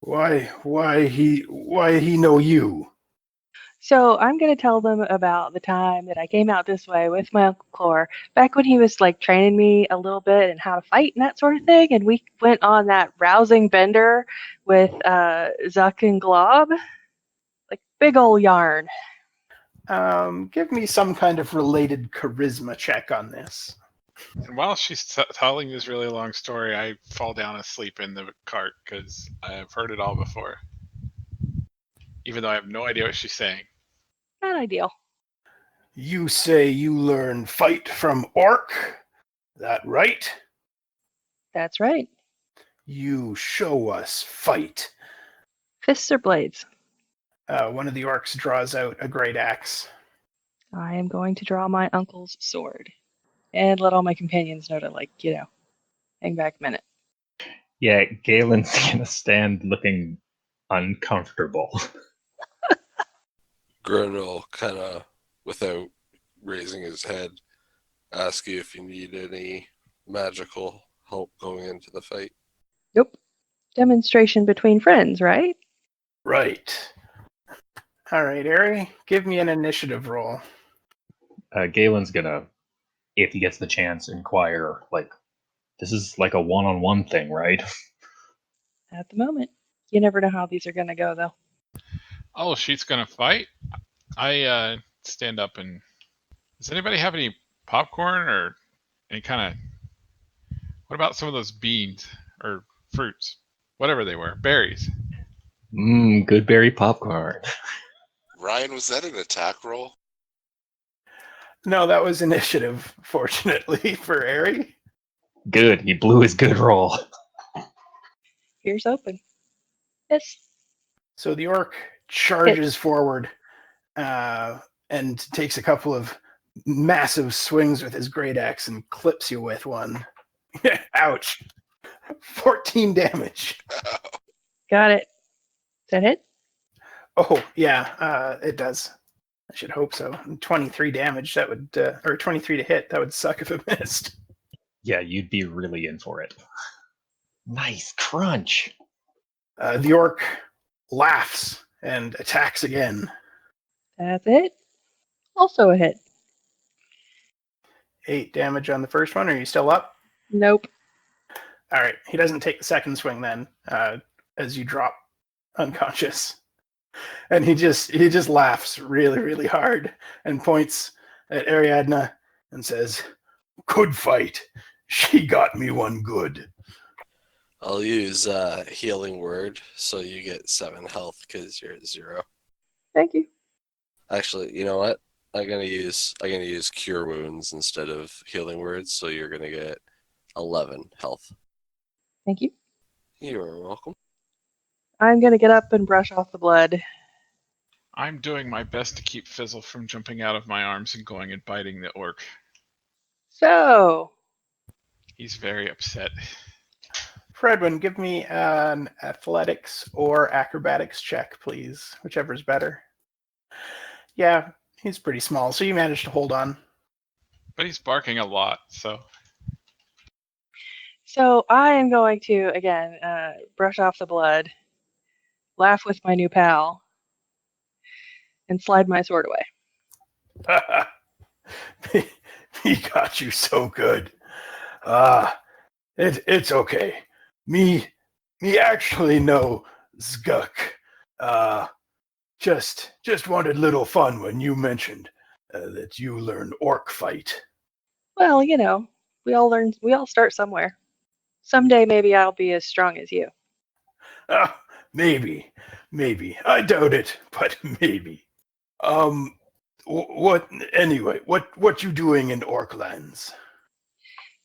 Why he know you? So I'm going to tell them about the time that I came out this way with my Uncle Clor, back when he was like training me a little bit and how to fight and that sort of thing. And we went on that rousing bender with Zuck and Glob. Like big ol' yarn. Give me some kind of related charisma check on this. And while she's telling this really long story, I fall down asleep in the cart because I've heard it all before. Even though I have no idea what she's saying. Not ideal. You say you learn fight from orc? That right? That's right. You show us fight. Fists or blades? One of the orcs draws out a great axe. I am going to draw my uncle's sword. And let all my companions know to, hang back a minute. Yeah, Galen's gonna stand looking uncomfortable. Grun will kind of, without raising his head, ask you if you need any magical help going into the fight. Nope. Demonstration between friends, right? Right. All right, Ari, give me an initiative roll. Galen's gonna, if he gets the chance, inquire, this is like a one-on-one thing, right? At the moment. You never know how these are going to go, though. Oh, she's gonna fight? I stand up and... Does anybody have any popcorn or any kind of... What about some of those beans or fruits? Whatever they were. Berries. Good berry popcorn. Ryan, was that an attack roll? No, that was initiative, fortunately, for Ari. Good, he blew his good roll. Ears open. Yes. So the orc charges forward and takes a couple of massive swings with his great axe and clips you with one. Ouch. 14 damage. Got it. Is that it? Oh, yeah, it does. I should hope so. 23 damage, that would, or 23 to hit, that would suck if it missed. Yeah, you'd be really in for it. Nice crunch. The orc laughs and attacks again. That's it. Also a hit. 8 damage on the first one. Are you still up? Nope. All right. He doesn't take the second swing then, as you drop unconscious. And he just laughs really, really hard and points at Ariadna and says, "Good fight. She got me one good." I'll use healing word, so you get 7 health because you're at 0. Thank you. Actually, you know what? I'm gonna use cure wounds instead of healing words, so you're gonna get 11 health. Thank you. You're welcome. I'm gonna get up and brush off the blood. I'm doing my best to keep Fizzle from jumping out of my arms and going and biting the orc. So, He's very upset. Fredwin, give me an athletics or acrobatics check, please. Whichever's better. Yeah, he's pretty small, so you managed to hold on. But he's barking a lot, so I am going to again brush off the blood, laugh with my new pal, and slide my sword away. He got you so good. It's okay. Me actually know Zguk. Just wanted little fun when you mentioned that you learn orc fight. Well, you know, we all start somewhere. Someday maybe I'll be as strong as you. Maybe. I doubt it, but maybe. What? Anyway, what you doing in Orklands?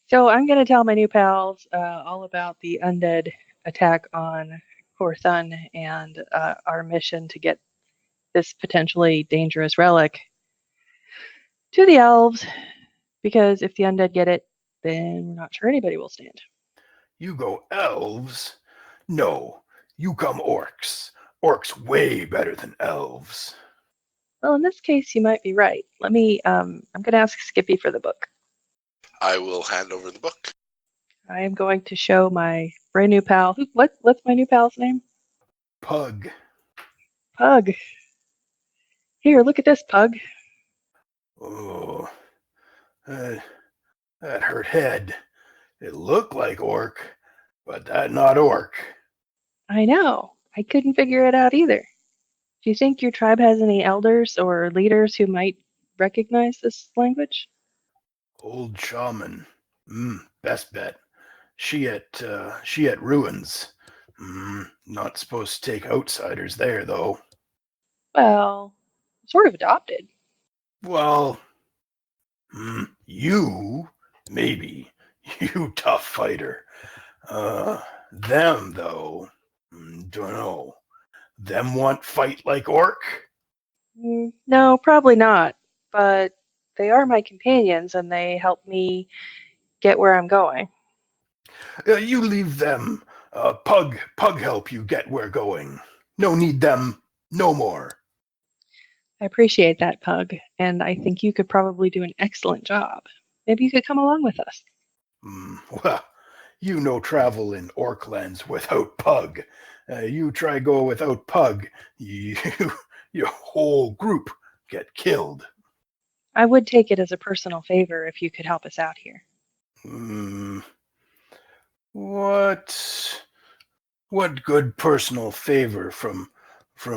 So I'm going to tell my new pals all about the undead attack on Khor'thun and our mission to get this potentially dangerous relic to the elves, because if the undead get it, then we're not sure anybody will stand. You go elves? No, you come orcs. Orcs way better than elves. Well, in this case, you might be right. Let me, I'm going to ask Skippy for the book. I will hand over the book. I am going to show my brand new pal. What's my new pal's name? Pug. Pug. Here, look at this, Pug. Oh, that hurt head. It looked like orc, but that not orc. I know. I couldn't figure it out either. Do you think your tribe has any elders or leaders who might recognize this language? Old shaman. Best bet. She at ruins. Not supposed to take outsiders there though. Well, sort of adopted. Well, you maybe. You tough fighter. Them though. Dunno. Them want fight like orc? No, probably not. But they are my companions and they help me get where I'm going. You leave them. Pug help you get where going. No need them no more. I appreciate that, Pug, and I think you could probably do an excellent job. Maybe you could come along with us. Well, you no travel in Orklands without Pug. You try go without Pug, your whole group get killed. I would take it as a personal favor if you could help us out here. What good personal favor from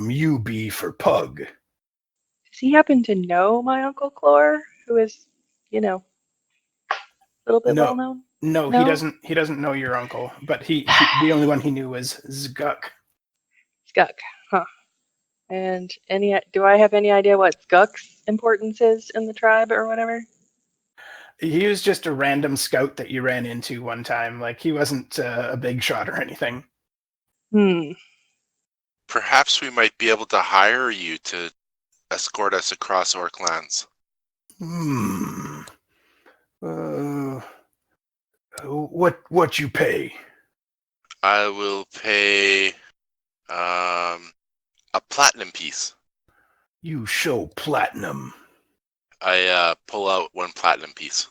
you be for Pug? Does he happen to know my Uncle Clor, who is, a little bit well known? No, he doesn't. He doesn't know your uncle, but he the only one he knew was Zguk. Skuk, huh? And do I have any idea what Skuk's importance is in the tribe or whatever? He was just a random scout that you ran into one time. Like, he wasn't a big shot or anything. Perhaps we might be able to hire you to escort us across Orklands. What you pay? I will pay a platinum piece. You show platinum. I pull out one platinum piece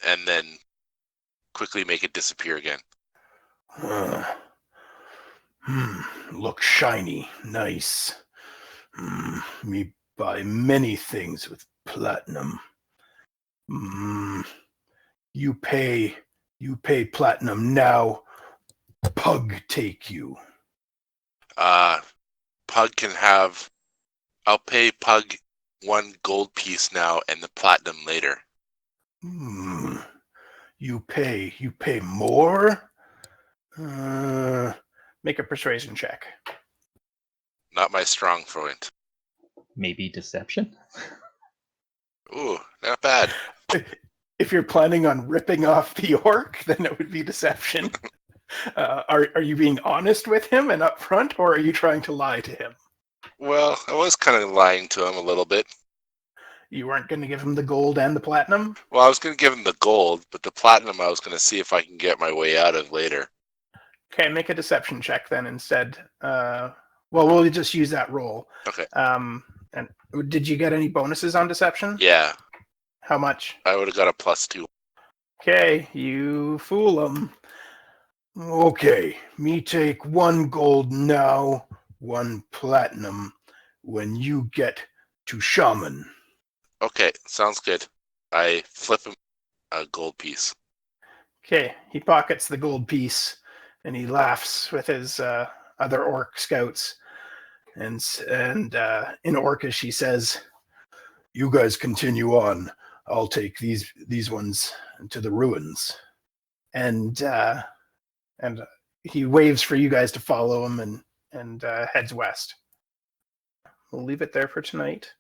and then quickly make it disappear again. Look shiny, nice. Me buy many things with platinum. You pay platinum now. Pug take you. Pug can have. I'll pay Pug one gold piece now and the platinum later. You pay more? Make a persuasion check. Not my strong point. Maybe deception? Ooh, not bad. If you're planning on ripping off the orc, then it would be deception. Are you being honest with him and upfront, or are you trying to lie to him? Well, I was kind of lying to him a little bit. You weren't going to give him the gold and the platinum? Well, I was going to give him the gold, but the platinum I was going to see if I can get my way out of later. Okay, make a deception check then instead. Well, we'll just use that roll. Okay. And did you get any bonuses on deception? Yeah, How much? I would have got a +2. Okay, you fool him. Okay, me take 1 gold now, 1 platinum when you get to shaman. Okay, sounds good. I flip him a gold piece. Okay, he pockets the gold piece and he laughs with his other orc scouts. And in Orcish he says, You guys continue on. I'll take these ones to the ruins. and he waves for you guys to follow him and heads west. We'll leave it there for tonight.